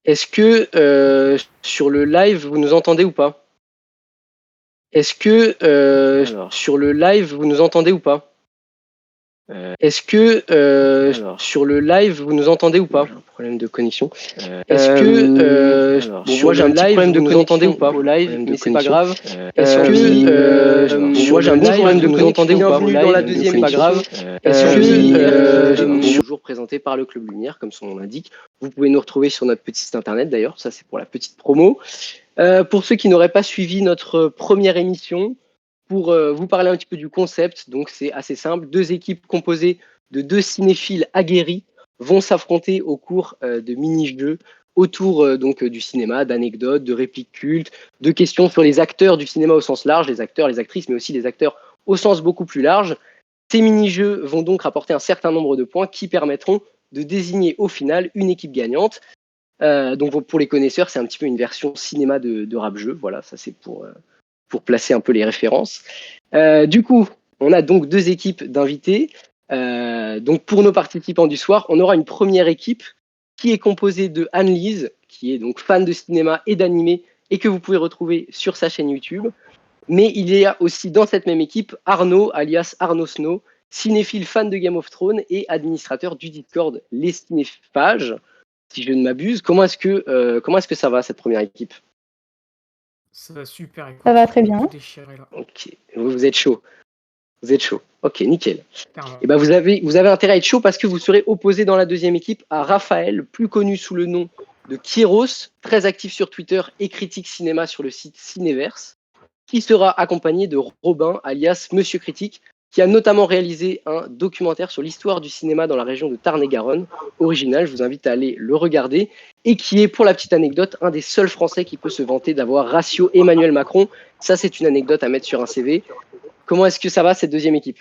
Est-ce que sur le live, vous nous entendez ou pas? Est-ce que sur le live, vous nous entendez ou pas? Est-ce que sur le live, vous nous entendez ou pas? J'ai un problème de connexion. Est-ce que sur moi j'ai un petit problème de nous entendez ou pas au live, mais c'est pas grave. Est-ce que moi j'ai un petit problème de nous entendez ou pas au live, dans la deuxième, c'est pas grave. Est-ce que toujours présenté par le Club Lumière, comme son nom l'indique. Vous pouvez nous retrouver sur notre petit site internet d'ailleurs. Ça c'est pour la petite promo. Pour ceux qui n'auraient pas suivi notre première émission, pour vous parler un petit peu du concept, donc c'est assez simple. Deux équipes composées de deux cinéphiles aguerris vont s'affronter au cours de mini-jeux autour donc du cinéma, d'anecdotes, de répliques cultes, de questions sur les acteurs du cinéma au sens large, les acteurs, les actrices, mais aussi les acteurs au sens beaucoup plus large. Ces mini-jeux vont donc rapporter un certain nombre de points qui permettront de désigner au final une équipe gagnante. Donc pour les connaisseurs, c'est un petit peu une version cinéma de rap-jeu. Voilà, ça c'est pour placer un peu les références. Du coup, on a donc deux équipes d'invités. Donc pour nos participants du soir, on aura une première équipe qui est composée de Anne-Lise, qui est donc fan de cinéma et d'animé et que vous pouvez retrouver sur sa chaîne YouTube. Mais il y a aussi dans cette même équipe Arnaud, alias Arnaud Snow, cinéphile fan de Game of Thrones et administrateur du Discord Les Cinéphages, si je ne m'abuse. Comment est-ce que ça va cette première équipe? Ça va super, écoute. Ça va très bien. Tout déchiré là. Ok, vous êtes chaud. Vous êtes chaud. Ok, nickel. Carrément. Et ben vous avez intérêt à être chaud parce que vous serez opposé dans la deuxième équipe à Raphaël, plus connu sous le nom de Kyros, très actif sur Twitter et critique cinéma sur le site Cinéverse, qui sera accompagné de Robin, alias Monsieur Critique, qui a notamment réalisé un documentaire sur l'histoire du cinéma dans la région de Tarn-et-Garonne, original, je vous invite à aller le regarder, et qui est, pour la petite anecdote, un des seuls Français qui peut se vanter d'avoir ratio Emmanuel Macron. Ça, c'est une anecdote à mettre sur un CV. Comment est-ce que ça va, cette deuxième équipe?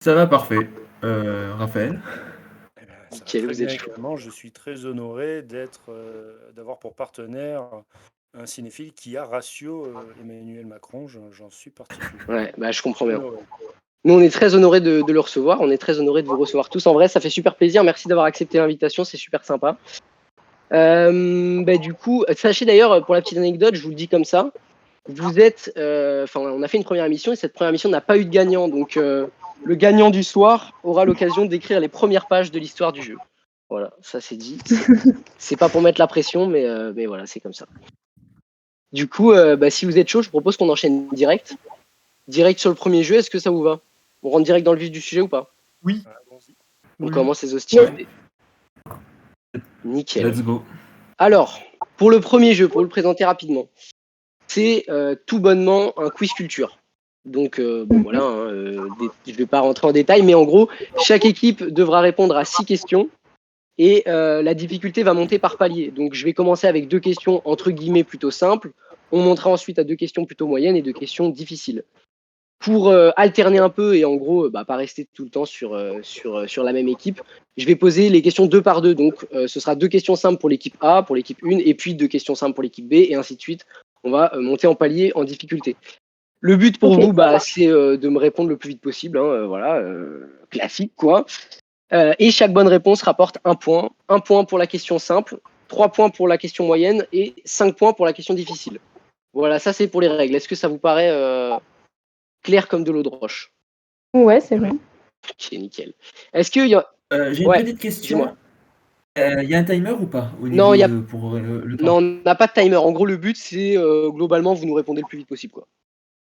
Ça va parfait. Raphaël? Ça Nickel, va très vous êtes bien chaud. également. Je suis très honoré d'avoir pour partenaire un cinéphile qui a ratio Emmanuel Macron. J'en suis particulier. Ouais, bah, je comprends bien. Honoré. Nous, on est très honorés de le recevoir. On est très honorés de vous recevoir tous. En vrai, ça fait super plaisir. Merci d'avoir accepté l'invitation. C'est super sympa. Du coup, sachez d'ailleurs, pour la petite anecdote, je vous le dis comme ça, vous êtes, on a fait une première émission et cette première émission n'a pas eu de gagnant. Donc, le gagnant du soir aura l'occasion d'écrire les premières pages de l'histoire du jeu. Voilà, ça c'est dit. C'est pas pour mettre la pression, mais voilà, c'est comme ça. Du coup, si vous êtes chaud, je propose qu'on enchaîne direct. Direct sur le premier jeu, est-ce que ça vous va? On rentre direct dans le vif du sujet ou pas? Oui. Allons-y. On Oui. commence les hostilités. Nickel. Let's go. Alors, pour le premier jeu, pour le présenter rapidement, c'est tout bonnement un quiz culture. Donc, voilà, je ne vais pas rentrer en détail, mais en gros, chaque équipe devra répondre à 6 questions et la difficulté va monter par palier. Donc, je vais commencer avec 2 questions entre guillemets plutôt simples. On montera ensuite à 2 questions plutôt moyennes et 2 questions difficiles. Pour alterner un peu et en gros, pas rester tout le temps sur la même équipe, je vais poser les questions 2 par 2. Donc, ce sera 2 questions simples pour l'équipe A, pour l'équipe 1, et puis 2 questions simples pour l'équipe B, et ainsi de suite. On va monter en palier, en difficulté. Le but pour vous, c'est de me répondre le plus vite possible. Voilà, classique, quoi. Et chaque bonne réponse rapporte 1 point. 1 point pour la question simple, 3 points pour la question moyenne, et 5 points pour la question difficile. Voilà, ça c'est pour les règles. Est-ce que ça vous paraît clair comme de l'eau de roche? Ouais, c'est bon. Ok, nickel. Est-ce qu'il y a... J'ai une Ouais, petite question. dis-moi. Il y a un timer ou pas au Non, niveau pour le temps? Non, on n'a pas de timer. En gros, le but, c'est globalement, vous nous répondez le plus vite possible, quoi.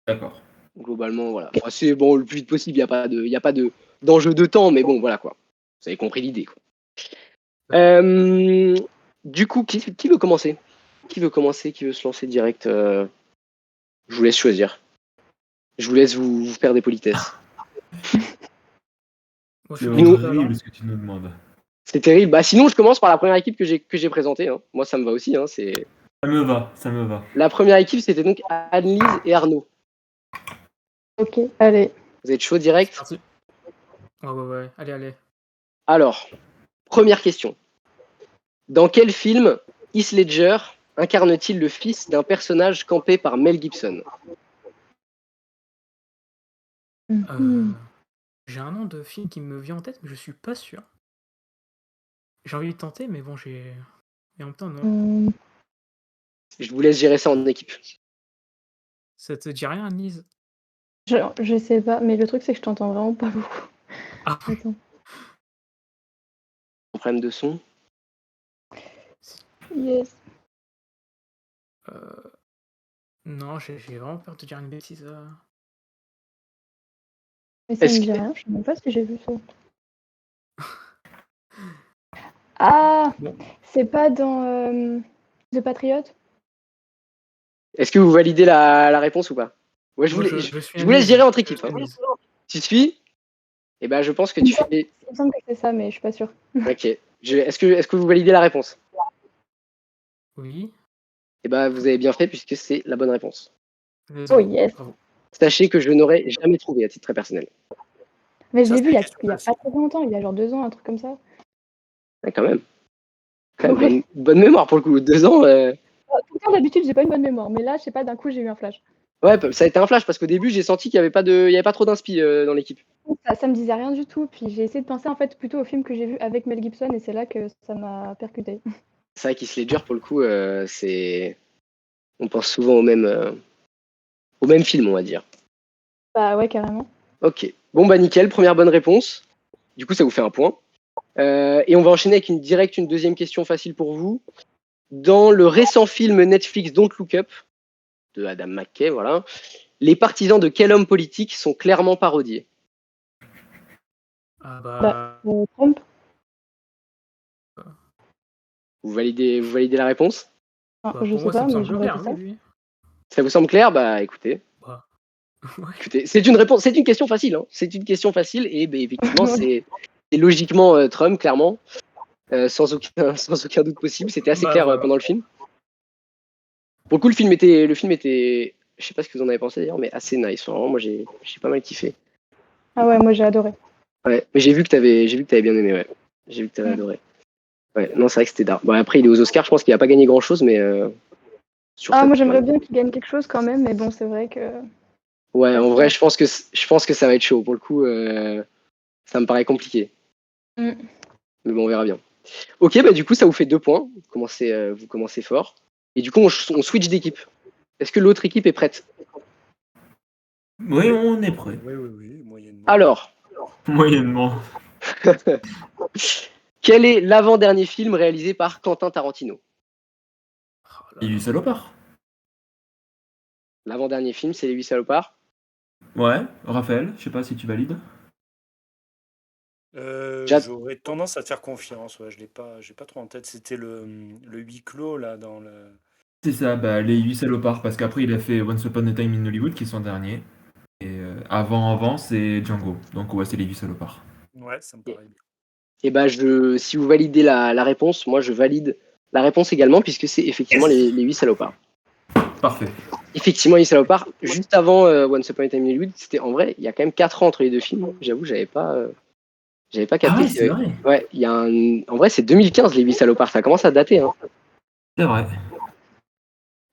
D'accord. Globalement, voilà. Enfin, c'est bon, le plus vite possible, il n'y a pas d'enjeu de temps, mais bon, voilà, quoi. Vous avez compris l'idée, quoi. Du coup, qui veut commencer? Qui veut commencer? Qui veut se lancer direct? Je vous laisse choisir. Je vous laisse vous faire des politesses. Moi, C'est je Nous- horrible ce que tu nous demandes. C'est terrible. Bah, sinon, je commence par la première équipe que j'ai présentée. Hein. Moi, ça me va aussi. Hein. C'est... Ça me va, ça me va. La première équipe, c'était donc Anne-Lise et Arnaud. Ok, allez. Vous êtes chaud C'est direct? parti. Ouais. Allez. Alors, première question. Dans quel film Heath Ledger incarne-t-il le fils d'un personnage campé par Mel Gibson? J'ai un nom de film qui me vient en tête, mais je suis pas sûr. J'ai envie de tenter, mais bon, j'ai Et en même temps, non. Hum, Je vous laisse gérer ça en équipe. Ça te dit rien, Lise? je sais pas, mais le truc, c'est que je t'entends vraiment pas beaucoup. Ah, Attends. Problème de son. Yes. non, j'ai vraiment peur de dire une bêtise. Mais ça Est-ce me dit que- rien, je sais même pas si j'ai vu ça. Ah, Bon, c'est pas dans The Patriot? Est-ce que vous validez la réponse ou pas? Ouais, moi, je suis je un vous laisse Lise. gérer entre Je équipes. suis Hein. un Lise. Tu suis? Eh ben, je pense que Il me tu fais. il me semble que c'est ça, mais je suis pas sûre. Ok. Est-ce que vous validez la réponse? Oui. Eh ben, vous avez bien fait puisque c'est la bonne réponse. Let's Oh go. yes. Bravo. Sachez que je n'aurais jamais trouvé à titre très personnel. Mais je Ça, l'ai vu c'était il y une a, question il y a pas facile. très longtemps, il y a genre 2 ans, un truc comme ça. Ouais, quand même. Ouais. Bonne mémoire pour le coup. 2 ans. Pourtant, d'habitude, j'ai pas une bonne mémoire, mais là, je sais pas, d'un coup, j'ai eu un flash. Ouais, ça a été un flash parce qu'au début, j'ai senti qu'il y avait pas il y avait pas trop d'inspi dans l'équipe. Ça me disait rien du tout, puis j'ai essayé de penser en fait plutôt au film que j'ai vu avec Mel Gibson, et c'est là que ça m'a percuté. C'est vrai qu'Heath Ledger, pour le coup, on pense souvent au même film, on va dire. Bah ouais, carrément. Ok. Bon, bah nickel, première bonne réponse. Du coup, ça vous fait un point. Et on va enchaîner avec une deuxième question facile pour vous. Dans le récent film Netflix Don't Look Up, de Adam McKay, voilà, les partisans de quel homme politique sont clairement parodiés? Ah Bah, bah. Trump. Vous validez la réponse? Enfin, Bah, je pour sais moi, ça pas, me mais semble j'aurais clair, dit oui, ça. lui. Ça vous semble clair? Bah écoutez. Bah, ouais. C'est une réponse, c'est une question facile. Hein. C'est une question facile et bah, effectivement, c'est logiquement Trump, clairement, sans aucun doute possible. C'était assez Bah, clair voilà. pendant le film. Pour le coup, le film était, je sais pas ce que vous en avez pensé d'ailleurs, mais assez nice. Vraiment, moi, j'ai pas mal kiffé. Ah ouais, moi j'ai adoré. Ouais, mais j'ai vu que t'avais bien aimé, ouais. J'ai vu que t'avais adoré. Ouais, non, c'est vrai que c'était dark. Bon, après, il est aux Oscars, je pense qu'il a pas gagné grand chose, mais sur Ah, cette. moi j'aimerais bien qu'il gagne quelque chose quand même, mais bon, c'est vrai que. Ouais, en Parce vrai, que- je pense que ça va être chaud. Pour le coup, ça me paraît compliqué. Mm. Mais bon, on verra bien. Ok, bah du coup, ça vous fait 2 points. Vous commencez fort. Et du coup, on switch d'équipe. Est-ce que l'autre équipe est prête? Oui, on est prêt. Oui, moyennement. Alors, Moyennement. quel est l'avant-dernier film réalisé par Quentin Tarantino? Oh là Il là. est salopard. L'avant-dernier film, c'est Les 8 salopards. Ouais, Raphaël, je sais pas si tu valides. Jad- J'aurais tendance à te faire confiance. Ouais, j'ai pas trop en tête. C'était le huis clos là dans le. C'est ça, bah, les 8 salopards, parce qu'après il a fait Once Upon a Time in Hollywood, qui est son dernier. Et avant, c'est Django. Donc ouais, c'est les 8 salopards. Ouais, ça me paraît bien. Et bah, si vous validez la réponse, moi je valide la réponse également, puisque c'est effectivement les 8 salopards. Parfait. Effectivement, les salopards, juste avant Once Upon a Time in Hollywood, c'était en vrai, il y a quand même 4 ans entre les deux films. J'avoue, j'avais pas Ah capté ouais, qu'il y c'est avait. vrai. Ouais, en vrai, c'est 2015 les 8 salopards, ça commence à dater. Hein. C'est vrai.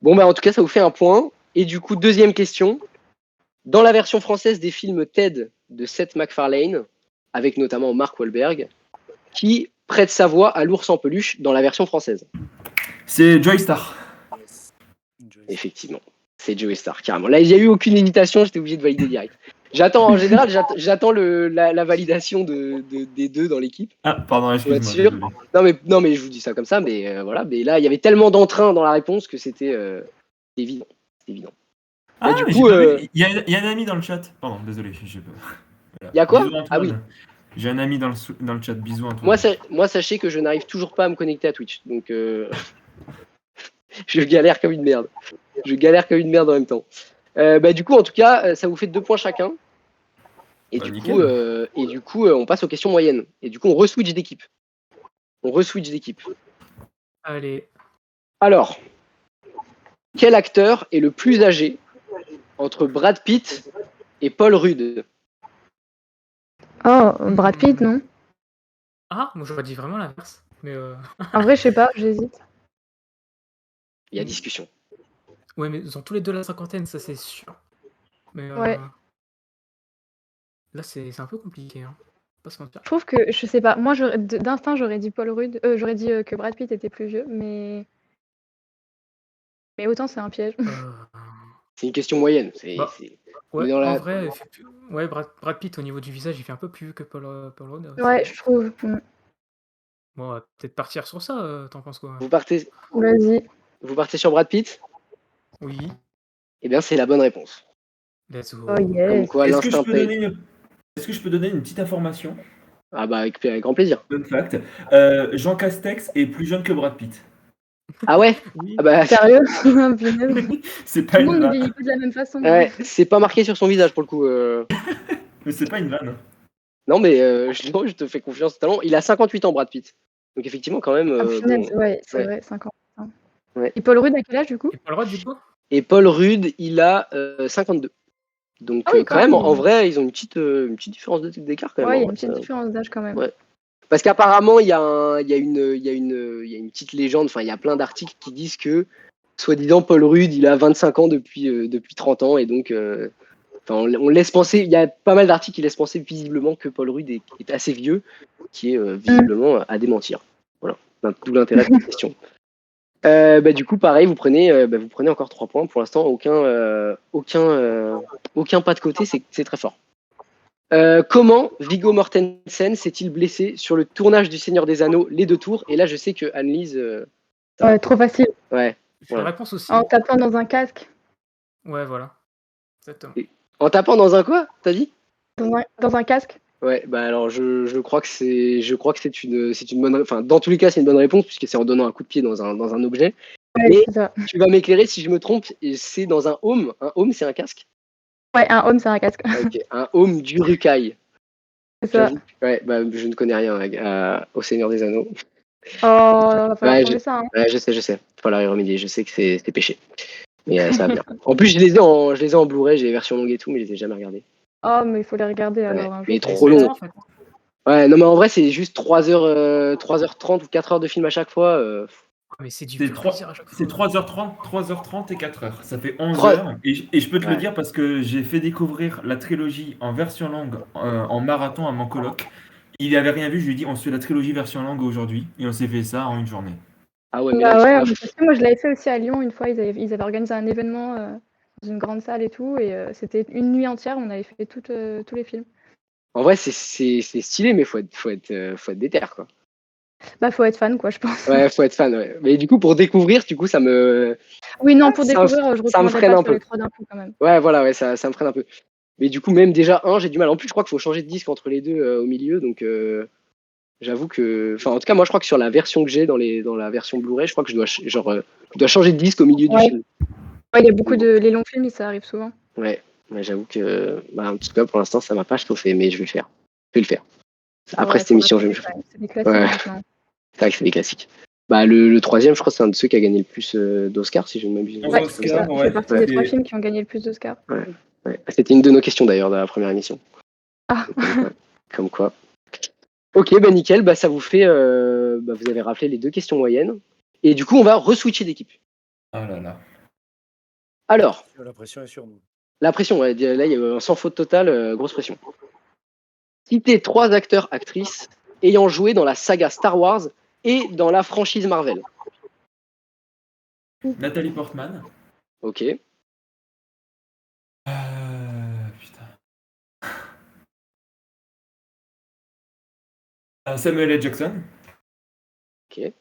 Bon, bah en tout cas, ça vous fait un point. Et du coup, deuxième question. Dans la version française des films Ted de Seth MacFarlane, avec notamment Mark Wahlberg, qui prête sa voix à l'ours en peluche dans la version française? C'est Joy Star. Yes. Enjoy. Effectivement, c'est Joey Star, carrément. Là, il n'y a eu aucune hésitation, j'étais obligé de valider direct. En général, j'attends la validation des deux dans l'équipe, Ah, pardon, pour être excuse-moi, sûr. désolé. Non, mais je vous dis ça comme ça, mais voilà. Mais là, il y avait tellement d'entrain dans la réponse que c'était évident. Évident. Bah, Ah, du mais j'ai coup, pas vu. Il y a un ami dans le chat. Pardon, désolé, j'ai pas. Voilà. il y a quoi? Bisous Ah oui, Antoine. J'ai un ami dans le chat. Bisous Antoine. moi, sachez que je n'arrive toujours pas à me connecter à Twitch. Donc, je galère comme une merde. Je galère comme une merde en même temps. Bah, du coup, en tout cas, ça vous fait 2 points chacun. Et Bah, du nickel. coup, on passe aux questions moyennes. Et du coup, on re-switch d'équipe. Allez. Alors, quel acteur est le plus âgé entre Brad Pitt et Paul Rudd? Oh, Brad Pitt, non? Ah, moi j'aurais dit vraiment l'inverse. Mais En vrai, je sais pas, j'hésite. Il y a discussion. ouais, mais ils ont tous les deux la cinquantaine, ça c'est sûr. Mais Ouais. là c'est un peu compliqué. Hein. Pas se mentir. Je trouve que, je sais pas, moi d'instinct j'aurais dit Paul Rudd, j'aurais dit que Brad Pitt était plus vieux, mais autant c'est un piège. C'est une question moyenne. Bah, on est Ouais, dans la- en vrai, ouais, Brad Pitt au niveau du visage, il fait un peu plus vieux que Paul Rudd. Ouais, je trouve. Bon, on va peut-être partir sur ça. T'en penses quoi? Vous partez sur Brad Pitt? Oui. Eh bien, c'est la bonne réponse. Let's go. Oh Comme yes. quoi, Est-ce que je l'instinct peux paye. donner Est-ce que je peux donner une petite information? Ah bah, avec grand plaisir. Fun fact. Jean Castex est plus jeune que Brad Pitt. Ah ouais? Oui. Ah bah, Sérieux? Punaise. C'est Tout pas le une monde ne vanne. vieillit pas de la même façon. ouais, c'est pas marqué sur son visage pour le coup. Mais c'est pas une vanne. Non, mais je te fais confiance totalement. Il a 58 ans, Brad Pitt. Donc, effectivement, quand même. Ah, punaise, ouais, c'est ouais. vrai, 50 ans. Ouais. Et Paul Rudd à quel âge du coup? Et Paul Rudd, du coup? Et Paul Rudd, il a 52. Donc, Ah oui, quand même, même. en vrai, ils ont une petite différence d'écart quand même. Ouais, il y a hein. une petite différence d'âge quand même. Ouais. Parce qu'apparemment, il y a une petite légende, enfin, il y a plein d'articles qui disent que, soi-disant, Paul Rudd, il a 25 ans depuis 30 ans, et donc, on laisse penser, il y a pas mal d'articles qui laissent penser visiblement que Paul Rudd est assez vieux, qui est visiblement à démentir. Voilà, d'où l'intérêt de cette question. Du coup, pareil, vous prenez encore 3 points. Pour l'instant, aucun pas de côté, c'est très fort. Comment Viggo Mortensen s'est-il blessé sur le tournage du Seigneur des Anneaux, les 2 tours? Et là, je sais que Annelise. Ouais, trop facile. Ouais. J'ai la réponse aussi. En tapant dans un casque. Ouais, voilà. Exactement. En tapant dans un quoi, t'as dit? Dans un casque. Ouais, bah alors je crois que c'est une bonne. Enfin, dans tous les cas, c'est une bonne réponse puisque c'est en donnant un coup de pied dans un objet. Ouais, Mais c'est ça. tu vas m'éclairer si je me trompe. C'est dans un home. Un home, c'est un casque. Ouais, un home, c'est un casque. Ok, un home du Rukai. C'est ça. Ouais, bah je ne connais rien au Seigneur des Anneaux. Oh, va falloir changer ça. Hein. Ouais, je sais. Il falloir y remédier. Je sais que c'est péché. Mais ça va bien. En plus, je les ai en Blu-ray, j'ai les versions longues et tout, mais je les ai jamais regardées. Oh, mais il faut les regarder alors. Un mais jour. trop long. En fait. Ouais, non, mais en vrai, c'est juste 3h30 ou 4h de film à chaque fois. Mais c'est du C'est pur plaisir à chaque fois. C'est 3h30 et 4h. Ça fait 11 heures. Et je peux te le dire parce que j'ai fait découvrir la trilogie en version longue en marathon à mon coloc. Il n'avait rien vu, je lui ai dit on se fait la trilogie version longue aujourd'hui. Et on s'est fait ça en une journée. Ah ouais, mais Bah là, ouais, parce que moi je l'avais fait aussi à Lyon une fois, ils avaient organisé un événement dans une grande salle et tout, et c'était une nuit entière, on avait fait tous les films. En vrai, c'est stylé, mais faut être déter, quoi. Bah faut être fan, quoi, je pense. Ouais, faut être fan, ouais. Mais du coup, pour découvrir, ça me. Oui, non, pour ça découvrir, je me recommanderais freine pas un sur les peu. 3 d'un coup quand même. Ouais, voilà, ouais, ça me freine un peu. Mais du coup, même déjà, j'ai du mal. En plus, je crois qu'il faut changer de disque entre les deux au milieu, donc j'avoue que. Enfin, en tout cas, moi, je crois que sur la version que j'ai, dans la version Blu-ray, je crois que je dois changer de disque au milieu du film. Ouais, il y a beaucoup les longs films, et ça arrive souvent. Ouais, mais j'avoue que. En tout cas, pour l'instant, ça m'a pas chauffé, mais je vais le faire. Je vais le faire. Après cette émission, je vais me chauffer. C'est des classiques maintenant. C'est vrai que c'est des classiques. Le troisième, je crois que c'est un de ceux qui a gagné le plus d'Oscars, si je ne m'abuse. Ouais, c'est ça. Il fait partie des 3 films qui ont gagné le plus d'Oscars. Ouais. C'était une de nos questions d'ailleurs dans la première émission. Ah. Comme quoi. Ok, nickel, ça vous fait. Vous avez rappelé les 2 questions moyennes. Et du coup, on va re-switcher d'équipe. Oh là là. Alors. La pression est sur nous. La pression, ouais, là, il y a un sans faute totale, grosse pression. Citez 3 acteurs, actrices ayant joué dans la saga Star Wars et dans la franchise Marvel. Nathalie Portman. Ok. Putain. Samuel L. Jackson. Ok.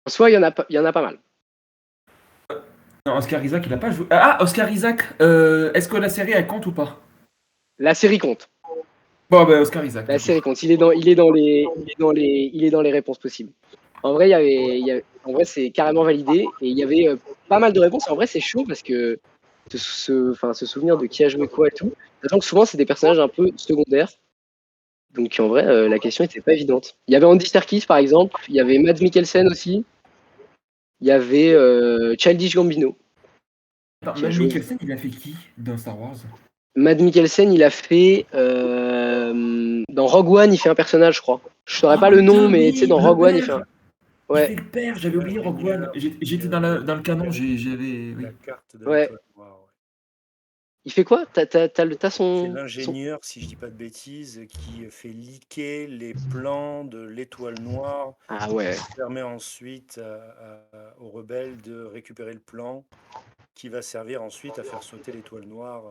En soi, il y en a pas mal. Non, Oscar Isaac, il a pas joué. Ah, Oscar Isaac. Est-ce que la série elle compte ou pas? La série compte. Bon, Oscar Isaac. La série compte. Il est dans les réponses possibles. En vrai, en vrai, c'est carrément validé et il y avait pas mal de réponses. En vrai, c'est chaud parce que se souvenir de qui a joué quoi et tout. Sachant que souvent, c'est des personnages un peu secondaires. Donc en vrai, la question était pas évidente. Il y avait Andy Serkis par exemple. Il y avait Mads Mikkelsen aussi. Il y avait Childish Gambino. Attends, Mads Mikkelsen, il a fait qui dans Star Wars? Mads Mikkelsen, il a fait dans Rogue One, il fait un personnage, je crois. Je saurais pas le nom, mais tu sais, dans Rogue One, il fait un. Il Ouais. fait le père, j'avais oublié Rogue One. J'étais dans le canon, j'avais. Oui. La carte de Ouais. l'étoile noire. Ouais. Il fait quoi? T'as C'est son... l'ingénieur, si je dis pas de bêtises, qui fait leaker les plans de l'étoile noire, Ah ouais. qui permet ensuite aux rebelles de récupérer le plan, qui va servir ensuite à faire sauter l'étoile noire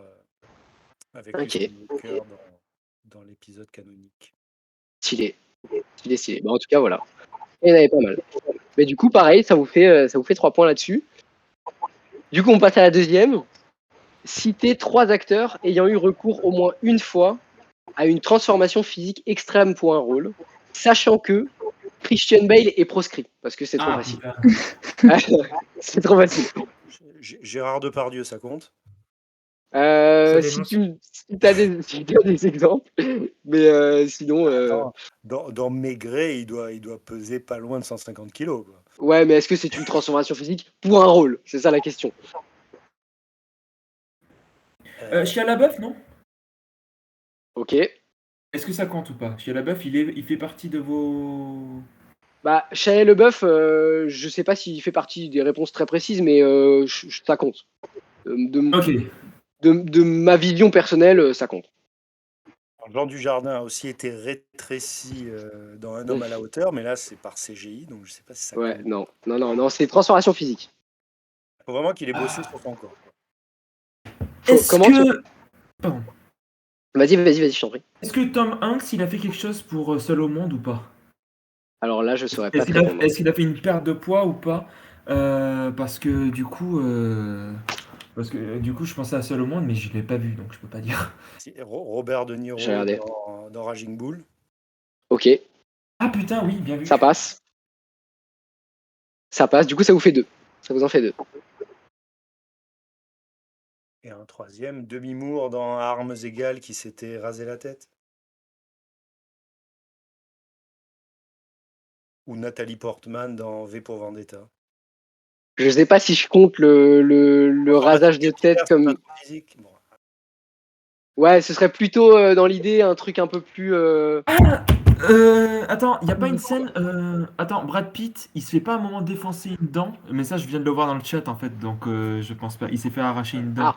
avec Ok. Luke Skywalker dans l'épisode canonique. Stylé. Bon, en tout cas, voilà. Il y en avait pas mal. Mais du coup, pareil, ça vous fait 3 points là-dessus. Du coup, on passe à la deuxième. Citez 3 acteurs ayant eu recours au moins une fois à une transformation physique extrême pour un rôle, sachant que Christian Bale est proscrit, parce que c'est trop facile. Putain. C'est trop facile. Gérard Depardieu, ça compte? Si t'as des exemples, mais sinon... Attends, dans Maigret, il doit peser pas loin de 150 kilos. Quoi. Ouais, mais est-ce que c'est une transformation physique pour un rôle? C'est ça la question. Shia LaBeouf, non? Ok. Est-ce que ça compte ou pas? Shia LaBeouf, il fait partie de vos. Bah, Shia LaBeouf, je sais pas s'il fait partie des réponses très précises, mais ça compte. Ok. De ma vision personnelle, ça compte. Jean Dujardin a aussi été rétréci dans Un homme à la hauteur, mais là c'est par CGI, donc je sais pas si ça Ouais, compte. non, c'est transformation physique. Il faut vraiment qu'il ait bossé sur son corps. Pardon. Vas-y, je t'en prie. Est-ce que Tom Hanks, il a fait quelque chose pour Seul au monde ou pas? Alors là, je saurais pas Est-ce te répondre. est-ce qu'il a fait une perte de poids ou pas? Parce que du coup, je pensais à Seul au monde, mais je l'ai pas vu, donc je peux pas dire. Robert De Niro J'ai regardé. dans Raging Bull. Ok, Ah putain, oui, bien vu. ça passe. Du coup, ça vous fait 2. Ça vous en fait 2. Et un troisième, Demi Moore dans Armes égales qui s'était rasé la tête. Ou Nathalie Portman dans V pour Vendetta. Je sais pas si je compte le rasage de tête comme... Physique. Bon. Ouais, ce serait plutôt dans l'idée un truc un peu plus... Attends, il n'y a pas une scène. Attends, Brad Pitt, il se fait pas à un moment défoncer une dent. Mais ça, je viens de le voir dans le chat en fait, donc je pense pas. Il s'est fait arracher une dent.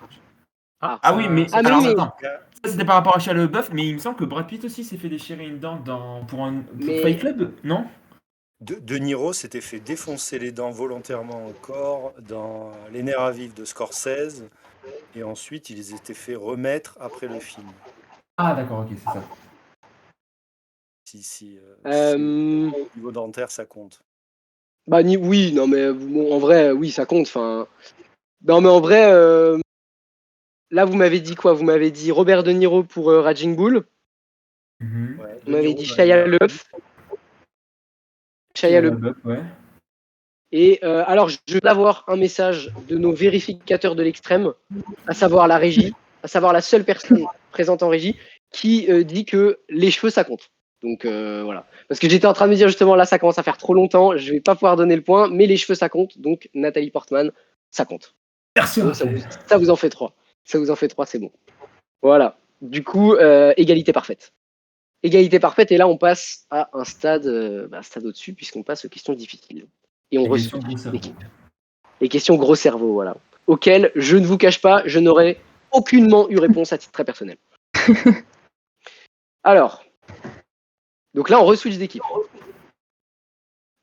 Ah oui, mais. Ah, mais alors oui, mais- attends. Ça, c'était par rapport à Shia LaBeouf, mais il me semble que Brad Pitt aussi s'est fait déchirer une dent pour Mais- Fight Club, non? De Niro s'était fait défoncer les dents volontairement au corps dans Les Nerfs à vif de Scorsese. Et ensuite, il les était fait remettre après le film. Ah d'accord, ok, c'est ça. Si Euh, au niveau dentaire, ça compte. Bah, oui, non, mais bon, en vrai, oui, ça compte. Enfin, non, mais en vrai, là, vous m'avez dit quoi? Vous m'avez dit Robert De Niro pour Raging Bull. Mhm. Ouais, Vous m'avez dit Shia LaBeouf. Shia LaBeouf. LaBeouf, ouais. Et alors, je veux avoir un message de nos vérificateurs de l'extrême, à savoir la régie, à savoir la seule personne présente en régie, qui dit que les cheveux, ça compte. Donc voilà. Parce que j'étais en train de me dire justement, là, ça commence à faire trop longtemps, je vais pas pouvoir donner le point, mais les cheveux, ça compte. Donc Nathalie Portman, ça compte. Merci. Donc, ça vous en fait 3. Ça vous en fait 3, c'est bon. Voilà. Du coup, égalité parfaite. Égalité parfaite, et là, on passe à un stade au-dessus, puisqu'on passe aux questions difficiles. Et on reçoit l'équipe. Les questions gros cerveau, voilà. Auxquelles, je ne vous cache pas, je n'aurais aucunement eu réponse à titre très personnel. Alors, donc là, on re-switch d'équipe.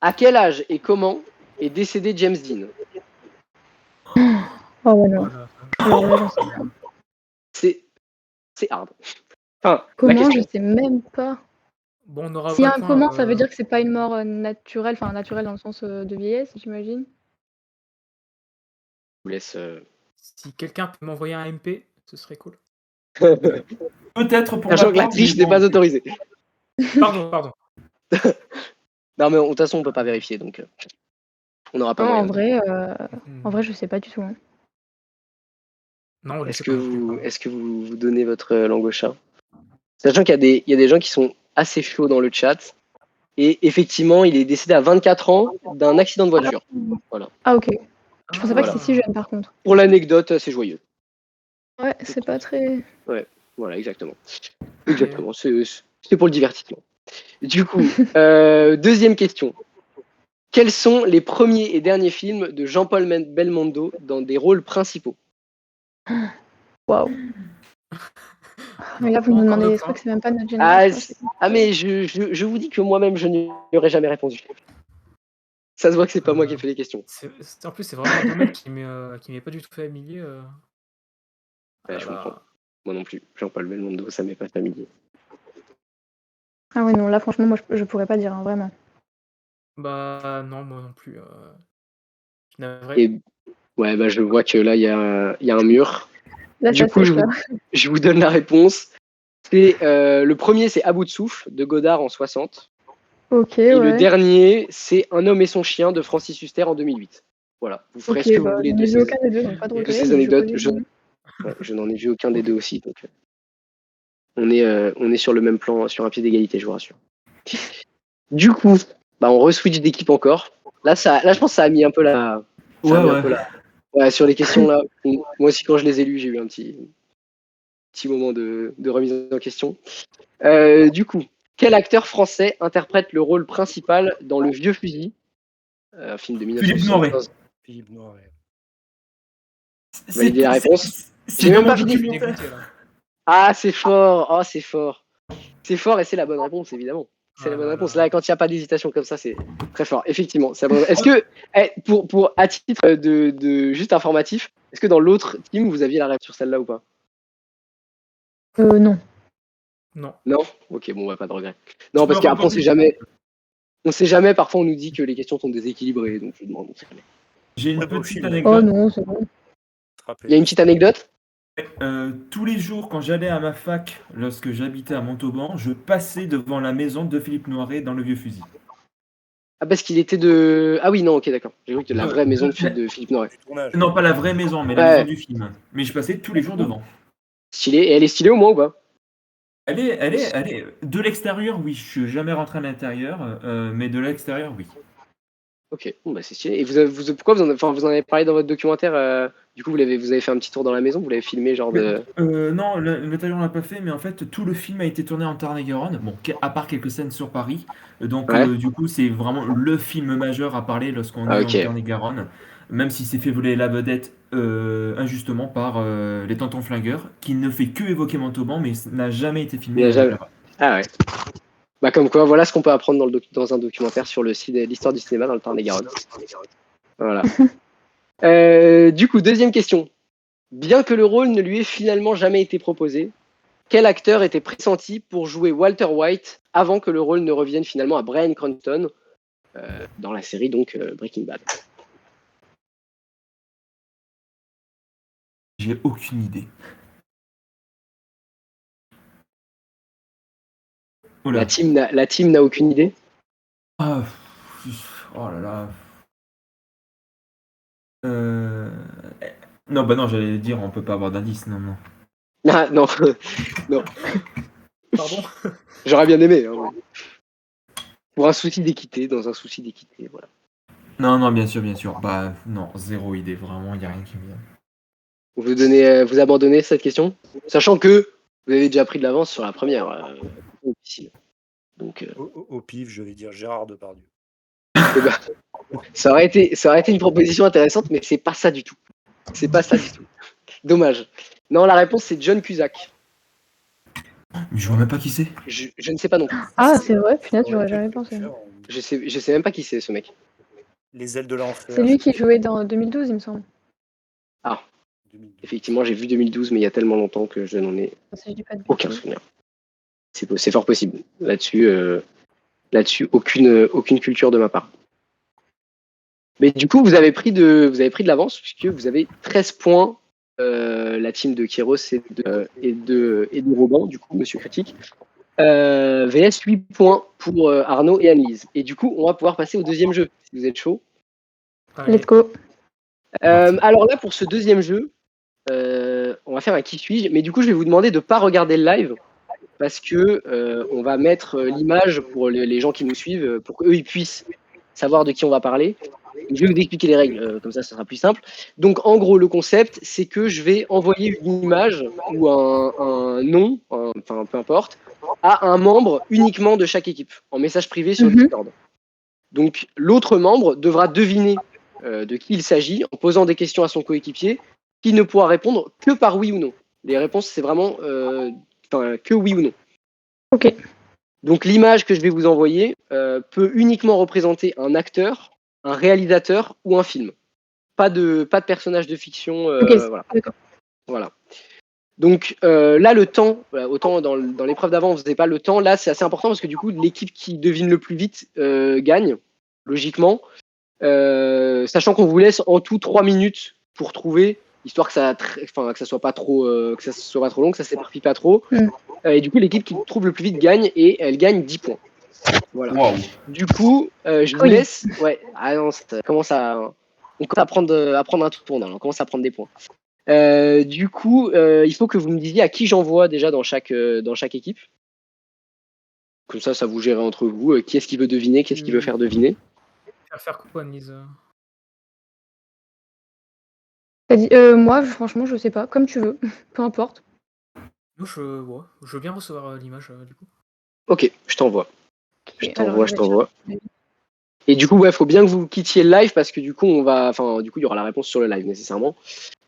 À quel âge et comment est décédé James Dean? Oh ouais, non. Alors là, j'en sais rien. C'est hard. Enfin, la Comment, question. je sais même pas. Bon, on aura S'il y a pas un de point, comment, ça veut dire que c'est pas une mort naturelle, enfin naturelle dans le sens de vieillesse, j'imagine. Je vous laisse. Si quelqu'un peut m'envoyer un MP, ce serait cool. Peut-être pour Sachant que la part, triche mais n'est pas autorisée. Pardon. Non, mais de toute façon, on peut pas vérifier, donc on n'aura pas Non, moyen. en vrai, je sais pas du tout. Hein. Non, Est-ce que vous donnez votre langue au chat? Sachant qu'il y a des gens qui sont assez chauds dans le chat. Et effectivement, il est décédé à 24 ans d'un accident de voiture. Voilà. Ah ok. Je pensais pas Voilà. que c'était si jeune par contre. Pour l'anecdote, c'est joyeux. Ouais, c'est pas très... Voilà, exactement. Exactement. C'est pour le divertissement. Du coup, deuxième question. Quels sont les premiers et derniers films de Jean-Paul Belmondo dans des rôles principaux? Waouh. Mais là, vous me demandez des trucs, c'est même pas de notre génération. Mais je vous dis que moi-même, je n'y aurais jamais répondu. Ça se voit que c'est pas moi qui ai fait les questions. En plus, c'est vraiment un domaine qui m'est pas du tout familier. Je comprends. Moi non plus. Jean-Paul Belmondo, ça m'est pas familier. Ah ouais, non, là, franchement, moi, je pourrais pas dire, hein, vraiment. Bah non, moi non plus. Je vois que là, il y a un mur. Là, du coup, je vous donne la réponse. Le premier, c'est À bout de souffle, de Godard en 60. Ok, et le dernier, c'est Un homme et son chien, de Francis Huster en 2008. Voilà, vous ferez ce que vous voulez de ces, aucun des deux, donc pas de regret, ces anecdotes. Je n'en ai vu aucun des deux aussi. Donc, on est sur le même plan, sur un pied d'égalité, je vous rassure. Du coup, on re-switch d'équipe encore. Là, je pense que ça a mis un peu la... Ouais, sur les questions, là, moi aussi, quand je les ai lues, j'ai eu un petit moment de remise en question. Du coup, quel acteur français interprète le rôle principal dans Le Vieux Fusil, un film de 1975? Philippe Noiret. Validez la réponse. J'ai même pas fini. Ah, c'est fort. Oh, c'est fort. C'est fort et c'est la bonne réponse, évidemment. C'est la bonne réponse. Là, quand il n'y a pas d'hésitation comme ça, c'est très fort. Effectivement, c'est la bonne... Est-ce que, à titre de juste informatif, est-ce que dans l'autre team, vous aviez la réponse sur celle-là ou pas? Non. Non. Ok, bon, pas de regret. Non, parce qu'après, on sait jamais. On sait jamais. Parfois, on nous dit que les questions sont déséquilibrées, donc je demande. J'ai une petite anecdote. Oh non, c'est bon. Il y a une petite anecdote. Tous les jours, quand j'allais à ma fac, lorsque j'habitais à Montauban, je passais devant la maison de Philippe Noiret dans Le Vieux Fusil. Ah, parce qu'il était de... Ah oui, non, ok, d'accord. J'ai cru que la vraie maison de Philippe Noiret. Non, pas la vraie maison, mais la maison du film. Mais je passais tous les jours devant. Stylé. Et elle est stylée au moins ou pas? Elle est de l'extérieur, oui. Je suis jamais rentré à l'intérieur, mais de l'extérieur, oui. Ok, c'est stylé. Et pourquoi vous en avez parlé dans votre documentaire? Du coup, vous avez fait un petit tour dans la maison, vous l'avez filmé genre de... Non, l'intérieur on l'a pas fait, mais en fait tout le film a été tourné en Tarn-et-Garonne, bon, à part quelques scènes sur Paris. Donc du coup c'est vraiment le film majeur à parler lorsqu'on est en Tarn-et-Garonne, même si c'est fait voler la vedette injustement par les Tontons Flingueurs, qui ne fait que évoquer Montauban, mais n'a jamais été filmé là-bas. Ah ouais. Comme quoi, voilà ce qu'on peut apprendre dans un documentaire sur l'histoire du cinéma dans le Tarn-et-Garonne. Voilà. Du coup, deuxième question. Bien que le rôle ne lui ait finalement jamais été proposé, quel acteur était pressenti pour jouer Walter White avant que le rôle ne revienne finalement à Bryan Cranston dans la série donc Breaking Bad? J'ai aucune idée. La team n'a aucune idée? Oh là là. Non, j'allais dire, on peut pas avoir d'indice, non. Ah, non. Pardon. J'aurais bien aimé. Hein. Pour un souci d'équité, voilà. Non, bien sûr. Non, zéro idée, vraiment, il n'y a rien qui me Vous vient. vous abandonnez cette question, sachant que vous avez déjà pris de l'avance sur la première. Donc, au pif, je vais dire Gérard Depardieu. Ça aurait été une proposition intéressante, mais c'est pas ça du tout. Dommage. Non, la réponse c'est John Cusack. Mais je vois même pas qui c'est. Je ne sais pas non plus. Ah, c'est vrai, punaise, j'aurais jamais pensé. Je sais même pas qui c'est ce mec. Les ailes de l'enfer. C'est lui qui jouait dans 2012, il me semble. Ah, 2012. Effectivement, j'ai vu 2012, mais il y a tellement longtemps que je n'en ai aucun souvenir. C'est fort possible. Là-dessus, aucune culture de ma part. Mais du coup, vous avez pris de l'avance puisque vous avez 13 points. La team de Kéros et de Robin, du coup, Monsieur Critique. VS 8 points pour Arnaud et Annelise. Et du coup, on va pouvoir passer au deuxième jeu, si vous êtes chaud. Let's go. Alors là, pour ce deuxième jeu, on va faire un qui suis-je, mais du coup, je vais vous demander de ne pas regarder le live parce que on va mettre l'image pour les gens qui nous suivent, pour qu'eux, ils puissent savoir de qui on va parler. Je vais vous expliquer les règles, comme ça sera plus simple. Donc en gros, le concept, c'est que je vais envoyer une image ou un nom, peu importe, à un membre uniquement de chaque équipe, en message privé sur Discord. Donc l'autre membre devra deviner de qui il s'agit en posant des questions à son coéquipier qui ne pourra répondre que par oui ou non. Les réponses, c'est vraiment que oui ou non. Ok. Donc l'image que je vais vous envoyer peut uniquement représenter un acteur, un réalisateur ou un film. Pas de personnage de fiction. Ok, Voilà. d'accord. Voilà. Donc là, le temps, autant dans l'épreuve d'avant, on ne faisait pas le temps. Là, c'est assez important parce que du coup, l'équipe qui devine le plus vite gagne, logiquement. Sachant qu'on vous laisse en tout 3 minutes pour trouver, histoire que ça soit pas trop, que ça soit pas trop long, que ça s'éparpille pas trop. Et du coup, l'équipe qui trouve le plus vite gagne et elle gagne 10 points. Voilà. Waouh. Du coup, je vous laisse. Ouais. Ah non, ça commence à. On commence à prendre un tournant. On commence à prendre des points. Du coup, il faut que vous me disiez à qui j'envoie déjà dans chaque équipe. Comme ça vous gérez entre vous. Qui est-ce qui veut deviner, qui est-ce qui veut faire deviner. Faire quoi, Annelise? Moi, franchement, je sais pas. Comme tu veux. Peu importe. Moi, je veux bien recevoir l'image, du coup. Ok, je t'envoie. Ok, Je alors, t'envoie. Et du coup, ouais, faut bien que vous quittiez le live parce que du coup, il y aura la réponse sur le live nécessairement.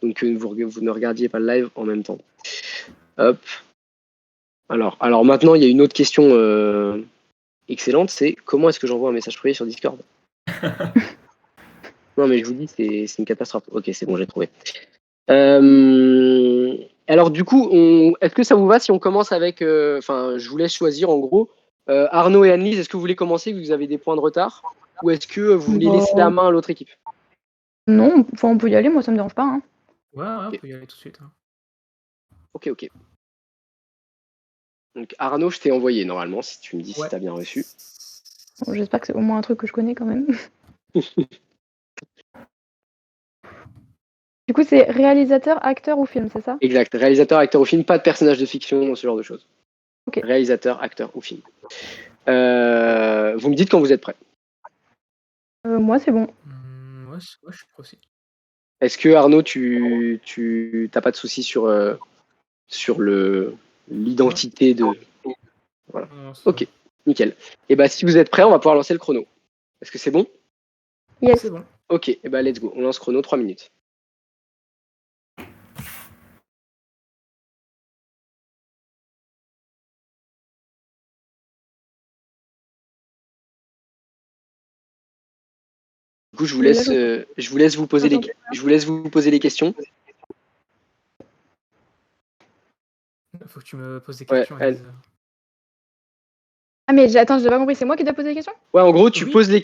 Donc, vous ne regardiez pas le live en même temps. Hop. Alors maintenant, il y a une autre question excellente, c'est comment est-ce que j'envoie un message privé sur Discord? Non, mais je vous dis, c'est une catastrophe. Ok, c'est bon, j'ai trouvé. Alors du coup, est-ce que ça vous va si on commence avec... je vous laisse choisir en gros. Arnaud et Annelise, est-ce que vous voulez commencer, vous avez des points de retard? Ou est-ce que vous voulez laisser la main à l'autre équipe? Non, on peut y aller, moi ça me dérange pas. Hein. Ouais, on peut y aller tout de suite. Hein. Ok. Donc Arnaud, je t'ai envoyé normalement, si tu me dis si t'as bien reçu. Bon, j'espère que c'est au moins un truc que je connais quand même. Du coup, c'est réalisateur, acteur ou film, c'est ça? Exact, réalisateur, acteur ou film, pas de personnage de fiction, ce genre de choses. Ok. Réalisateur, acteur ou film. Vous me dites quand vous êtes prêts. Moi, c'est bon. Ouais, je suis prêt aussi. Est-ce que Arnaud, tu t'as pas de soucis sur l'identité de... Voilà. Ok, nickel. Et bah si vous êtes prêts, on va pouvoir lancer le chrono. Est-ce que c'est bon? Yes. C'est bon. Ok, et bah let's go. On lance chrono, 3 minutes. Du coup, je vous laisse vous poser les questions. Faut que tu me poses des questions, Ouais, Annelise. Ah mais attends, j'ai pas compris, c'est moi qui dois poser des questions? Ouais, en gros, tu poses les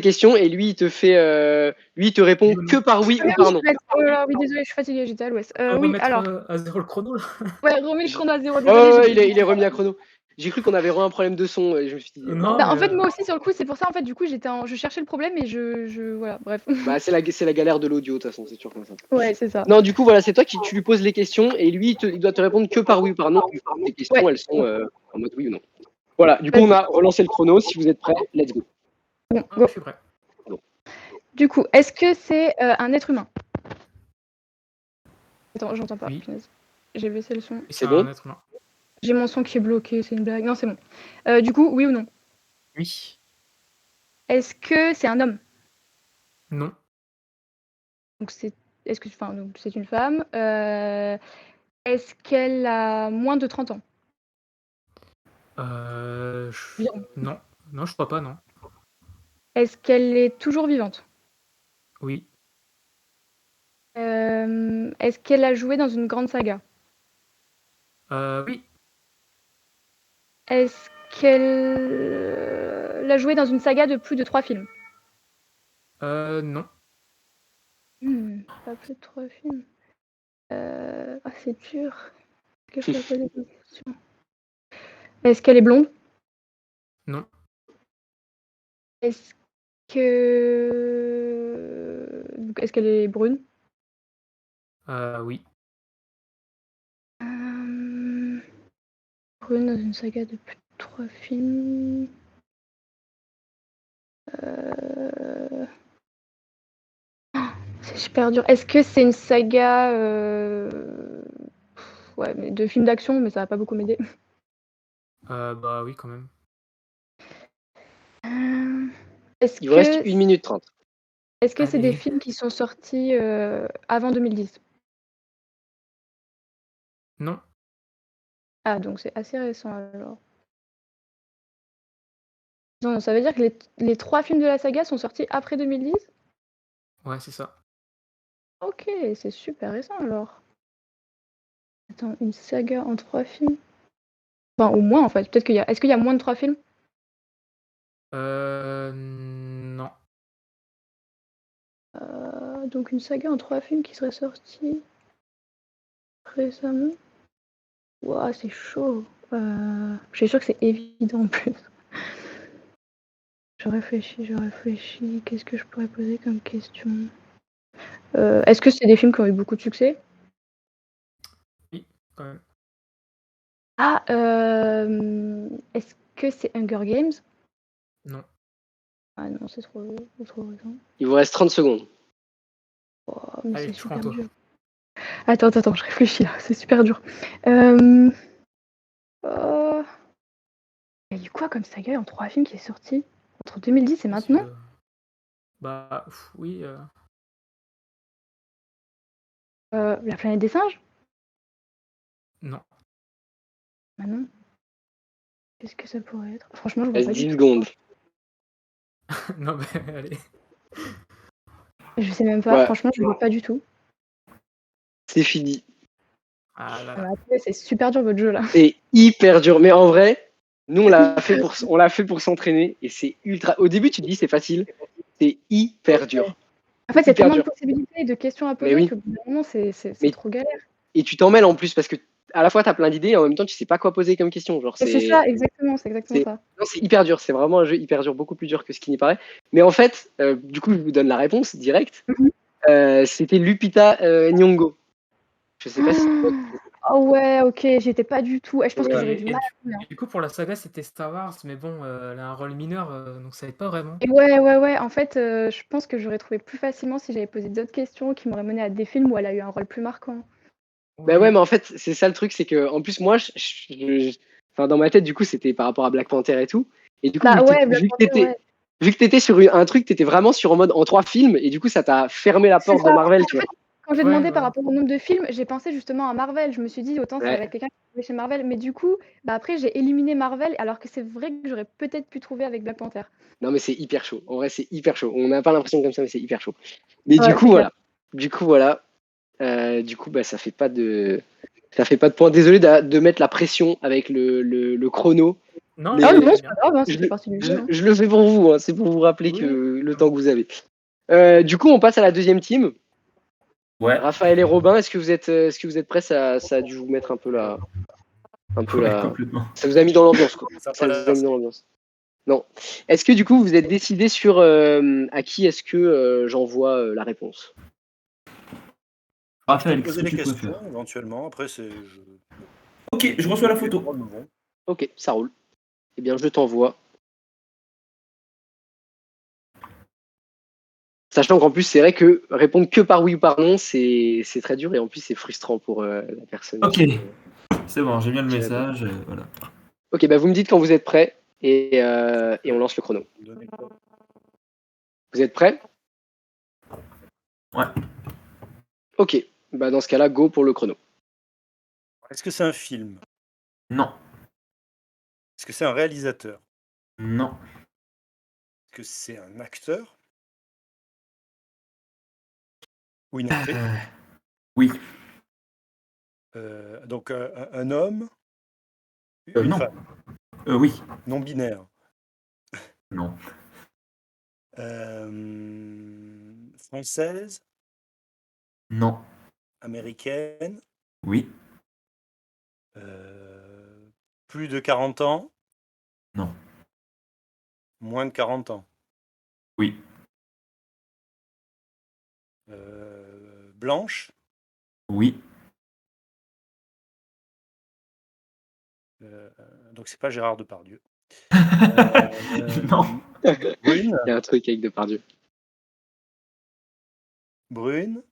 questions et lui, il te répond que par oui ou par non. Oh là, oui, désolé, je suis fatiguée, j'étais à l'ouest. Oui, alors. À zéro le chrono, là. Ouais, remets le chrono à zéro, désolé. Ouais, il est remis à chrono. J'ai cru qu'on avait un problème de son et je me suis dit... Non, en fait, moi aussi, sur le coup, c'est pour ça, en fait, du coup, je cherchais le problème et voilà, bref. Bah, c'est la galère de l'audio, de toute façon, c'est sûr comme ça. Ouais, c'est ça. Non, du coup, voilà, c'est toi tu lui poses les questions et lui, il doit te répondre que par oui ou par non. Les questions, elles sont en mode oui ou non. Voilà, du coup, on a relancé le chrono. Si vous êtes prêts, let's go. Bon, go. Je suis prêt. Bon. Du coup, est-ce que c'est un être humain? Attends, j'entends pas. Oui. J'ai baissé le son. C'est bon? Un être humain. J'ai mon son qui est bloqué, c'est une blague. Non, c'est bon. Du coup, oui ou non? Oui. Est-ce que c'est un homme? Non. Donc c'est une femme. Est-ce qu'elle a moins de 30 ans? Non. Non, je crois pas, non. Est-ce qu'elle est toujours vivante? Oui. Est-ce qu'elle a joué dans une grande saga? Oui. Est-ce qu'elle a joué dans une saga de plus de 3 films? Non. Pas plus de 3 films. C'est dur. Est-ce que je peux poser des questions? Est-ce qu'elle est blonde? Non. Est-ce qu'elle est brune? Oui. Brune dans une saga de plus de 3 films. C'est super dur. Est-ce que c'est une saga mais de films d'action, mais ça va pas beaucoup m'aider. Bah oui, quand même. Est-ce Il vous reste que 1 minute 30. est-ce que c'est des Allez. films qui sont sortis, avant 2010? Non. Ah donc c'est assez récent alors. Non, ça veut dire que les 3 films de la saga sont sortis après 2010? Ouais, c'est ça. OK, c'est super récent alors. Attends, une saga en 3 films? Enfin, au moins en fait, peut-être qu'il y a est-ce qu'il y a moins de 3 films? Non. Donc une saga en 3 films qui serait sortie récemment? Wouah, c'est chaud. Je suis sûre que c'est évident en plus. Je réfléchis. Qu'est-ce que je pourrais poser comme question? Est-ce que c'est des films qui ont eu beaucoup de succès? Oui, quand même. Ah, est-ce que c'est Hunger Games? Non. Ah non, c'est trop récent. Il vous reste 30 secondes. Oh, mais Allez, c'est tu prends super toi. dur. Attends, je réfléchis là, c'est super dur. Il y a eu quoi comme saga en 3 films qui est sorti entre 2010 et Parce maintenant? que- Bah, oui. La planète des singes? Non. Bah non. Qu'est-ce que ça pourrait être? Franchement, je Il vois reste pas du 10 tout. secondes. Non, mais allez. Je sais même pas, Ouais, franchement, je vois pas du tout. c'est fini. Ah là Ah, là. mais après, c'est super dur votre jeu là. C'est hyper dur. Mais en vrai, nous, on l'a fait pour s'entraîner. Et c'est ultra. Au début, tu te dis c'est facile. C'est hyper dur. En fait, il y a Hyper tellement de dur. possibilités et de questions à Mais poser oui. que bout d'un moment, c'est Mais- trop galère. Et tu t'en mêles en plus parce que à la fois, tu as plein d'idées et en même temps, tu sais pas quoi poser comme question. Genre, Et c'est ça, exactement, c'est exactement ça. Non, c'est hyper dur. C'est vraiment un jeu hyper dur, beaucoup plus dur que ce qui n'y paraît. Mais en fait, du coup, je vous donne la réponse directe. C'était Lupita Nyong'o. Je sais pas si. Oh ouais, ok, j'étais pas du tout. Je pense que j'aurais Et, du et mal. du coup, pour la saga, c'était Star Wars, mais bon, elle a un rôle mineur, donc ça aide pas vraiment. Et ouais. En fait, je pense que j'aurais trouvé plus facilement si j'avais posé d'autres questions qui m'auraient mené à des films où elle a eu un rôle plus marquant. Bah ouais, Oui. mais en fait, c'est ça le truc, c'est que en plus, moi, enfin, dans ma tête, du coup, c'était par rapport à Black Panther et tout. Et du coup, Bah ouais, Black Panther, ouais. vu que t'étais sur un truc, t'étais vraiment sur en mode en 3 films, et du coup, ça t'a fermé la C'est porte de ça. Marvel, En tu vois. fait, quand j'ai Ouais, demandé par voilà. rapport au nombre de films, j'ai pensé justement à Marvel. Je me suis dit, autant ça va Ouais. être quelqu'un qui est trouvé chez Marvel. Mais du coup, bah après, j'ai éliminé Marvel, alors que c'est vrai que j'aurais peut-être pu trouver avec Black Panther. Non, mais c'est hyper chaud. En vrai, c'est hyper chaud. On n'a pas l'impression comme ça, mais c'est hyper chaud. Mais Ouais, du coup, c'est clair. voilà. Du coup, bah, ça fait pas de point. Désolé de mettre la pression avec le chrono. Non, Mais Ah c'est non, c'est bien. pas grave, hein, ça Je, fait partie du jeu. Hein. je le fais pour vous, hein. C'est pour vous rappeler que Oui. le temps que vous avez. Du coup, on passe à la deuxième team. Ouais. Raphaël et Robin, est-ce que vous êtes prêts? Ça a dû vous mettre un peu Ouais, complètement. ça vous a mis dans l'ambiance, quoi. Ça a Ça pas vous a l'air mis dans l'ambiance. Non. Est-ce que du coup, vous êtes décidé sur à qui est-ce que j'envoie la réponse? Raphaël, qu'est-ce poser que les tu questions préfères? éventuellement. Après, Ok, je reçois la photo. Ok, ça roule. Eh bien, je t'envoie. Sachant qu'en plus, c'est vrai que répondre que par oui ou par non, c'est très dur et en plus, c'est frustrant pour la personne. Ok, c'est bon, j'ai bien le qui répond. message. Voilà. Ok, bah vous me dites quand vous êtes prêts et on lance le chrono. Vous êtes prêts? Ouais. Ok, bah dans ce cas-là, go pour le chrono. Est-ce que c'est un film? Non. Est-ce que c'est un réalisateur? Non. Est-ce que c'est un acteur? Ou une actrice? Oui. Donc un homme? Une Non. femme? Oui. Non binaire? Non. Française? Non. Américaine? Oui. Plus de 40 ans? Non. Moins de 40 ans? Oui. Blanche? Oui. Donc c'est pas Gérard Depardieu. Non. Brune? Il y a un truc avec Depardieu. Brune?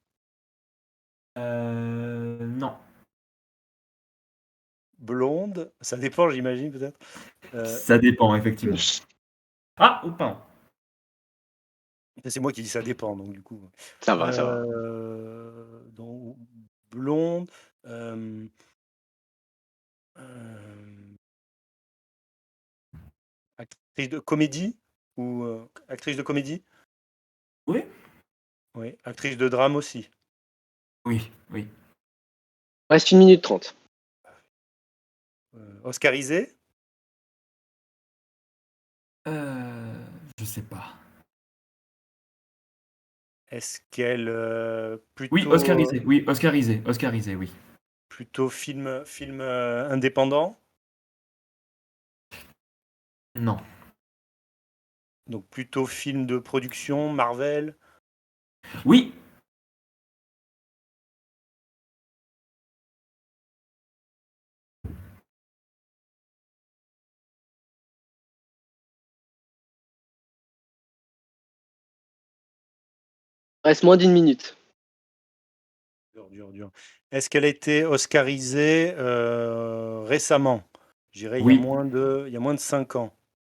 Non. Blonde? Ça dépend, j'imagine, peut-être. Ça dépend, effectivement. Ah, oh, pardon. C'est moi qui dis ça dépend, donc du coup. Ça va, ça va. Donc, blonde. euh, euh, actrice de comédie ou actrice de comédie? Oui, Oui. Actrice de drame aussi. oui, oui. Reste 1 minute 30. Oscarisée? Je sais pas. Est-ce qu'elle Oui, Oscarisé, oui, Oscarisé, Oscarisé, oui. plutôt film indépendant? Non. Donc plutôt film de production, Marvel? Oui, Reste moins d'1 minute. Dur. Est-ce qu'elle a été oscarisée récemment? Je dirais il y a oui, moins de 5 ans.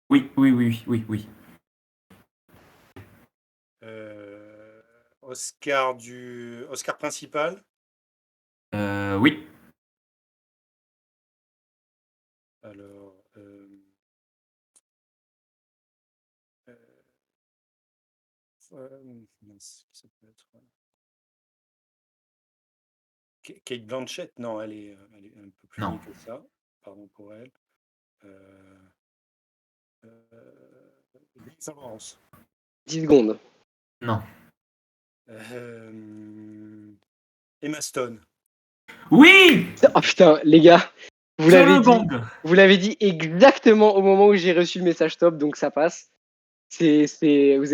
oui, oui, oui, oui, oui. Oscar principal? Oui. Alors, mince, qui ça peut être? Kate Blanchett? Non, elle est un peu plus Non. vieille que ça. Pardon pour elle. Jennifer Lawrence. 10 secondes. Non. Emma Stone. Oui! Oh putain, les gars, vous Sur l'avez le dit. gong. Vous l'avez dit exactement au moment où j'ai reçu le message top, donc ça passe. Vous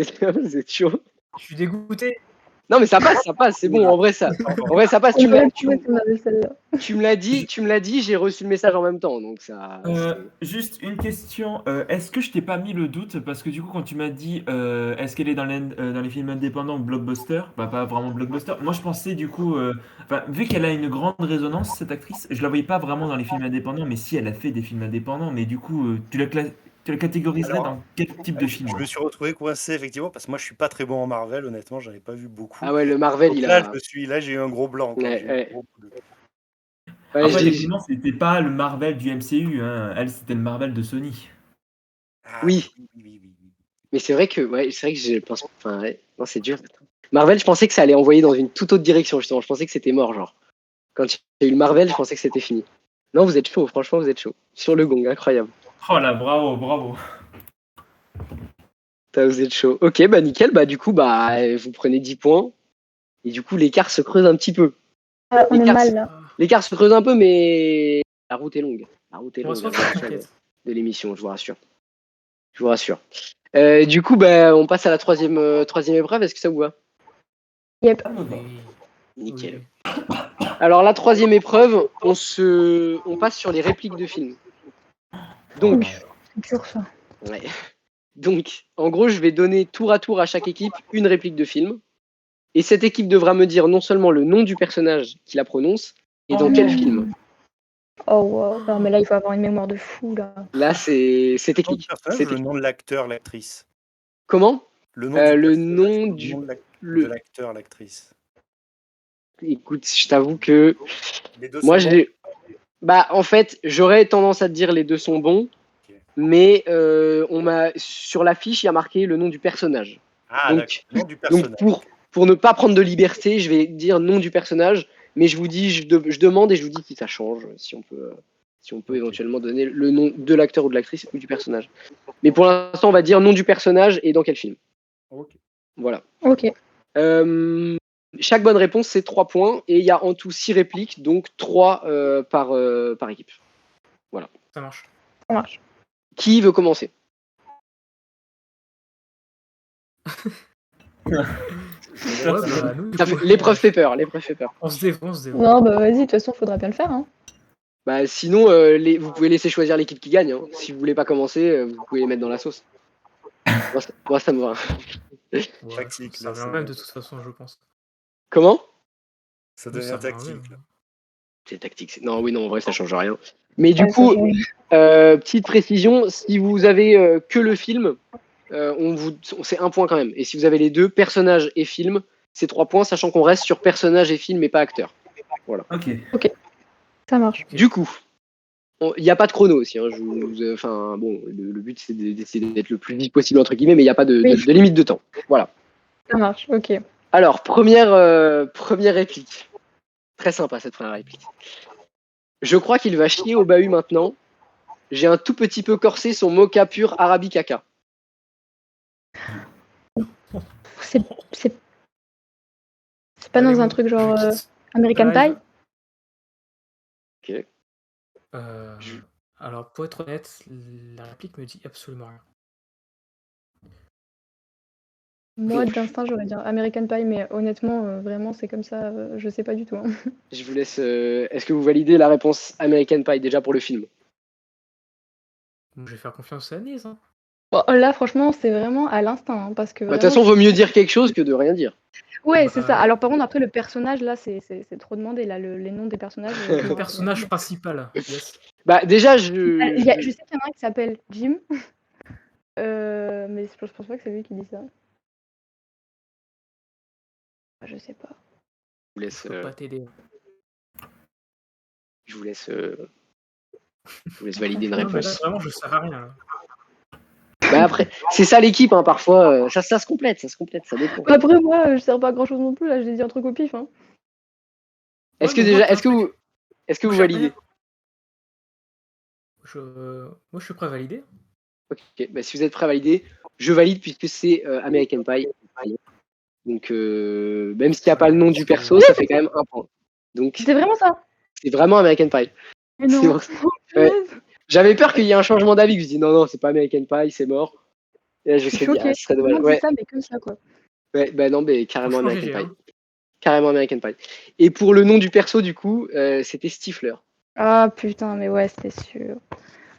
êtes chaud. Je suis dégoûté. Non mais ça passe, c'est bon, en vrai ça passe. On aurait trouvé qu'on avait celle-là. Tu me l'as dit, j'ai reçu le message en même temps, donc ça. Juste une question. Est-ce que je t'ai pas mis le doute? Parce que du coup, quand tu m'as dit est-ce qu'elle est dans les films indépendants ou blockbuster? Bah, pas vraiment blockbuster. Moi, je pensais du coup, enfin, vu qu'elle a une grande résonance, cette actrice, je la voyais pas vraiment dans les films indépendants, mais si elle a fait des films indépendants, mais du coup, tu la catégoriserais Alors, dans quel type de film? je me suis retrouvé coincé effectivement parce que moi je suis pas très bon en Marvel, honnêtement, j'en ai pas vu beaucoup. Ah ouais, le Marvel, Donc il là, a. j'ai eu un gros blanc, quoi. Ouais, J'ai eu un ouais. gros coup de- Ouais, Après, j'ai- techniquement, c'était pas le Marvel du MCU, hein. Elle, c'était le Marvel de Sony. Ah Oui, oui. mais c'est vrai que je pense. Enfin, ouais. Non, c'est dur. Marvel, je pensais que ça allait envoyer dans une toute autre direction, justement. Je pensais que c'était mort, genre. Quand il y a eu le Marvel, je pensais que c'était fini. Non, vous êtes chaud, franchement, vous êtes chaud. Sur le gong, incroyable. Oh là, bravo, bravo. Putain, vous êtes chaud. Ok, bah nickel. Bah du coup, bah vous prenez 10 points. Et du coup, l'écart se creuse un petit peu. Ah, on est L'écart, mal là. l'écart se creuse un peu, mais la route est longue. La route est On va longue se avant la refaire, fin t'inquiète. de l'émission, je vous rassure. Je vous rassure. Du coup, bah, on passe à la troisième épreuve. Est-ce que ça vous va? Yep. Oui. Nickel. Oui. Alors, la troisième épreuve, on passe sur les répliques de films. Donc, C'est dur ça. ouais. Donc, en gros, je vais donner tour à tour à chaque équipe une réplique de film. Et cette équipe devra me dire non seulement le nom du personnage qui la prononce, et dans quel film. Oh wow. Non, mais là, il faut avoir une mémoire de fou là. Là, c'est Le nom du technique. personnage C'est ou le technique. nom de l'acteur, l'actrice? Comment? Le nom du Le personnage nom ou le du. nom de Le... l'acteur, l'actrice? Écoute, je t'avoue que Les deux moi, sont bons? Bah, en fait, j'aurais tendance à te dire les deux sont bons, Ok. mais sur la fiche, il y a marqué le nom du personnage. Ah, d'accord. Donc, Le nom du donc personnage. pour ne pas prendre de liberté, je vais dire nom du personnage, mais je vous dis, je demande et je vous dis si ça change, si on peut Ok. éventuellement donner le nom de l'acteur ou de l'actrice ou du personnage. Mais pour l'instant, on va dire nom du personnage et dans quel film. Ok. Voilà. Ok. Chaque bonne réponse, c'est 3 points, et il y a en tout 6 répliques, donc 3 par équipe. Voilà. Ça marche. Ça marche. Qui veut commencer? Ouais, bah, nous, du coup, L'épreuve fait peur. on se défonce. Non, bah vas-y, de toute façon, faudra bien le faire. Hein. Bah, sinon, vous pouvez laisser choisir l'équipe qui gagne. Hein. Si vous voulez pas commencer, vous pouvez les mettre dans la sauce. Moi, ça me va. Ouais, Tactique, ça là, revient ça- même de toute façon, je pense. Comment? Ça Nous, devient ça revient tactique. même. C'est tactique. Non, oui, non, en vrai, ça change rien. Mais du Ouais, ça coup, change. petite précision, si vous avez que le film, c'est 1 point quand même. Et si vous avez les deux, personnage et film, c'est 3 points, sachant qu'on reste sur personnage et film et pas acteur. Voilà. Ok. Ça marche. Ok. Du coup, il n'y a pas de chrono aussi. Hein, enfin, bon, le but c'est d'essayer d'être le plus vite possible entre guillemets, mais il n'y a pas de limite de temps. Voilà. Ça marche, ok. Alors, première réplique. Très sympa cette première réplique. Je crois qu'il va chier au bahut maintenant. J'ai un tout petit peu corsé son mocha pur Arabicaca. C'est pas dans un truc genre American Pie? Ok. Alors, pour être honnête, la réplique me dit absolument rien. Moi, d'instinct, j'aurais dit American Pie, mais honnêtement, vraiment, c'est comme ça, je sais pas du tout. Hein. Je vous laisse. Est-ce que vous validez la réponse American Pie déjà pour le film? Je vais faire confiance à Anis. Hein. Bon, là, franchement, c'est vraiment à l'instinct, hein, parce que De toute vraiment, façon, vaut mieux dire quelque chose que de rien dire. Ouais, c'est ça. Alors, par contre, après, le personnage, là, c'est trop demandé, là, les noms des personnages. Le personnage principal, yes. Bah, déjà, Je sais qu'il y en a un qui s'appelle Jim, mais je pense pas que c'est lui qui dit ça. Je sais pas. Je peux pas t'aider. Je vous laisse valider une réponse. Là, vraiment, je sers à rien. Bah après, c'est ça l'équipe, hein, parfois, ça se complète, ça dépend. Après, moi, je sers pas à grand chose non plus, là, j'ai dit un truc au pif. Hein. Est-ce que vous validez? Moi, je suis prêt à valider. Ok, bah, si vous êtes prêt à valider, je valide puisque c'est American Pie. Donc, même s'il n'y a pas le nom du perso, ça fait quand même 1 point. Donc, c'est vraiment ça? C'est vraiment American Pie. Mais non. Ouais. J'avais peur qu'il y ait un changement d'avis, que je dis non, c'est pas American Pie, c'est mort. Et là, je me suis dit, ce serait dommage. Ouais. Ça, mais comme ça, quoi. Ouais, bah non, mais carrément American Pie. Hein. Carrément American Pie. Et pour le nom du perso, du coup, c'était Stifler. Ah putain, mais ouais, c'était sûr.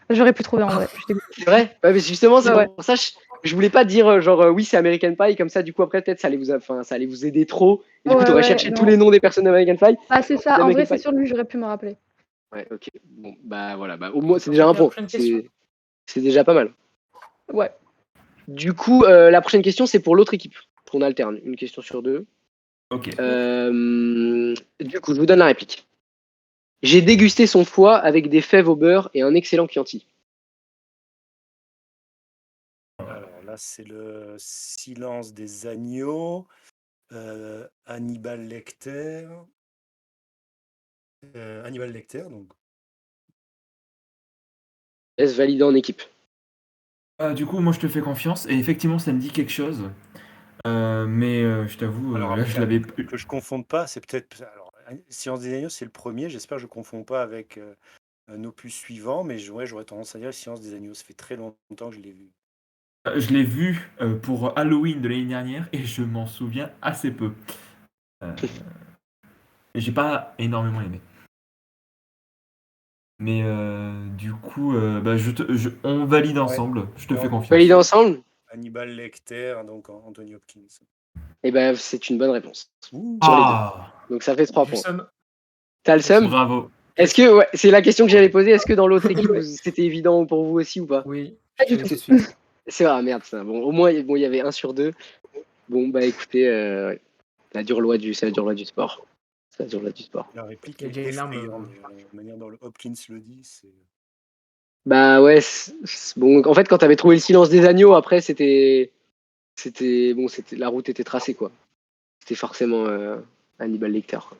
J'aurais pu trouver en vrai. C'est vrai? Ouais, mais justement, c'est pour ça je voulais pas dire genre oui, c'est American Pie, comme ça, du coup, après, peut-être ça allait vous aider trop. Et du coup, t'aurais cherché tous les noms des personnes d'American Pie. Ah, c'est ça, en vrai, c'est sûr, lui, j'aurais pu me rappeler. Ouais, ok. Bon, bah voilà, au moins, c'est déjà un point. C'est déjà pas mal. Ouais. Du coup, la prochaine question, c'est pour l'autre équipe. On alterne, une question sur 2. Ok. Du coup, je vous donne la réplique. J'ai dégusté son foie avec des fèves au beurre et un excellent Chianti. Alors là, c'est le silence des agneaux. Hannibal Lecter. Hannibal Lecter, donc. Laisse valider en équipe. Du coup, moi, je te fais confiance. Et effectivement, ça me dit quelque chose. Mais je t'avoue, là, je l'avais... Que je confonde pas, c'est peut-être... Alors, Silence des agneaux, c'est le premier. J'espère que je confonds pas avec un opus suivant. Mais j'aurais tendance à dire Silence des agneaux. Ça fait très longtemps que je l'ai vu. Je l'ai vu pour Halloween de l'année dernière et je m'en souviens assez peu. Et j'ai pas énormément aimé. Mais du coup, on valide ensemble. Je te fais confiance. Valider ensemble? Hannibal Lecter, donc Anthony Hopkins. Et ben, c'est une bonne réponse. Sur les deux. Donc ça fait 3 points. T'as le seum? Bravo. Est-ce que, c'est la question que j'avais posée, est-ce que dans l'autre équipe, c'était évident pour vous aussi ou pas? Oui. Pas du tout. C'est vrai, merde, ça. Bon, au moins, il y avait 1 sur 2. Bon, bah écoutez, c'est la dure loi du sport. C'est la dure loi du sport. La réplique est effrayante. La manière dont Hopkins le dit, c'est... Bah ouais, bon, en fait, quand t'avais trouvé le silence des agneaux, après, la route était tracée, quoi. C'était forcément Hannibal Lecter. Quoi.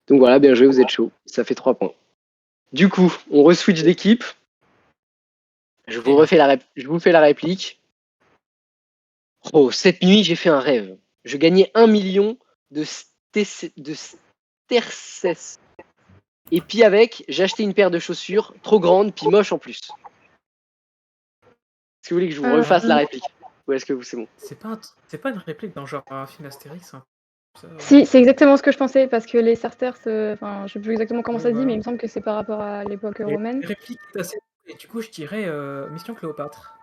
Donc voilà, bien joué, vous êtes chaud. Ça fait 3 points. Du coup, on re-switch d'équipe. Je vous fais la réplique. Oh, cette nuit, j'ai fait un rêve. Je gagnais 1 million de sterces. Et puis avec, j'ai acheté une paire de chaussures trop grande, puis moche en plus. Est-ce que vous voulez que je vous refasse la réplique? Ou est-ce que c'est bon? C'est pas une réplique dans genre un film Astérix. Hein. Si, c'est exactement ce que je pensais, parce que les Sarters, je sais plus exactement comment ça se dit, mais il me semble que c'est par rapport à l'époque romaine. La réplique est assez... Et du coup, je dirais Mission Cléopâtre.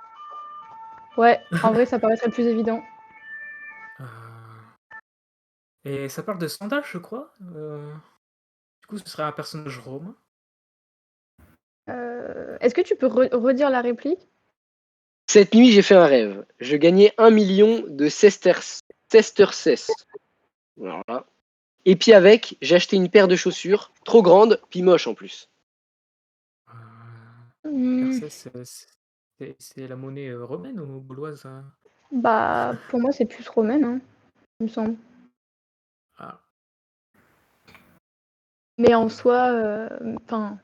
Ouais, en vrai, ça paraîtrait plus évident. Et ça parle de sandales, je crois. Du coup, ce serait un personnage romain. Est-ce que tu peux redire la réplique? Cette nuit, j'ai fait un rêve. Je gagnais 1 million de sesterces. Alors là. Et puis avec, j'ai acheté une paire de chaussures, trop grande, puis moche en plus. Percès, c'est la monnaie romaine ou gauloise? Bah, pour moi, c'est plus romaine, hein, il me semble. Ah, Mais en soi, enfin,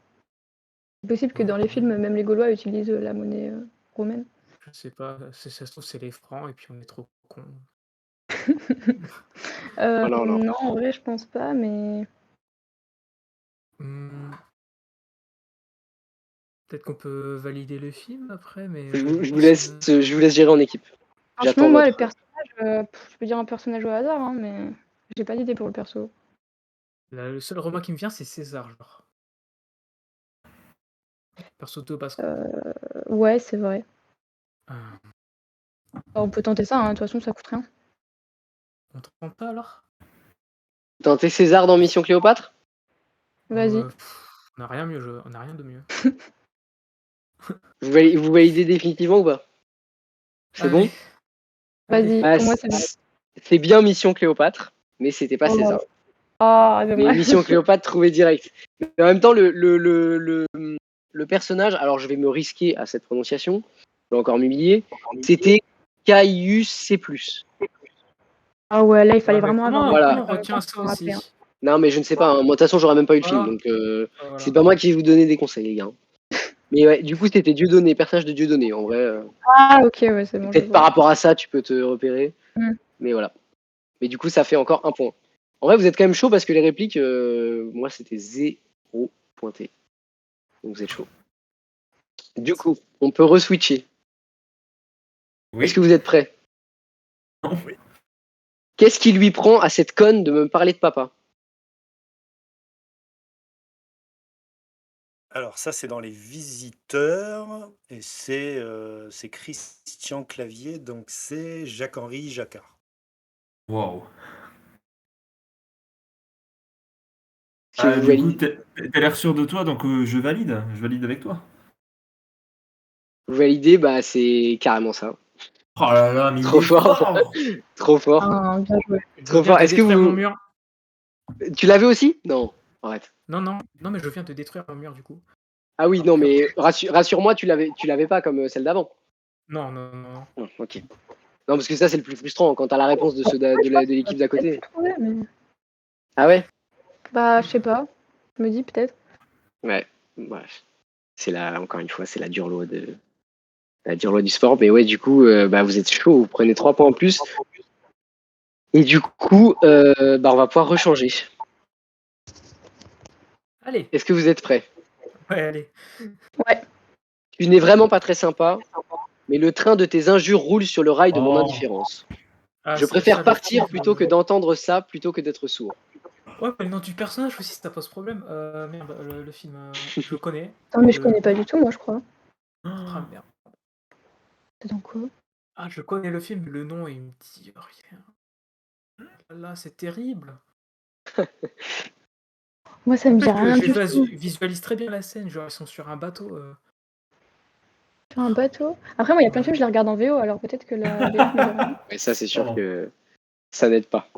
c'est possible que dans les films, même les Gaulois utilisent la monnaie romaine. je sais pas, si ça se trouve, c'est les francs et puis on est trop cons. non. Non, en vrai, je pense pas, mais Mmh. Peut-être qu'on peut valider le film après, mais Je du vous coup, laisse, je vous laisse gérer en équipe. franchement, J'attends moi, le votre. personnage, je peux dire un personnage au hasard, hein, mais j'ai pas d'idée pour le perso. le seul romain qui me vient, c'est César, genre. Perso de Basque. Ouais, c'est vrai. Ah, On peut tenter ça, hein, de toute façon, ça coûte rien. on te prend pas alors? Tentez César dans Mission Cléopâtre? Vas-y. On a rien mieux, on a rien de mieux. Vous validez définitivement ou pas? C'est bon? Vas-y, Ah, pour moi, c'est bon. c'est bien Mission Cléopâtre, mais c'était pas Oh. César. Ah, Mais dommage. Mission Cléopâtre trouvé direct. Mais en même temps, le personnage, alors je vais me risquer à cette prononciation, je vais encore m'humilier, c'était Caius C+. Ah ouais, là, il fallait Ouais, mais vraiment avoir comment, des Voilà. comment on trucs en même retient temps ça pour me rappeler, aussi? hein. Non, mais je ne sais pas. Hein. Moi, de toute façon, j'aurais même pas eu le film, Voilà. donc Voilà. c'est pas moi qui vais vous donner des conseils, les gars. Mais ouais, du coup, c'était Dieudonné, personnage de Dieudonné. En vrai, Ah, ok, ouais, c'est bon. je peut-être vois. par rapport à ça, tu peux te repérer. Mm. Mais voilà. Mais du coup, ça fait encore un point. En vrai, vous êtes quand même chaud parce que les répliques, moi, c'était 0 pointé. Donc vous êtes chaud. Du coup, on peut re-switcher. Oui. Est-ce que vous êtes prêts? Non. Qu'est-ce qui lui prend à cette conne de me parler de papa? Alors ça, c'est dans Les Visiteurs, et c'est Christian Clavier, donc c'est Jacques-Henri Jacquard. Waouh. Est-ce que vous Du coup, validez, t'as l'air sûr de toi, donc je valide. Je valide avec toi. vous validez? Bah, c'est carrément ça. Oh là là, mais il Trop est fort. fort. Trop fort. Ah, bien joué. Je Trop viens fort. de Est-ce que détruire mon vous. mur. Tu l'avais aussi? Non. Arrête. Non, mais je viens de détruire mon mur du coup. Ah oui, Par non, pur. mais rassure-moi, tu l'avais pas comme celle d'avant. Non. Non, ok. Non, parce que ça, c'est le plus frustrant quand t'as la réponse de ceux de l'équipe d'à côté. Peut-être trouvé, mais... Ah ouais? Bah, je sais pas. Je me dis peut-être. Ouais. Bref. C'est encore une fois, c'est la dure loi du sport. Mais ouais, du coup, bah, vous êtes chaud, vous prenez 3 points en plus. Et du coup, bah, on va pouvoir rechanger. Allez. Est-ce que vous êtes prêts? Ouais, allez. Ouais. Tu n'es vraiment pas très sympa, mais le train de tes injures roule sur le rail de mon Oh. indifférence. Ah, Je ça, préfère le partir film, plutôt que d'entendre ça, plutôt que d'être sourd. Ouais, mais le nom du personnage aussi, ça pose problème. Merde, le film, je le connais. Non, mais je connais pas du tout, moi, je crois. Ah merde. C'est dans quoi? Ah, je connais le film, mais le nom, il me dit rien. Là, c'est terrible. Moi, ça me dit Je rien du tout. visualise très bien la scène, genre ils sont sur un bateau. Sur un bateau. Après, moi, il y a plein de films, je les regarde en VO, alors peut-être que la VF me dit rien. Mais ça, c'est sûr Pardon. que ça n'aide pas.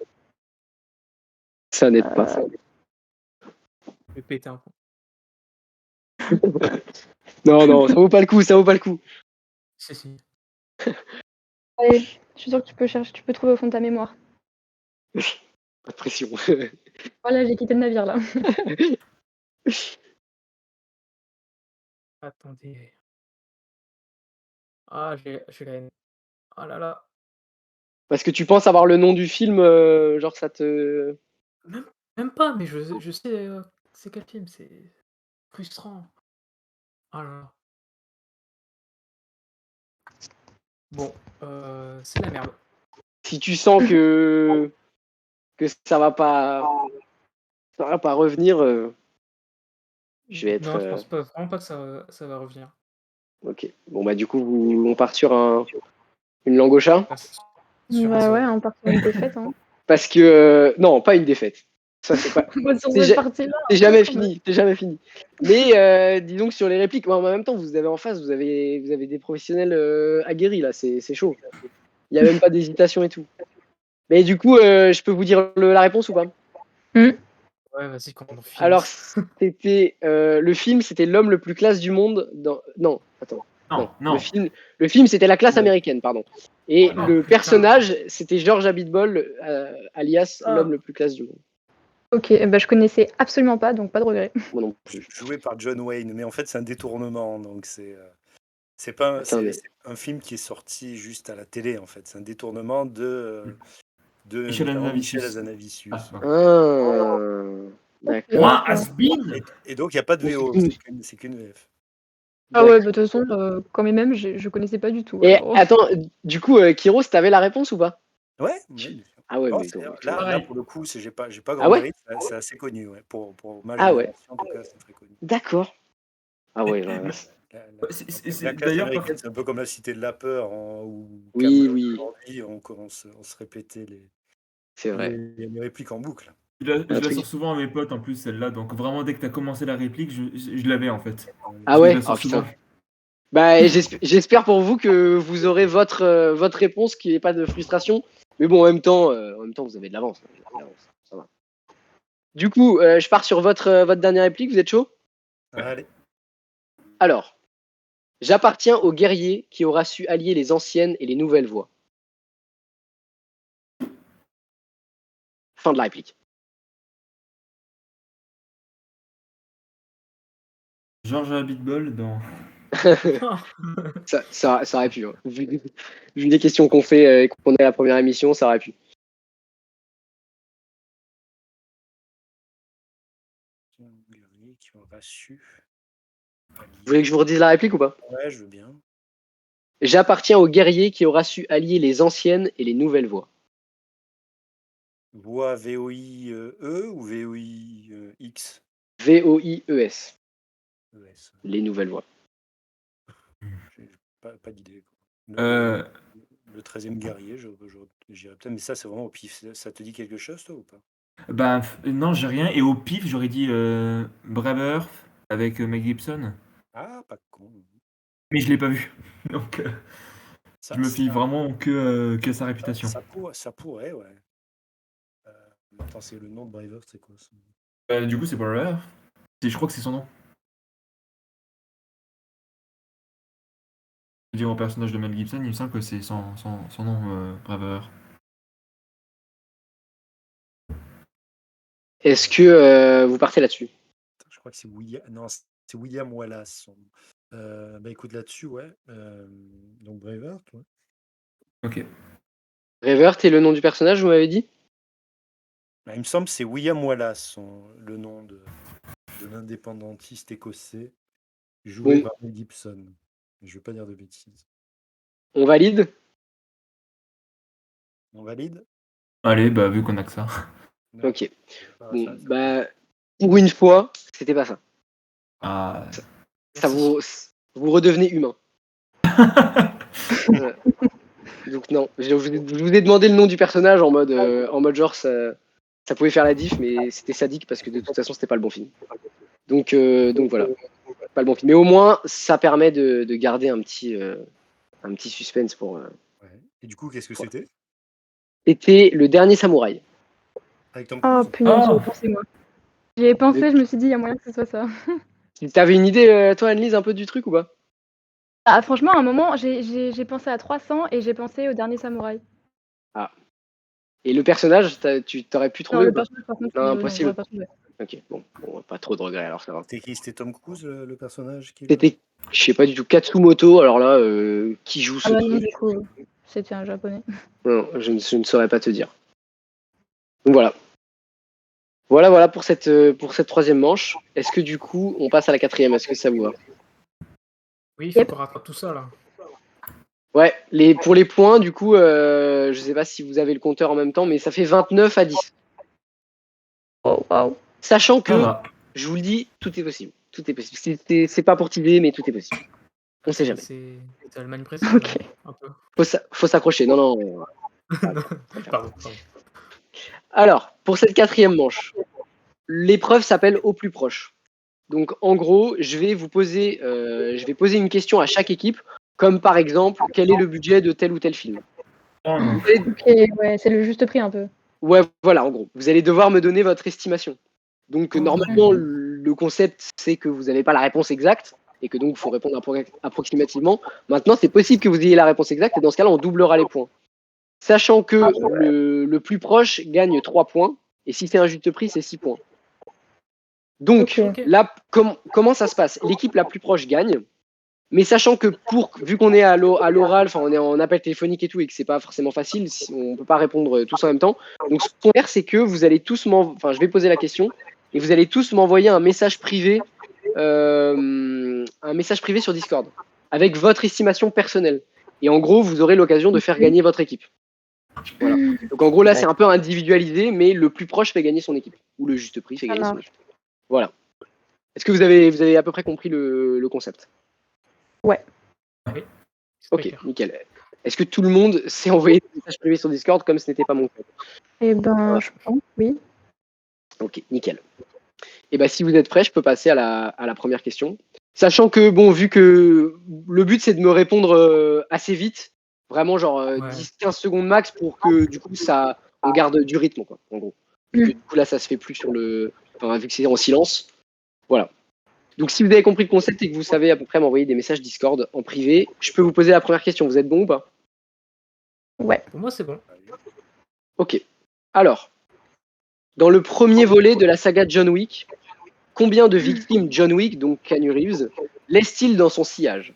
Ça n'aide pas. Je vais péter un coup. Non, ça vaut pas le coup, ça vaut pas le coup. Si. Allez, je suis sûre que tu peux trouver au fond de ta mémoire. Pas de pression. Voilà, j'ai quitté le navire, là. Attendez. Ah, j'ai la haine. Ah là là. Parce que tu penses avoir le nom du film, genre ça te. Même pas, mais je sais c'est quel film, c'est frustrant. Ah là là. Bon, c'est la merde. Si tu sens que ça va pas revenir, je vais être. Non, je pense pas, vraiment pas que ça va revenir. Ok. Bon bah du coup, on part sur une langue au chat. Sur un Bah seul. ouais, on part sur une défaite, hein. Parce que non, pas une défaite. Ça, c'est pas. Moi, sur C'est cette ja- partie-là. C'est jamais fini, c'est jamais fini. Mais disons que sur les répliques, en même temps, vous avez en face, vous avez des professionnels aguerris là, c'est chaud. Il n'y a même pas d'hésitation et tout. Mais du coup, je peux vous dire la réponse ou pas? Ouais, vas-y, qu'on en finisse. Alors, c'était le film, c'était L'homme le plus classe du monde. Non, attends. Non. Le film, c'était La classe américaine, pardon. Et Ah, le putain. personnage, c'était George Abitbol, alias Ah. l'homme le plus classe du monde. Ok, bah, je connaissais absolument pas, donc pas de regret. Moi non plus. Joué par John Wayne, mais en fait c'est un détournement, donc c'est pas Attendez. c'est un film qui est sorti juste à la télé en fait. C'est un détournement de Michel notamment Hazanavicius. Michel Hazanavicius. D'accord. Moi, Asbin. Et donc il n'y a pas de VO, c'est qu'une VF. Ah ouais, bah, de toute façon, quand même, je connaissais pas du tout. Et alors. attends, du coup, Kiros, t'avais la réponse ou pas? Ouais, bien sûr. Ah ouais, Non, mais là pour le coup, j'ai pas grand Ah ouais mérite, c'est assez connu, ouais. Pour ma Ah ouais. génération, en tout cas, c'est très connu. D'accord. Ah ouais, La C'est classe d'ailleurs américaine, c'est un peu comme la cité de la peur, où Oui, Camelot, oui. aujourd'hui, on se répétait c'est vrai. les répliques en boucle. Je la truc. sors souvent à mes potes en plus, celle-là. Donc vraiment, dès que tu as commencé la réplique, je l'avais en fait. Ah Je ouais. la sors Oh souvent. putain. Bah, j'espère pour vous que vous aurez votre réponse, qu'il n'y ait pas de frustration. Mais bon, en même temps, vous avez de l'avance. Ça va. Du coup, je pars sur votre dernière réplique. Vous êtes chaud? Allez. Alors, j'appartiens au guerrier qui aura su allier les anciennes et les nouvelles voies. Fin de la réplique. George Abitbol dans. Ça aurait pu. Hein. Vu les questions qu'on fait et qu'on est à la première émission, ça aurait pu. Qui aura su. Vous voulez que je vous redise la réplique ou pas? Ouais, je veux bien. J'appartiens au guerrier qui aura su allier les anciennes et les nouvelles voies. Voix VOI-E ou VOI-X? VOIES. ES. Les nouvelles voies. J'ai pas d'idée. Euh, Le 13e guerrier, j'irais peut-être, mais ça c'est vraiment au pif. Ça te dit quelque chose toi ou pas? Ben non, j'ai rien. Et au pif, j'aurais dit Braveheart avec Mel Gibson. Ah, pas con. Mais je l'ai pas vu. Donc Ça, je me fie vraiment que à sa réputation. ça pourrait, ouais. Attends, c'est le nom de Braveheart, c'est quoi ça? Du coup, c'est Braveheart. Je crois que c'est son nom. Je veux dire au personnage de Mel Gibson, il me semble que c'est son nom, Braveheart. Est-ce que vous partez là-dessus? Je crois que c'est William. Non, c'est William Wallace. Bah écoute là-dessus, ouais. Donc Braveheart, ouais. Ok. Braveheart et le nom du personnage, vous m'avez dit? Bah, il me semble que c'est William Wallace, le nom de l'indépendantiste écossais, joué Oui. par Mel Gibson. Je vais pas dire de bêtises. On valide? On valide? Allez, bah vu qu'on a que ça. Non. Ok. Ah, Bon, ça- bah, pour une fois, c'était pas ça. Ah. Ça vous redevenez humain. Donc non, je vous ai demandé le nom du personnage en mode genre ça pouvait faire la diff, mais c'était sadique parce que de toute façon c'était pas le bon film. Donc voilà, pas le bon film. Mais au moins ça permet de garder un petit suspense pour. Ouais. Et du coup, qu'est-ce que c'était? C'était Le Dernier Samouraï. Avec Tom Oh Cruise? punaise, j'y ai Oh. pensé moi. J'y ai pensé, je me suis dit, il y a moyen que ce soit ça. T'avais une idée, toi, Annelise, un peu du truc ou pas? Ah, franchement, à un moment, j'ai pensé à 300 et j'ai pensé au dernier samouraï. Et le personnage, tu t'aurais pu Non, trouver le ou pas? personnage, par contre, Non, non, impossible. j'aurais pas trouvé. Ok, bon, pas trop de regrets alors ça va. C'était qui? C'était Tom Cruise, le personnage qui est là? C'était, je sais pas du tout, Katsumoto. Alors là, qui joue ce Ah bah non, truc? du coup, c'était un japonais. Non, je ne saurais pas te dire. Donc voilà. Voilà pour cette troisième manche. Est-ce que du coup, on passe à la quatrième? Est-ce que ça vous va? Oui, il faut qu'on rattrape tout ça là. Ouais, pour les points, du coup, je sais pas si vous avez le compteur en même temps, mais ça fait 29-10. Oh, waouh. Sachant que, Ça va. je vous le dis, tout est possible. Tout est possible. C'est pas pour t'idée, mais tout est possible. On sait jamais. C'est Allemagne presse. Ok. Un peu. Faut s'accrocher. Non. Pardon. Alors, pour cette 4e manche, l'épreuve s'appelle au plus proche. Donc en gros, je vais poser une question à chaque équipe, comme par exemple, quel est le budget de tel ou tel film. Oh non. Ok, ouais, c'est le juste prix un peu. Ouais, voilà, en gros. Vous allez devoir me donner votre estimation. Donc Oh. normalement, le concept, c'est que vous n'avez pas la réponse exacte et que donc il faut répondre approximativement. Maintenant, c'est possible que vous ayez la réponse exacte et dans ce cas-là, on doublera les points. Sachant que le plus proche gagne 3 points et si c'est un juste prix, c'est 6 points. Donc Ok. là, comment ça se passe? L'équipe la plus proche gagne, mais sachant que vu qu'on est à l'oral, enfin on est en appel téléphonique et tout, et que c'est pas forcément facile, on peut pas répondre tous en même temps. Donc ce qu'on va faire, c'est que vous allez tous je vais poser la question et vous allez tous m'envoyer un message privé sur Discord avec votre estimation personnelle. Et en gros, vous aurez l'occasion de faire gagner votre équipe. Voilà. Donc en gros là, c'est un peu individualisé, mais le plus proche fait gagner son équipe ou le juste prix fait Ça gagner son marche. équipe. Voilà. Est-ce que vous avez à peu près compris le concept? Ouais. Oui. Ok, Super. nickel. Est-ce que tout le monde s'est envoyé des messages privés sur Discord comme ce n'était pas mon cas? Eh ben, je pense, oui. Ok, nickel. Et bah si vous êtes prêts, je peux passer à la première question. Sachant que, bon, vu que le but c'est de me répondre assez vite, vraiment genre Ouais. 10-15 secondes max pour que du coup on garde du rythme, quoi, en gros. Vu que du coup là ça se fait plus vu que c'est en silence. Voilà. Donc si vous avez compris le concept et que vous savez à peu près m'envoyer des messages Discord en privé, je peux vous poser la première question. Vous êtes bon ou pas? Ouais. Pour moi, c'est bon. Ok. Alors, dans le premier volet de la saga John Wick, combien de victimes John Wick, donc Keanu Reeves, laisse-t-il dans son sillage?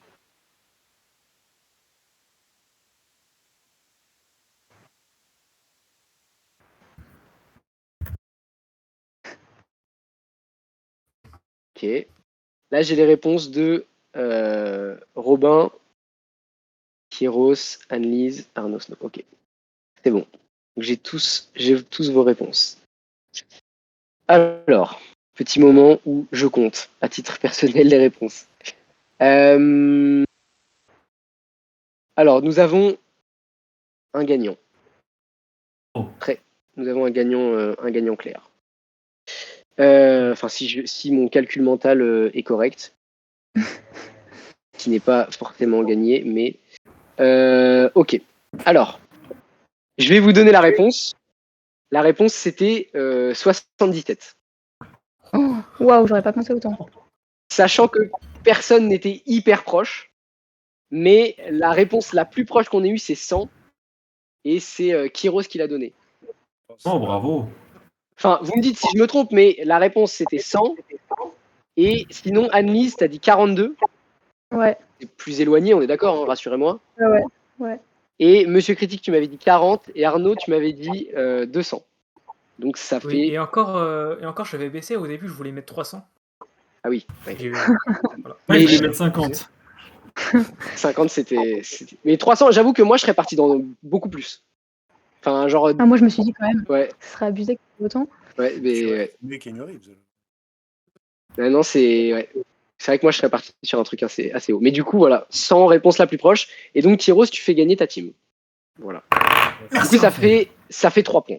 Ok. Là, j'ai les réponses de Robin, Kairos, Annelise, Arnaud Snow. Ok. C'est bon. J'ai tous vos réponses. Alors, petit moment où je compte, à titre personnel, les réponses. Alors, nous avons un gagnant. Oh. Prêt. Nous avons un gagnant clair. Enfin, si mon calcul mental est correct, qui n'est pas forcément gagné, mais ok. Alors, je vais vous donner la réponse. La réponse c'était 77. Oh, waouh, j'aurais pas pensé autant. Sachant que personne n'était hyper proche, mais la réponse la plus proche qu'on ait eue c'est 100 et c'est Kairos qui l'a donné. Oh, bravo. Enfin, vous me dites si je me trompe, mais la réponse c'était 100 et sinon Annelise t'as dit 42. Ouais. C'est plus éloigné, on est d'accord, hein, rassurez-moi. Ouais. Et Monsieur Critique, tu m'avais dit 40 et Arnaud, tu m'avais dit 200. Donc ça Oui, fait. et encore, je vais baisser. Au début, je voulais mettre 300. Ah oui, ouais. Voilà. Moi, je Mais voulais mettre 50. 50 c'était. Mais 300, j'avoue que moi je serais parti dans beaucoup plus. Enfin, genre. Ah, moi, je me suis dit quand même, Ouais, ce serait abusé qu'il y ait autant. ouais, mais. Ouais. Mieux Keanu Reeves. Non, c'est. Ouais. C'est vrai que moi je serais parti sur un truc assez haut. Mais du coup, voilà, 100 réponse la plus proche. Et donc, Tyros, tu fais gagner ta team. Voilà. Du coup, ça fait 3 points,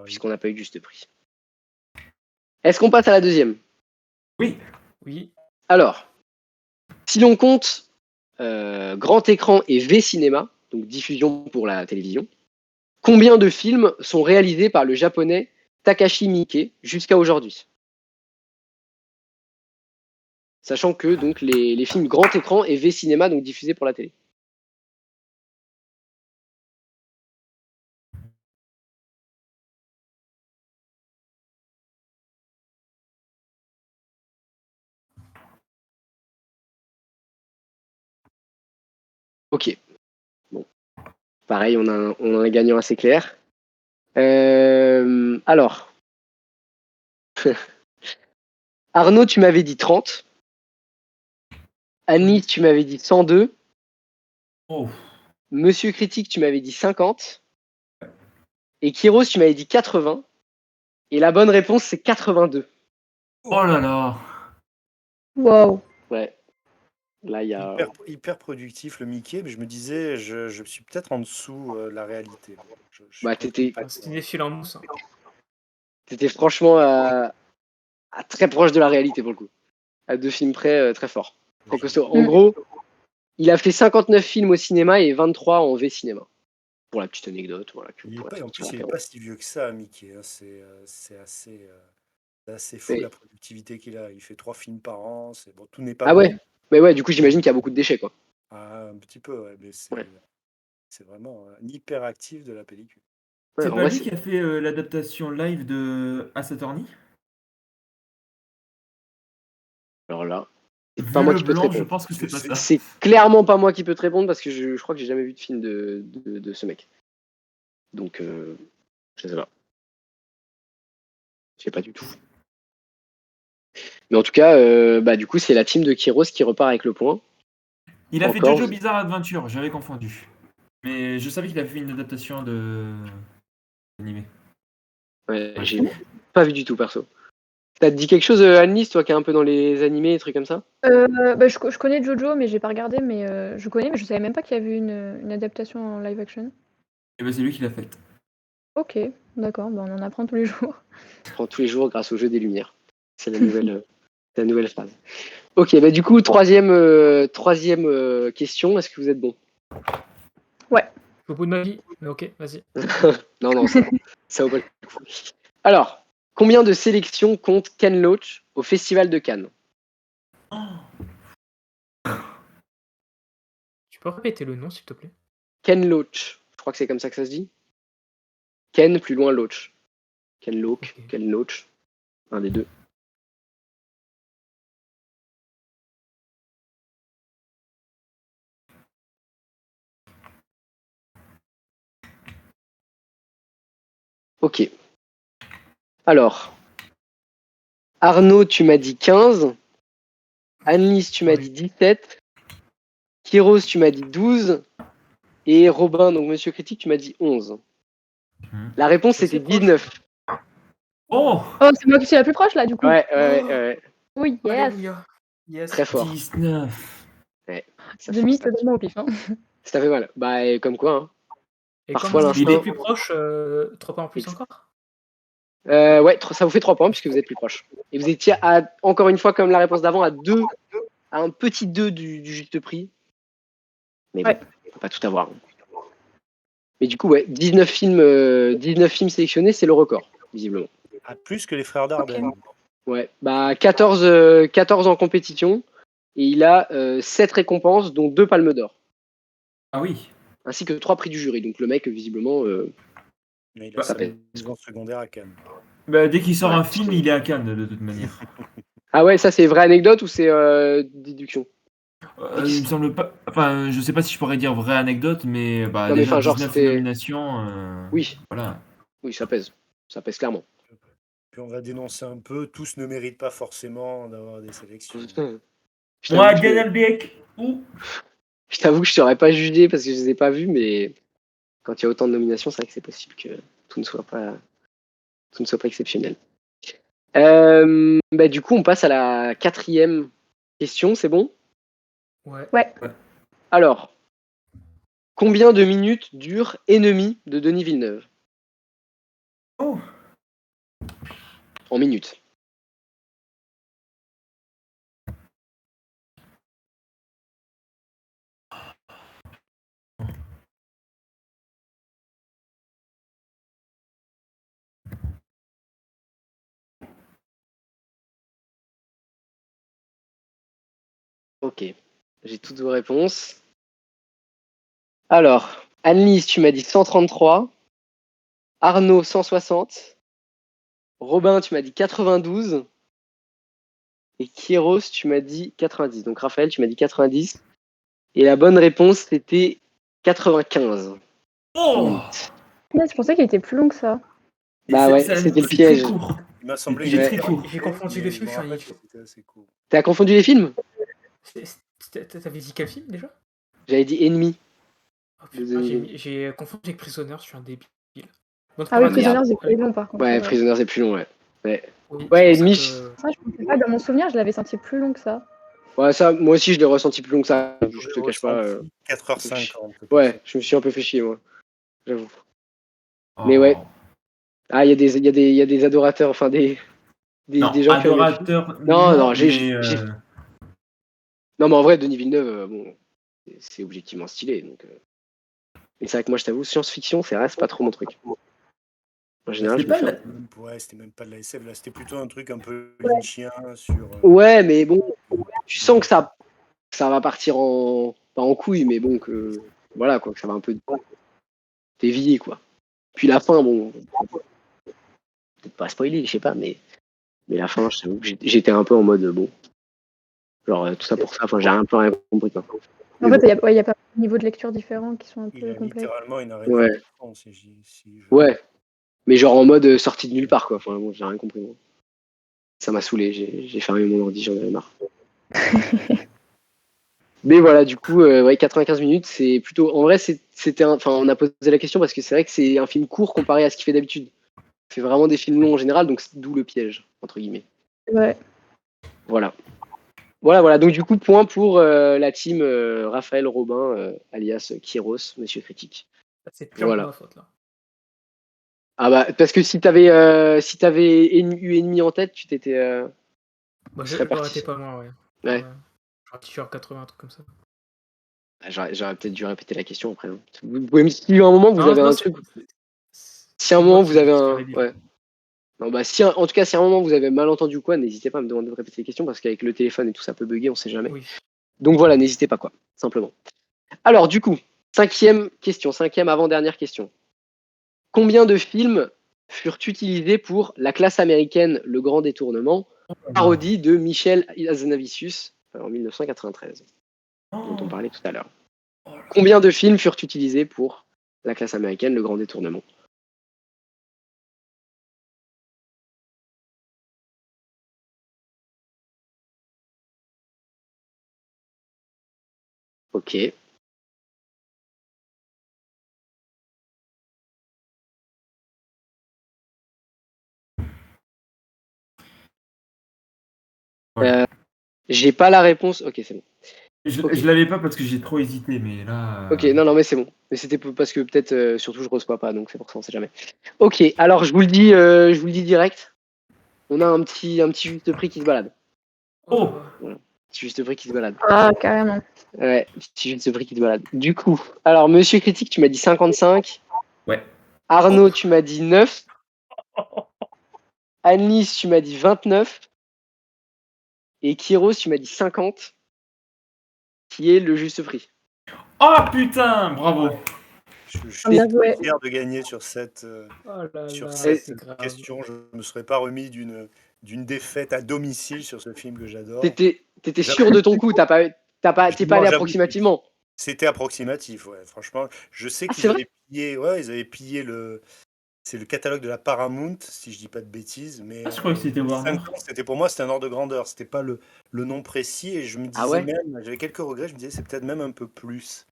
puisqu'on n'a pas eu de juste prix. Est-ce qu'on passe à la deuxième? Oui. Oui. Alors, si l'on compte grand écran et V-Cinéma, donc diffusion pour la télévision, combien de films sont réalisés par le japonais Takashi Miike jusqu'à aujourd'hui? Sachant que donc les films grand écran et V-Cinéma, donc diffusés pour la télé. Ok. Bon. Pareil, on a un gagnant assez clair. Alors. Arnaud, tu m'avais dit 30. Annie, tu m'avais dit 102. Oh. Monsieur Critique, tu m'avais dit 50. Et Kyros, tu m'avais dit 80. Et la bonne réponse, c'est 82. Oh là là. Waouh. Ouais. Là, il y a. Hyper productif le Mickey, mais je me disais, je suis peut-être en dessous de la réalité. Bah, t'étais. C'était des fils en mousse. Hein. C'était franchement à très proche de la réalité pour le coup. À 2 films près, très fort. Très costaud. En gros, il a fait 59 films au cinéma et 23 en V cinéma. Pour la petite anecdote. Voilà, En plus, il n'est pas si vieux que ça, Mickey. Hein. C'est assez fou la productivité qu'il a. Il fait 3 films par an. Bon, tout n'est pas Ah bon. ouais. Mais ouais, du coup, j'imagine qu'il y a beaucoup de déchets, quoi. Un petit peu, ouais. Mais c'est vraiment un hyper actif de la pellicule. Ouais, C'est en pas vrai, lui qui a fait l'adaptation live de Ace Attorney? Alors là, c'est Vu pas moi le qui peux te blanc, je répondre. pense que c'est pas ça. C'est clairement pas moi qui peux te répondre parce que je crois que j'ai jamais vu de film de ce mec. Donc, je sais pas. Je sais pas du tout. Mais en tout cas, du coup, c'est la team de Kyros qui repart avec le point. Il a fait Encore, Jojo Bizarre Adventure, j'avais confondu. Mais je savais qu'il avait fait une adaptation animé. Ouais, j'ai pas vu du tout, perso. Ça te dit quelque chose, Annelise, toi qui es un peu dans les animés et trucs comme ça? Je connais Jojo, mais j'ai pas regardé, mais je connais, mais je savais même pas qu'il y avait une adaptation en live action. Et ben c'est lui qui l'a faite. Ok, d'accord, on en apprend tous les jours. On prend tous les jours grâce au jeu des lumières. C'est la nouvelle phrase. Ok, du coup, troisième question. Est-ce que vous êtes bon? Ouais. Au bout de ma vie, mais ok, vas-y. Non, ça vaut pas le coup. Alors, combien de sélections compte Ken Loach au Festival de Cannes? Tu peux répéter le nom, s'il te plaît? Ken Loach. Je crois que c'est comme ça que ça se dit. Ken, plus loin Loach. Ken Loach, Ok. Ken Loach. Un des deux. Ok. Alors, Arnaud, tu m'as dit 15. Annelise, tu m'as dit 17. Kyros, tu m'as dit 12. Et Robin, donc Monsieur Critique, tu m'as dit 11. La réponse, C'est c'était proche. 19. Oh, Oh, c'est moi qui suis la plus proche là, du coup. Ouais. Oui, yes. Alléluia. Yes. Très fort. 19. Ça De fait, mythe totalement au pif. Hein. ça fait mal. Et comme quoi, hein. Et Parfois, comme on dit, l'instinct- les plus proches, 3 points en plus encore? Ouais, ça vous fait 3 points puisque vous êtes plus proche. Et vous étiez, encore une fois, comme la réponse d'avant, à un petit 2 du juste prix. Mais bon, faut pas tout avoir. Mais du coup, ouais, 19 films sélectionnés, c'est le record, visiblement. Ah, plus que les frères Dardenne. Ouais, 14 en compétition. Et il a 7 récompenses, dont 2 palmes d'or. Ah oui. Ainsi que 3 prix du jury. Donc le mec, visiblement, Mais il a ça sa pèse. maison secondaire à Cannes. Dès qu'il sort un film, il est à Cannes de toute manière. Ah ouais, ça c'est vraie anecdote ou c'est déduction? Il me semble pas. Enfin, je sais pas si je pourrais dire vraie anecdote, mais Non, mais déjà enfin, genre, 19 c'était. nominations. Oui, Voilà. oui, ça pèse. Ça pèse clairement. Puis on va dénoncer un peu, tous ne méritent pas forcément d'avoir des sélections. Je Moi, t'avoue que- Daniel Beck. Ouh. je t'avoue que je t'aurais pas jugé parce que je les ai pas vus, mais quand il y a autant de nominations, c'est vrai que c'est possible que tout ne soit pas exceptionnel. Du coup, on passe à la 4e question, c'est bon? Ouais. Alors, combien de minutes dure Ennemi de Denis Villeneuve? Oh. En minutes. Ok, j'ai toutes vos réponses. Alors, Annelise, tu m'as dit 133. Arnaud, 160. Robin, tu m'as dit 92. Et Kyros, tu m'as dit 90. Donc Raphaël, tu m'as dit 90. Et la bonne réponse, c'était 95. Oh. Je pensais qu'il était plus long que ça. C'était le piège. Très court. Il m'a semblé Il qu'il est était très court. J'ai confondu mais les je films, me je suis un rappelle idiot. que c'était assez court. T'as confondu les films? T'avais dit quel film déjà? J'avais dit Ennemi. Oh, putain, j'ai confondu avec Prisoners, je suis un débile. Donc, Ah oui, merde. Prisoners, c'est plus long par contre. Ouais, c'est vrai. Prisoners, c'est plus long, ouais. Oui, Ouais, c'est pour Ennemi. Ça, je pensais pas. Dans mon souvenir, je l'avais senti plus long que ça. Ouais, ça, moi aussi, je l'ai ressenti plus long que ça. Je te cache pas. 4h50. Ouais, je me suis un peu fait chier, moi. J'avoue. Oh. Mais ouais. Ah, il y a des adorateurs, enfin des Non, gens qui aiment le film. adorateur, Non, mais non, mais en vrai, Denis Villeneuve, bon, c'est objectivement stylé. Donc, mais c'est vrai que moi, je t'avoue, science-fiction, c'est reste pas trop mon truc. En général, c'est je me pas fais. Ouais, c'était même pas de la SF, là, c'était plutôt un truc un peu lynchien sur. Ouais, mais bon, tu sens que ça va partir pas en couille, mais bon, que voilà, quoi, que ça va un peu dévier, quoi. Puis la fin, bon, peut-être pas spoiler, je sais pas, mais la fin, je t'avoue que j'étais un peu en mode, bon, genre, tout ça pour ça, enfin, j'ai un peu rien compris, quoi. En fait, il y a pas de niveaux de lecture différents qui sont un Il peu a complexes. littéralement une araignée. Ouais. Si je- Ouais, mais genre en mode sortie de nulle part, quoi. Enfin, bon, j'ai rien compris, moi. Ça m'a saoulé, j'ai fermé mon ordi, j'en avais marre. Mais voilà, du coup, ouais, 95 minutes, c'est plutôt. En vrai, c'était enfin, on a posé la question parce que c'est vrai que c'est un film court comparé à ce qu'il fait d'habitude. Il fait vraiment des films longs en général, donc c'est d'où le piège, entre guillemets. Ouais. Voilà. Voilà. Donc, du coup, point pour la team Raphaël Robin, alias Kyros, Monsieur Critique. C'est purement Voilà. ma faute, là. Ah bah, parce que si t'avais eu ennemi en tête, tu t'étais. Bah, tu serais j'aurais parti. été pas loin, ouais. Ouais. Genre t-shirt 80, un truc comme ça. J'aurais peut-être dû répéter la question après. Hein. Vous pouvez me si à un moment vous avez un truc. Si à un moment vous avez un. Ouais. Non, bah, en tout cas, si à un moment vous avez mal entendu quoi, n'hésitez pas à me demander de répéter les questions parce qu'avec le téléphone et tout ça peut bugger, on sait jamais. Oui. Donc voilà, n'hésitez pas quoi, simplement. Alors du coup, cinquième avant-dernière question. Combien de films furent utilisés pour La classe américaine, Le Grand Détournement, parodie de Michel Hazanavicius en 1993, dont on parlait tout à l'heure. Combien de films furent utilisés pour La classe américaine, Le Grand Détournement? Ok. J'ai pas la réponse. Ok, c'est bon. Je l'avais pas parce que j'ai trop hésité, mais là. Ok, non, mais c'est bon. Mais c'était parce que peut-être, surtout, je reçois pas, donc c'est pour ça, on sait jamais. Ok, alors je vous le dis direct. On a un petit juste prix qui se balade. Oh Voilà. Petit juste prix qui se balade. Ah, carrément. Ouais, petit juste prix qui se balade. Du coup, alors, Monsieur Critique, tu m'as dit 55. Ouais. Arnaud, tu m'as dit 9. Annelise, tu m'as dit 29. Et Kyros, tu m'as dit 50. Qui est le juste prix. Oh putain, bravo. Je suis fier de gagner sur cette question. Je ne me serais pas remis d'une défaite à domicile sur ce film que j'adore. T'étais sûr de ton coup, t'es pas allé approximativement. C'était approximatif, ouais. Franchement, je sais qu'ils avaient pillé c'est le catalogue de la Paramount, si je dis pas de bêtises, mais je crois que c'était Warner. Pour moi, c'était un ordre de grandeur. C'était pas le nom précis, et je me disais même, j'avais quelques regrets. Je me disais, c'est peut-être même un peu plus.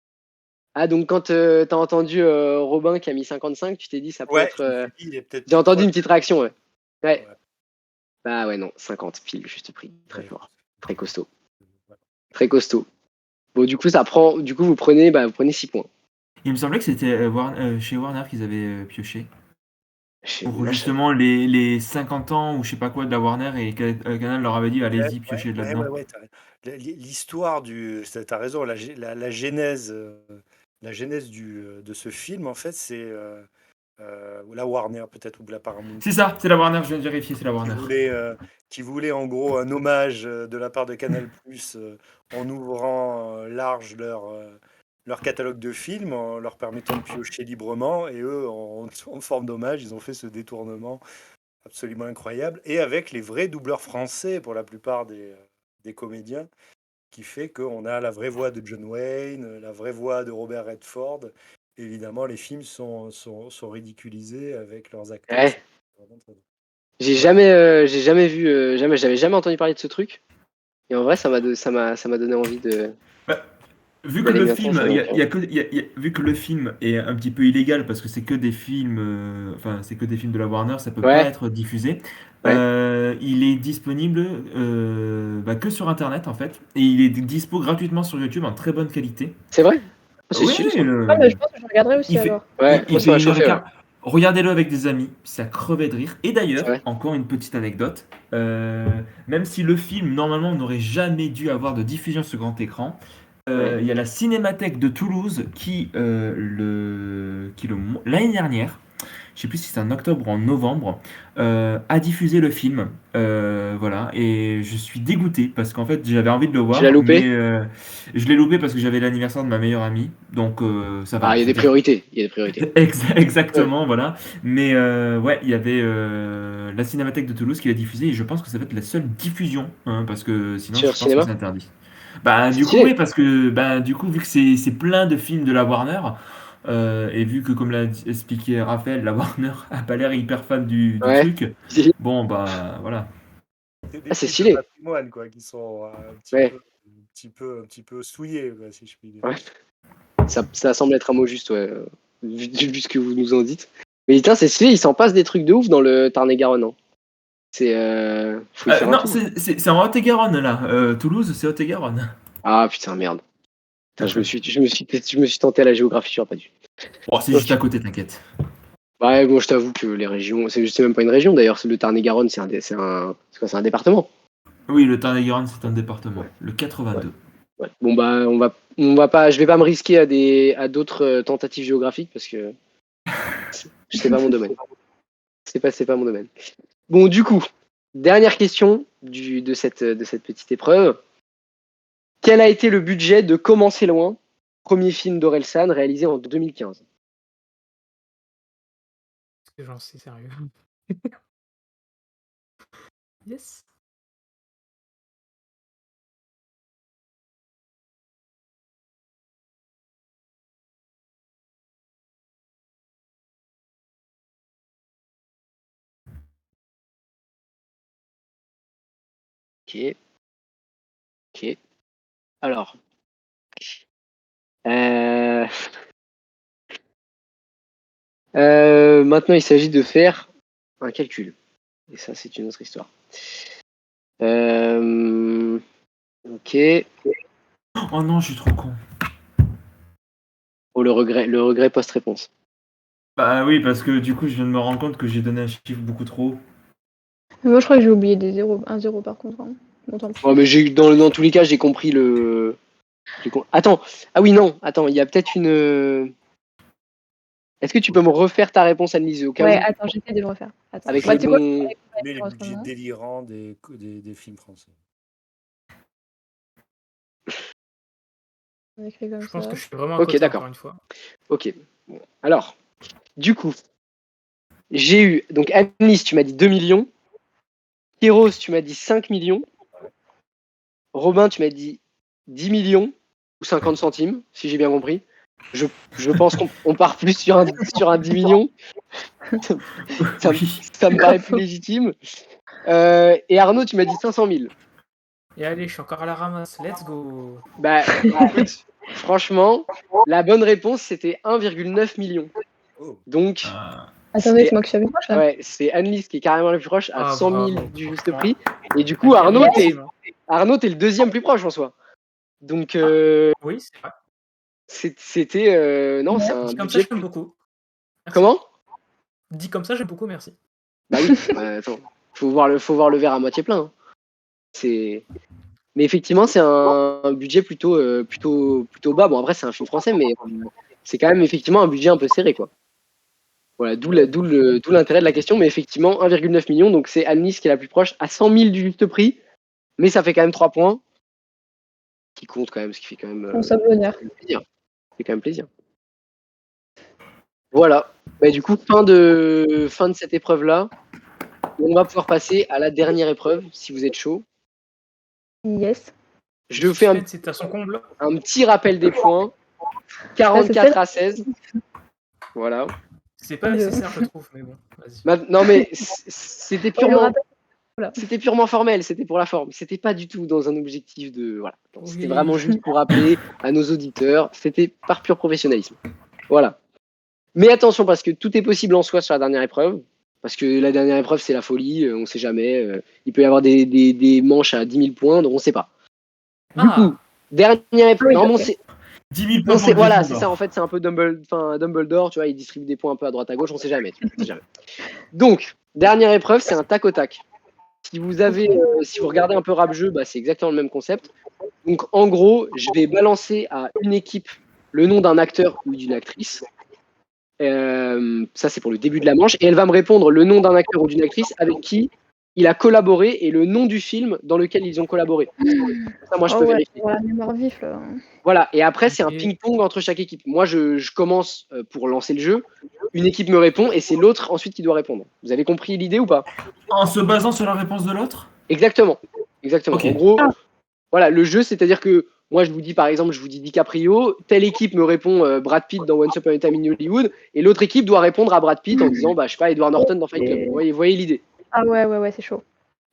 Ah, donc quand t'as entendu Robin qui a mis 55, tu t'es dit ça peut être. J'ai entendu une petite réaction, ouais. Bah ouais, non, 50 pile, juste prix. Très fort. Très costaud. Très costaud. Bon, du coup, vous prenez 6 points. Il me semblait que c'était chez Warner qu'ils avaient pioché. Pour justement ça. les 50 ans ou je sais pas quoi de la Warner, et Canal leur avait dit allez-y, piochez là-dedans. L'histoire t'as raison, la genèse de ce film, en fait, c'est la Warner, peut-être, ou la Paramount. C'est ça, c'est la Warner, je viens de vérifier, c'est la Warner. Qui voulait en gros un hommage de la part de Canal+, en ouvrant large leur catalogue de films, en leur permettant de piocher librement, et eux, en forme d'hommage, ils ont fait ce détournement absolument incroyable, et avec les vrais doubleurs français pour la plupart des comédiens, qui fait qu'on a la vraie voix de John Wayne, la vraie voix de Robert Redford. Évidemment, les films sont ridiculisés avec leurs acteurs. Ouais. J'avais jamais entendu parler de ce truc. Et en vrai, ça m'a donné envie de. Vu que le film, vu que le film est un petit peu illégal parce que c'est que des films, c'est que des films de la Warner, ça peut pas être diffusé. Il est disponible que sur Internet en fait, et il est dispo gratuitement sur YouTube en très bonne qualité. C'est vrai. Je pense que je regarderai aussi alors. Regardez-le avec des amis, c'est à crever de rire. Et d'ailleurs, Ouais. encore une petite anecdote, même si le film, normalement, n'aurait jamais dû avoir de diffusion sur grand écran, Ouais. il y a la Cinémathèque de Toulouse l'année dernière, je sais plus si c'est en octobre ou en novembre, a diffusé le film. Voilà, et je suis dégoûté parce qu'en fait j'avais envie de le Tu l'as voir, loupé? mais je l'ai loupé parce que j'avais l'anniversaire de ma meilleure amie, donc ça Ah, va. il y a des C'était priorités. Il y a des priorités. Ouais. exactement, voilà. Mais ouais, il y avait la Cinémathèque de Toulouse qui l'a diffusé et je pense que ça va être la seule diffusion, hein, parce que sinon Sur je pense que cinéma? c'est interdit. Bah C'est du coup oui, stylé. parce que bah du coup vu que c'est plein de films de la Warner, et vu que comme l'a expliqué Raphaël, la Warner a pas l'air hyper fan du Ouais. truc, bon bah voilà. C'est des Ah, c'est films de stylé. patrimoine, quoi, qui sont Ouais. un petit peu souillés, quoi, si je puis dire. Ouais. Ça semble être un mot juste, ouais. Vu ce que vous nous en dites. Mais putain, c'est stylé, il s'en passe des trucs de ouf dans le Tarn-et-Garonne. Hein. Faut y faire un Non, tour. c'est en Haute-et-Garonne là. Toulouse, c'est Haute-et-Garonne. Ah putain, merde. Putain, je me suis tenté à la géographie, j'aurais pas dû. Bon, c'est Ok. juste à côté, t'inquiète. Ouais, bon, je t'avoue que les régions, c'est même pas une région d'ailleurs, c'est le Tarn-et-Garonne, c'est un département. Oui, le Tarn-et-Garonne, c'est un département. Ouais. Le 82. Ouais. Bon bah, on va pas, je vais pas me risquer à d'autres tentatives géographiques parce que c'est pas mon domaine. C'est pas mon domaine. Bon, du coup, dernière question de cette petite épreuve. Quel a été le budget de Commencer loin, premier film d'Orelsan réalisé en 2015? Est-ce que j'en sais sérieux? Yes. Ok. Ok. Alors, euh, maintenant il s'agit de faire un calcul. Et ça, c'est une autre histoire. Ok. Oh non, je suis trop con. Oh, le regret post-réponse. Bah oui, parce que du coup, je viens de me rendre compte que j'ai donné un chiffre beaucoup trop haut. Mais moi, je crois que j'ai oublié un zéro par contre. Hein. Bon, tant pis. Oh, mais dans tous les cas, j'ai compris le. Attends. Ah oui, non. Attends, il y a peut-être une. Est-ce que tu peux me refaire ta réponse, Annelise, au cas Ouais, où attends, j'essaie de le refaire. Attends. avec Bah, les tu sais quoi, bons. Mais les en ce budgets moment. délirants des films français. On écrit comme Je pense ça. que je suis vraiment à Ok, côté d'accord. encore une fois. Ok. Bon. Alors, du coup, j'ai eu. Donc, Annelise, tu m'as dit 2 millions. Kéros, tu m'as dit 5 millions. Robin, tu m'as dit 10 millions ou 50 centimes, si j'ai bien compris. Je pense qu'on part plus sur un 10 millions. Ça, Oui. ça me paraît plus légitime. Et Arnaud, tu m'as dit 500 000. Et allez, je suis encore à la ramasse. Let's go. Bah, écoute, franchement, la bonne réponse, c'était 1,9 million. Oh. Donc, Ah. Attendez, c'est c'est moi qui suis avec proche là. ouais, c'est Annelise qui est carrément la plus proche, à Ah, 100 000 bravo. du juste Franchement, prix. Et du coup, la guerre est légitime, hein. T'es le deuxième plus proche en soi. Donc, Oui, c'est vrai. c'était. Non, c'est un Dit comme ça, budget. j'aime beaucoup. Merci. Comment? Dit comme ça, j'aime beaucoup, merci. Bah oui, attends, faut voir le verre à moitié plein. Hein. Mais effectivement, c'est un budget plutôt bas. Bon, après, c'est un film français, mais c'est quand même effectivement un budget un peu serré, quoi. Voilà, d'où l'intérêt de la question. Mais effectivement, 1,9 million, donc c'est Annelise qui est la plus proche, à 100 000 du juste prix. Mais ça fait quand même 3 points, qui comptent quand même, ce qui fait quand même On s'abonne. plaisir. C'est quand même plaisir. Voilà. Bah, du coup, fin de cette épreuve-là. On va pouvoir passer à la dernière épreuve, si vous êtes chaud. Yes. Je vous fais un C'est à son comble. petit rappel des points. 44 à 16. Voilà. C'est pas nécessaire, je trouve, mais bon, vas-y. Non, mais c'était On le purement, rappelle. Voilà. c'était purement formel, c'était pour la forme. C'était pas du tout dans un objectif de. Voilà. C'était Oui. vraiment juste pour rappeler à nos auditeurs. C'était par pur professionnalisme. Voilà. Mais attention, parce que tout est possible en soi sur la dernière épreuve. Parce que la dernière épreuve, c'est la folie. On sait jamais. Il peut y avoir des manches à 10 000 points, donc on sait pas. Du coup, dernière épreuve. Oui, Normalement, ok. 10 000 On points sait, pour voilà, Gryffondor. c'est ça, en fait, c'est un peu Dumbledore, tu vois, il distribue des points un peu à droite à gauche, on sait jamais, on sait jamais. Donc, dernière épreuve, c'est un tac au tac. Si vous regardez un peu rap-jeu, bah, c'est exactement le même concept. Donc, en gros, je vais balancer à une équipe le nom d'un acteur ou d'une actrice. Ça, c'est pour le début de la manche. Et elle va me répondre le nom d'un acteur ou d'une actrice avec qui il a collaboré et le nom du film dans lequel ils ont collaboré. Ça, moi, je Oh peux ouais, vérifier. pour la mémoire vif, là. Voilà. Et après, c'est un Et- ping-pong entre chaque équipe. Moi, je commence pour lancer le jeu. Une équipe me répond et c'est l'autre ensuite qui doit répondre. Vous avez compris l'idée ou pas? En se basant sur la réponse de l'autre? Exactement. Exactement. Ok. En gros, Ah. voilà, le jeu, c'est-à-dire que moi, je vous dis par exemple, je vous dis DiCaprio, telle équipe me répond Brad Pitt dans Once Upon a Time in Hollywood, et l'autre équipe doit répondre à Brad Pitt en disant, bah, je sais pas, Edward Norton dans Fight Club. Vous voyez l'idée. Ah ouais, c'est chaud.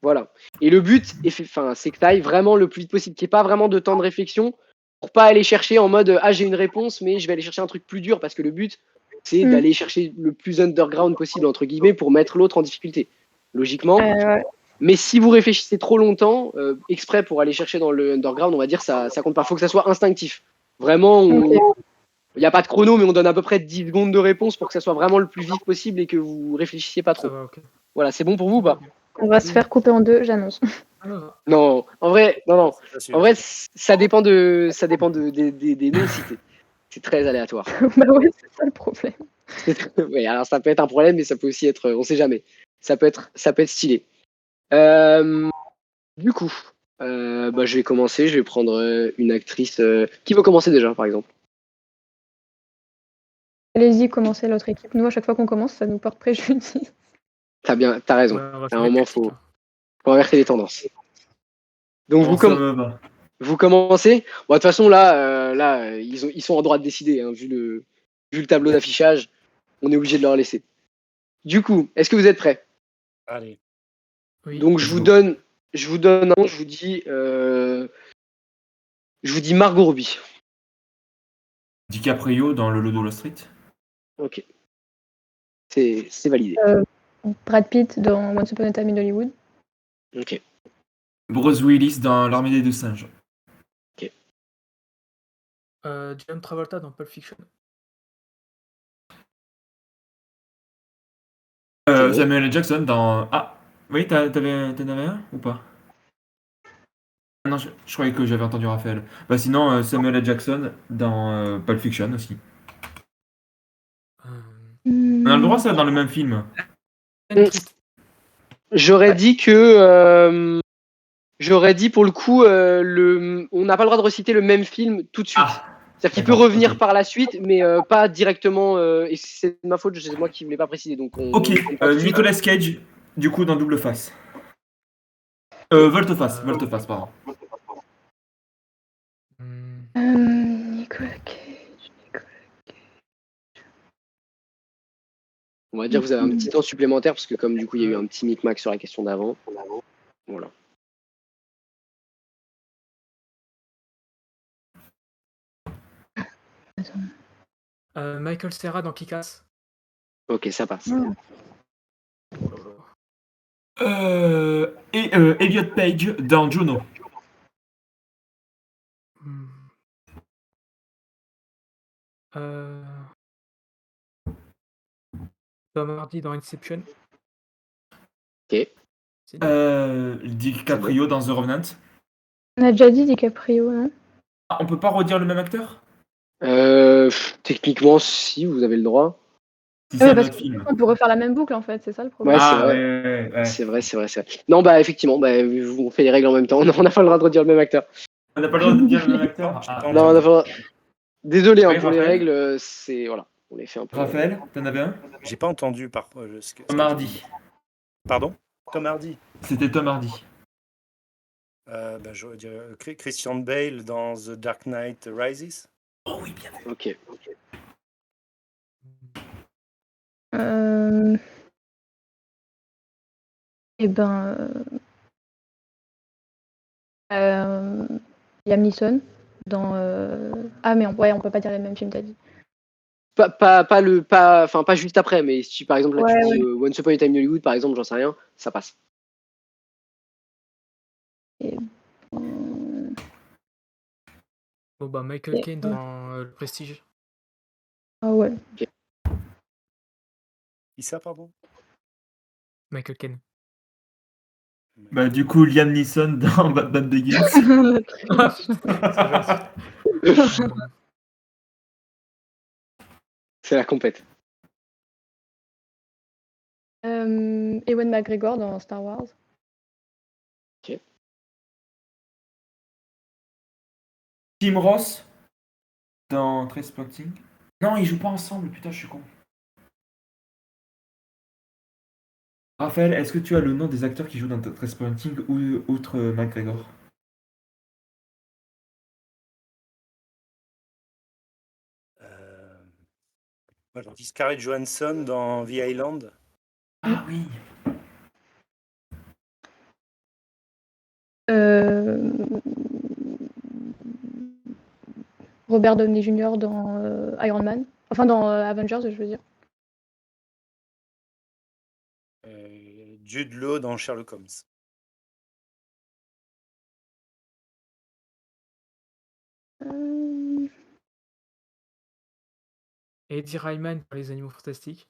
Voilà. Et le but, c'est que tu ailles vraiment le plus vite possible, qu'il n'y ait pas vraiment de temps de réflexion pour pas aller chercher en mode ah j'ai une réponse mais je vais aller chercher un truc plus dur parce que le but c'est d'aller chercher le plus underground possible entre guillemets pour mettre l'autre en difficulté. Logiquement. Ouais. Mais si vous réfléchissez trop longtemps, exprès pour aller chercher dans le underground, on va dire ça compte pas. Faut que ça soit instinctif. Vraiment, il n'y a pas de chrono, mais on donne à peu près 10 secondes de réponse pour que ça soit vraiment le plus vif possible et que vous réfléchissiez pas trop. Ça va, ok. Voilà, c'est bon pour vous ou pas? On va se faire couper en deux, j'annonce. Alors, Non, en vrai, non. C'est pas sûr. En vrai, ça dépend des noms cités. C'est très aléatoire. Bah ouais, c'est ça le problème. Ouais, alors ça peut être un problème, mais ça peut aussi être, on sait jamais. Ça peut être stylé. Du coup, bah, je vais commencer. Je vais prendre une actrice. Qui veut commencer déjà, par exemple? Allez-y, commencez l'autre équipe. Nous, à chaque fois qu'on commence, ça nous porte préjudice. T'as raison. ouais, on va À faire un des moment, classiques, faut hein. inverser les tendances. Donc Bon, ça me va. vous commencez. Bon, de toute façon, là, ils sont en droit de décider, hein, vu le tableau d'affichage. On est obligé de leur laisser. Du coup, est-ce que vous êtes prêts? Allez. Oui. Donc je vous donne un nom, je vous dis Margot Robbie. DiCaprio dans Le Loup de Wall Street. Ok. C'est validé. Brad Pitt dans Once Upon a Time in Hollywood. Ok. Bruce Willis dans L'Armée des deux singes. John Travolta dans Pulp Fiction. Samuel L. Jackson dans... Ah, oui, t'en avais un ou pas? Ah non, je croyais que j'avais entendu Raphaël. Bah sinon, Samuel L. Jackson dans Pulp Fiction aussi. On a le droit, ça, dans le même film. J'aurais dit pour le coup, on n'a pas le droit de reciter le même film tout de suite. Ah, C'est-à-dire qu'il peut d'accord, revenir ok. par la suite, mais pas directement. Et c'est de ma faute, c'est moi qui ne voulais pas préciser. Donc Ok, Nicolas Cage, du coup, dans Double Face. Volte-face, pardon. Nicolas Cage. On va dire que vous avez un petit temps supplémentaire parce que comme du coup il y a eu un petit micmac sur la question d'avant. Voilà. Michael Cera dans Kick-Ass. Ok, ça passe. Et Elliot Page dans Juno. Tom Hardy dans Inception. Ok. DiCaprio dans The Revenant. On a déjà dit DiCaprio, non? Ah, on peut pas redire le même acteur? Techniquement, si vous avez le droit. Si c'est un parce autre film. On peut refaire la même boucle en fait, c'est ça le problème. Ouais, c'est Ah, vrai. ouais. C'est vrai. Non, bah effectivement, on fait les règles en même temps. On n'a pas le droit de redire le même acteur. On n'a pas le droit de dire le même acteur? Non, on n'a pas le droit. Désolé Oui, pour les Raphaël. règles, c'est voilà, on les fait un peu. Raphaël, t'en avais un? J'ai pas entendu par Tom Hardy. Pardon? Tom Hardy. C'était Tom Hardy. Je dirais Christian Bale dans The Dark Knight Rises. Oh oui, bien vu. Ok. Liam Neeson dans. Ah mais on peut pas dire les mêmes films, t'as dit. Pas juste après, mais si par exemple là tu dis Once Upon a Time in Hollywood, par exemple, j'en sais rien, ça passe. Oh bah Michael Et- Caine dans Le Prestige. Ah ouais. Qui ça, pardon? Michael Caine. Bah, du coup, Liam Neeson dans Batman Begins. Ah, c'est gentil. C'est la compète. Ewan McGregor dans Star Wars. Tim Ross dans Trainspotting. Non, ils jouent pas ensemble, putain, je suis con. Raphaël, est-ce que tu as le nom des acteurs qui jouent dans Trainspotting ou outre McGregor? Moi, j'en dis Scarlett Johansson dans The Island. Ah oui. Robert Downey Jr. dans Iron Man. Enfin, dans Avengers, je veux dire. Jude Law dans Sherlock Holmes. Euh, Eddie Ryman pour Les Animaux Fantastiques.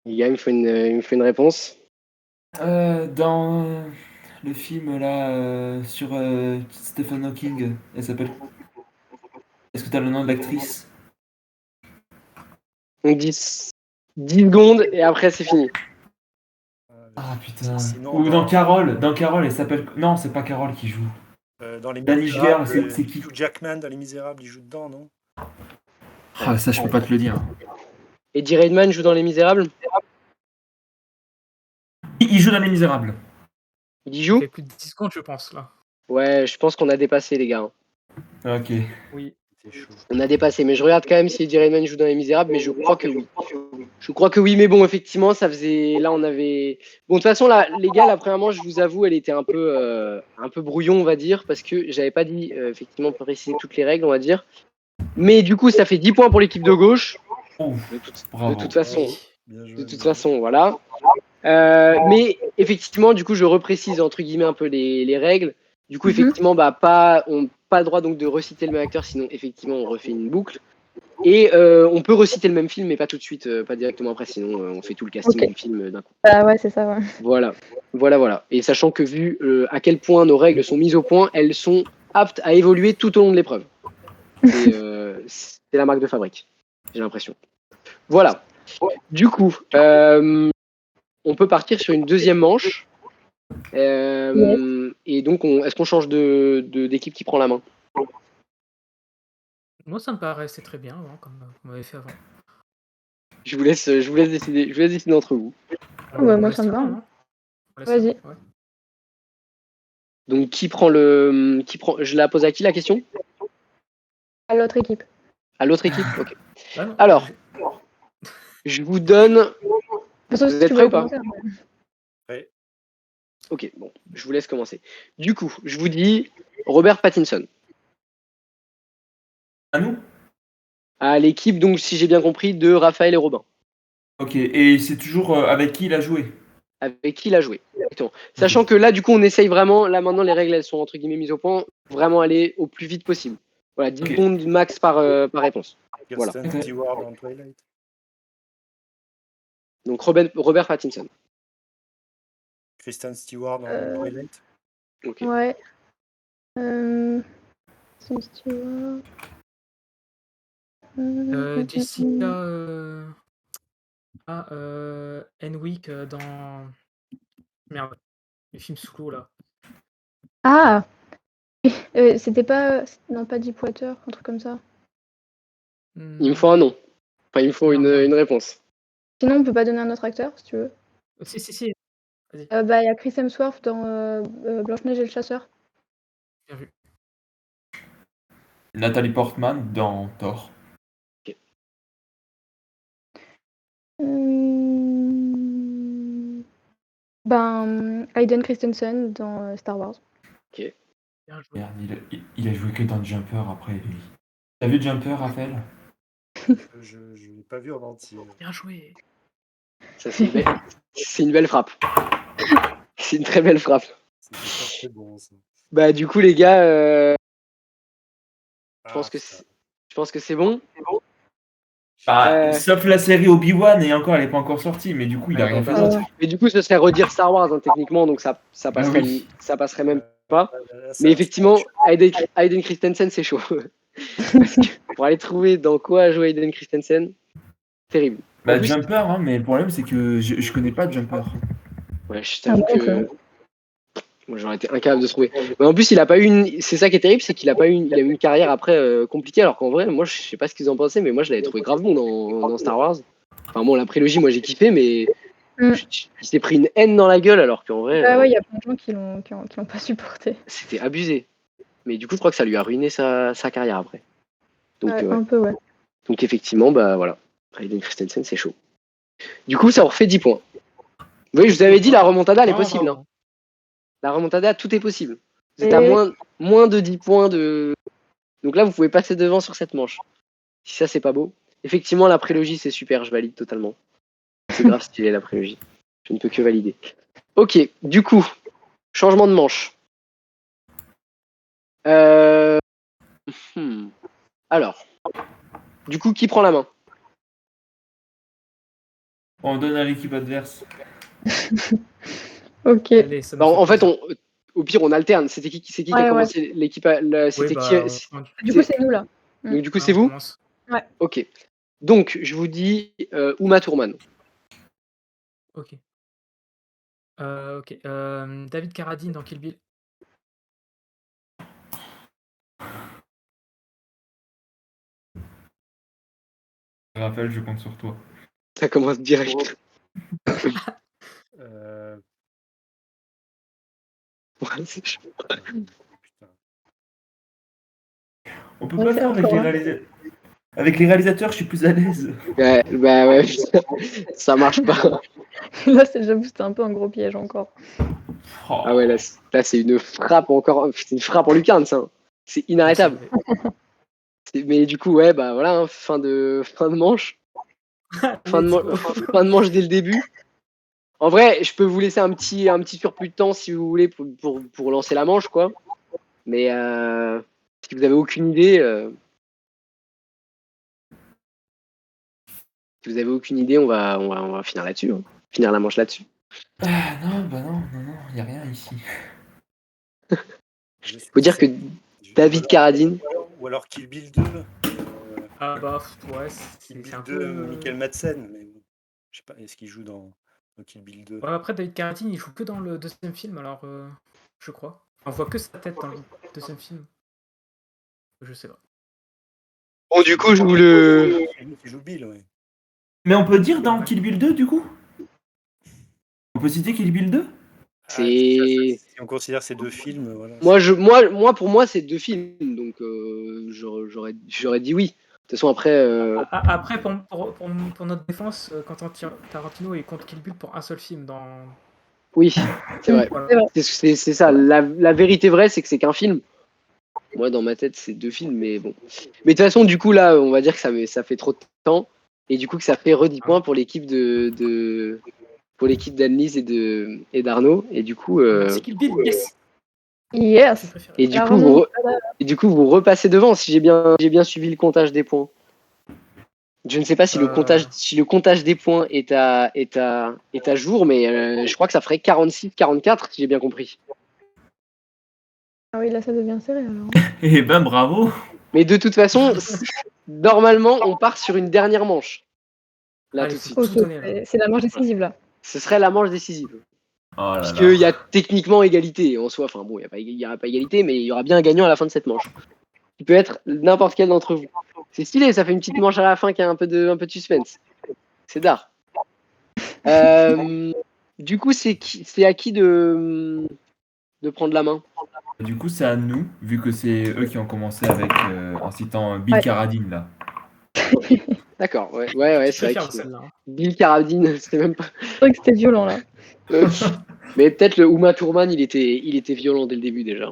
Les gars, il me faut une réponse. Dans le film là sur Stephen Hawking, elle s'appelle. Est-ce que tu as le nom de l'actrice? On dit 10 secondes et après c'est fini. Ah putain. Sinon, Ou dans Carole, elle s'appelle. Non, c'est pas Carole qui joue. dans Les Danny Misérables, Girl, c'est qui? Hugh Jackman dans Les Misérables, il joue dedans, non? Ah, ça, je peux pas te le dire. Eddie Redmayne joue dans Les Misérables. Il joue dans Les Misérables. Il y Il joue? fait plus de 10 secondes, je pense, là. Ouais, je pense qu'on a dépassé les gars. Ok. Oui. C'est chaud. On a dépassé, mais je regarde quand même si Eddie Redmayne joue dans Les Misérables, mais je crois que oui. Je crois que oui, mais bon, effectivement, ça faisait. Là, on avait. Bon, de toute façon, là, les gars, là, premièrement, je vous avoue, elle était un peu brouillon, on va dire, parce que j'avais pas dit, effectivement, préciser toutes les règles, on va dire. Mais du coup, ça fait 10 points pour l'équipe de gauche. Oh, De bravo. toute façon, Bien joué, de toute bien joué. façon, voilà. Mais effectivement, du coup, je reprécise entre guillemets un peu les règles. Du coup, Mhm. effectivement, on n'a pas le droit donc de reciter le même acteur, sinon effectivement on refait une boucle. Et on peut reciter le même film, mais pas tout de suite, pas directement après, sinon on fait tout le casting Ok. du film d'un coup. Ah ouais, c'est ça, ouais. Voilà. Et sachant que vu à quel point nos règles sont mises au point, elles sont aptes à évoluer tout au long de l'épreuve. C'est la marque de fabrique, j'ai l'impression. Voilà. Du coup, on peut partir sur une deuxième manche. Et donc, est-ce qu'on change d'équipe qui prend la main? Moi, ça me paraissait très bien, hein, comme on avait fait avant. Je vous laisse décider. Je vous laisse décider entre vous. Ouais, On moi, laisse ça me va. faire, hein. On laisse Vas-y. faire, ouais. Donc, je la pose à qui la question? À l'autre équipe. À l'autre équipe. Ok. Bah non, Alors, je vous donne. Sauf Vous si êtes tu prêts veux ou pas? commencer, hein. Ouais. Ok. Bon, je vous laisse commencer. Du coup, je vous dis Robert Pattinson. À nous? À l'équipe, donc, si j'ai bien compris, de Raphaël et Robin. Ok, et c'est toujours avec qui il a joué? Avec qui il a joué. Exactement. Sachant que là, du coup, on essaye vraiment. Là, maintenant, les règles, elles sont entre guillemets mises au point. Vraiment aller au plus vite possible. Voilà, 10 Ok. secondes max par réponse. Voilà. Kirsten Stewart dans Twilight. Donc, Robert Pattinson. Kristen Stewart dans Twilight. Ok. Ouais. Kristen Stewart. Jessica Henwick dans. Merde, le film sous l'eau là. Ah c'était pas. Non, pas Deepwater, un truc comme ça. Il me faut un nom. Enfin, il me faut Non. une réponse. Sinon, on peut pas donner un autre acteur, si tu veux. Si. Vas-y, Bah, il y a Chris Hemsworth dans Blanche-Neige et le chasseur. bien vu. Nathalie Portman dans Thor. Hayden Christensen dans Star Wars. Ok. Bien joué. Merde, il a joué que dans Jumper après. T'as vu Jumper, Raphaël? Je l'ai pas vu en entier. Bien joué. Ça, c'est une belle frappe. C'est une très belle frappe. C'était pas très bon, ça. Bah du coup les gars, je pense que c'est bon. Sauf la série Obi-Wan, et encore, elle n'est pas encore sortie, mais du coup, il a rien fait d'autre. Mais du coup, ce serait redire Star Wars techniquement, donc ça passerait, oui. ça passerait même pas. Mais effectivement, Hayden Christensen, c'est chaud. Parce que pour aller trouver dans quoi joue Hayden Christensen, terrible. Bah, Jumper, hein, mais le problème, c'est que je connais pas Jumper. Ouais, je t'avoue que moi, j'aurais été incapable de trouver. Mais en plus, il a pas eu c'est ça qui est terrible, c'est qu'il a pas eu il a eu une carrière après compliquée, alors qu'en vrai, moi, je sais pas ce qu'ils en pensaient, mais moi, je l'avais trouvé grave bon dans Star Wars. Enfin bon, la prélogie, moi, j'ai kiffé, mais il s'est pris une haine dans la gueule, alors qu'en vrai, ouais, il y a plein de gens qui l'ont pas supporté. c'était abusé. Mais du coup, je crois que ça lui a ruiné sa carrière après. Donc, ouais, un peu, ouais. Donc effectivement, bah voilà, Hayden Christensen, c'est chaud. Du coup, ça en refait 10 points. Vous voyez, je vous avais dit, la remontada, elle est possible. Hein. La remontada, tout est possible. Vous êtes à moins de 10 points de... Donc là, vous pouvez passer devant sur cette manche. Si ça, c'est pas beau. Effectivement, la prélogie, c'est super, je valide totalement. C'est grave stylé, la prélogie. Je ne peux que valider. Ok, du coup, changement de manche. Alors, du coup, qui prend la main? On donne à l'équipe adverse. Ok. Allez, En fait, au pire, on alterne. C'est qui a commencé l'équipe? C'était qui? Du coup, c'est nous là. Donc, du coup, c'est vous? Ouais. Ok. Donc, je vous dis Uma Thurman. Ok. David Carradine dans Kill Bill. Raphaël, je compte sur toi. Ça commence direct. C'est chaud. On peut pas faire avec les réalisateurs. Avec les réalisateurs, je suis plus à l'aise. Ouais, bah ouais, ça marche pas. Là, j'avoue, c'était un peu un gros piège encore. Oh. Ah ouais, là c'est une frappe encore. C'est une frappe en lucarne, ça. C'est inarrêtable. Mais du coup, ouais, bah voilà, hein, fin de manche. fin de manche dès le début. En vrai, je peux vous laisser un petit surplus de temps si vous voulez pour lancer la manche, quoi. Mais si vous avez aucune idée, on va finir là-dessus, hein. Finir la manche là-dessus. Non, y a rien ici. Faut dire que David Carradine. Ou alors Kill Bill 2. Ah bah ouais, Kill Bill 2, Michael Madsen. Mais je sais pas, est-ce qu'il joue dans Kill Bill 2? Ouais, après, David Carradine, il joue que dans le deuxième film, alors je crois. On voit que sa tête dans le deuxième film. Je sais pas. Bon, du coup, je vous le. Il joue Bill, ouais. Mais on peut dire dans Kill Bill 2, du coup? On peut citer Kill Bill 2? Si on considère ces deux films, voilà. Moi, pour moi, c'est deux films, donc j'aurais dit oui. De toute façon, après. Après, pour notre défense, Quentin Tarantino il compte Kill Bill pour un seul film dans. Oui, c'est vrai. Voilà. C'est ça. La vérité vraie, c'est que c'est qu'un film. Moi, dans ma tête, c'est deux films, mais bon. Mais de toute façon, du coup, là, on va dire que ça fait trop de temps, et du coup, que ça fait 10 points pour l'équipe pour l'équipe d'Annelise et d'Arnaud, et du coup. C'est Kill Bill, yes. Yes. Et du coup, vous repassez devant si j'ai bien suivi le comptage des points. Je ne sais pas si le comptage des points est à jour, mais je crois que ça ferait 46-44 si j'ai bien compris. Ah oui, là ça devient serré alors. Eh ben bravo. Mais de toute façon, normalement, on part sur une dernière manche. Là, allez, tout de suite. Okay, c'est la manche décisive là. Ce serait la manche décisive. Oh parce qu'il y a techniquement égalité en soi. Enfin bon, il n'y aura pas égalité, mais il y aura bien un gagnant à la fin de cette manche. Il peut être n'importe quel d'entre vous. C'est stylé, ça fait une petite manche à la fin qui a un peu de suspense. C'est d'art. Du coup, c'est à qui de prendre la main? Du coup, c'est à nous, vu que c'est eux qui ont commencé avec en citant Bill Carradine là. D'accord, ouais, c'est vrai que celle-là. Bill Carradine, c'était même pas. C'est vrai que c'était violent là. Mais peut-être le Uma Thurman, il était violent dès le début déjà.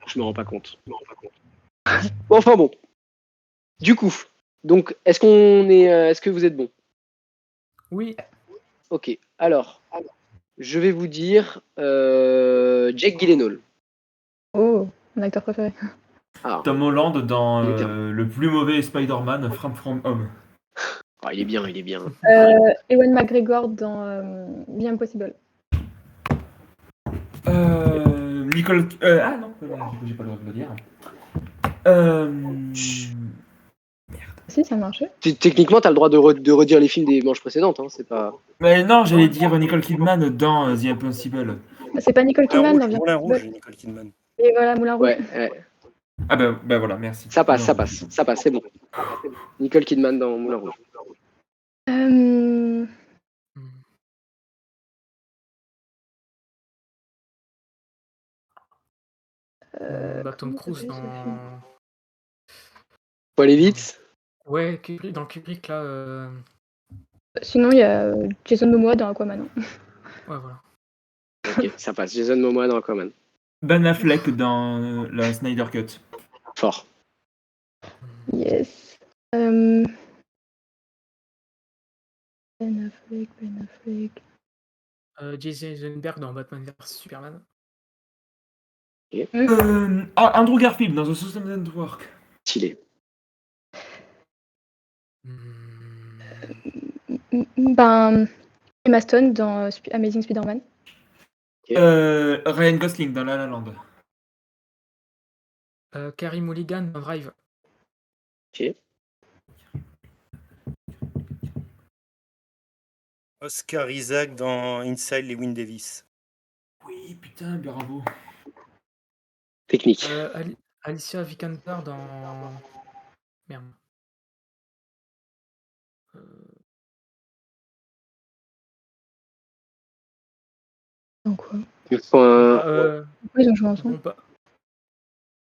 Je me rends pas compte. Bon, enfin bon. Du coup, Donc, est-ce que vous êtes bon? Oui. Ok. Alors, je vais vous dire Jake Gyllenhaal. Oh, mon acteur préféré. Ah, Tom Holland dans Il était bon. le plus mauvais Spider-Man, Far From Home. Il est bien, il est bien. Ewan McGregor dans Bien Possible. Nicole. Ah non, j'ai pas le droit de le dire. Si, ça marchait. Techniquement, tu as le droit de redire les films des manches précédentes. Hein, c'est pas... Mais non, j'allais dire Nicole Kidman dans The Impossible. C'est pas Nicole Kidman dans Bien Moulin Possible. Rouge, Nicole Kidman. Et voilà, Moulin Rouge. Ouais, Ah ben voilà, merci. ça passe, Non. c'est bon. Nicole Kidman dans Moulin Rouge. Tom Cruise dans. Faut aller vite. Ouais, dans Kubrick là. Sinon, il y a Jason Momoa dans Aquaman. Ouais, voilà. Ok, ça passe. Jason Momoa dans Aquaman. Ben Affleck dans la Snyder Cut. Fort. Yes. Ben Affleck. Jesse Eisenberg dans Batman vs Superman. Ok. Andrew Garfield dans The Social Network. Stylé. Ben, Emma Stone dans Amazing Spider-Man. Ryan Gosling dans La La Land. Carey Mulligan dans Drive. Ok. Oscar Isaac dans Inside Llewyn Davis. Oui, putain, bravo. Technique. Alicia Vikander dans. Merde. Dans quoi? Ils ont joué ensemble.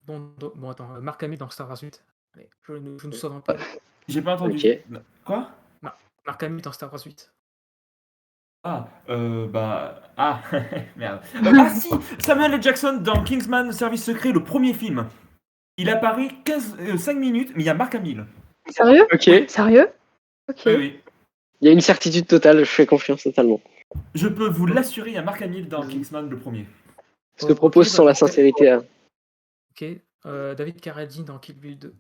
Bon, attends. Marc Hamill dans Star Wars 8. Allez, je ne sauve pas. J'ai pas entendu. Ok. Quoi? Marc Hamill dans Star Wars 8. Merde. Si, Samuel L. Jackson dans Kingsman Service Secret, le premier film. Il apparaît 5 minutes, mais il y a Marc Hamill. Sérieux? Ok. Sérieux? Ok. Oui. Il y a une certitude totale, je fais confiance totalement. Je peux vous l'assurer, il y a Marc Hamill dans Kingsman le premier. Je te propose sans la sincérité. Ok. David Carradine dans Kill Bill 2.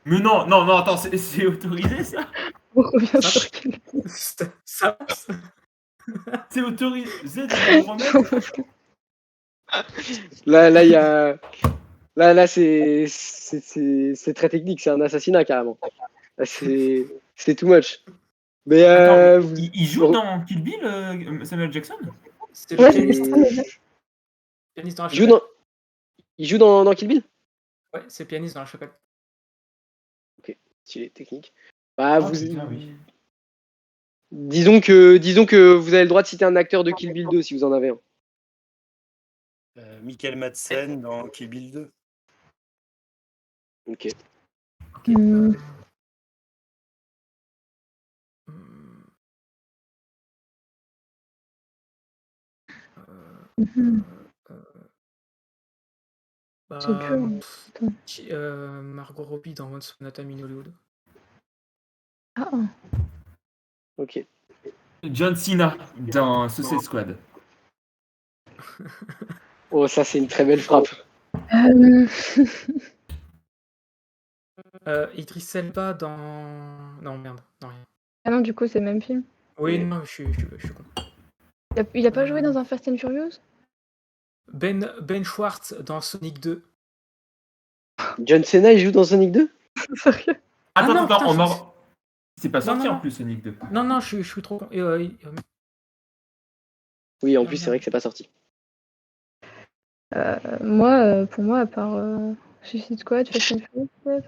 Mais non, attends, c'est autorisé ça? On revient sur Kill Bill. Ça. C'est autorisé de le remettre. Là, il y a. Là, c'est très technique, c'est un assassinat carrément. C'est too much. Mais attends, il joue dans Kill Bill, Samuel Jackson? C'est le pianiste. Pianiste dans la chapelle. Il joue dans Kill Bill? Ouais, c'est pianiste dans la chapelle. Ok, stylé, technique. Bah, oui. Disons que vous avez le droit de citer un acteur de Kill Bill 2 si vous en avez un. Michael Madsen dans Kill Bill 2. Ok. Margot Robbie dans Once Upon a Time in Hollywood. Ah. Ok. John Cena dans Suicide Squad. Oh, ça c'est une très belle frappe. Idris Elba dans. Non, merde, non, rien. Ah non, du coup, c'est le même film. Oui, non, je suis con. Il a pas joué dans un Fast and Furious? Ben Schwartz dans Sonic 2. John Cena, il joue dans Sonic 2? Sérieux? Attends, c'est pas sorti en plus Sonic 2. Non, je suis trop con. Oui, en plus, c'est vrai que c'est pas sorti. Pour moi, à part Suicide Squad, Fast and Furious, peut-être.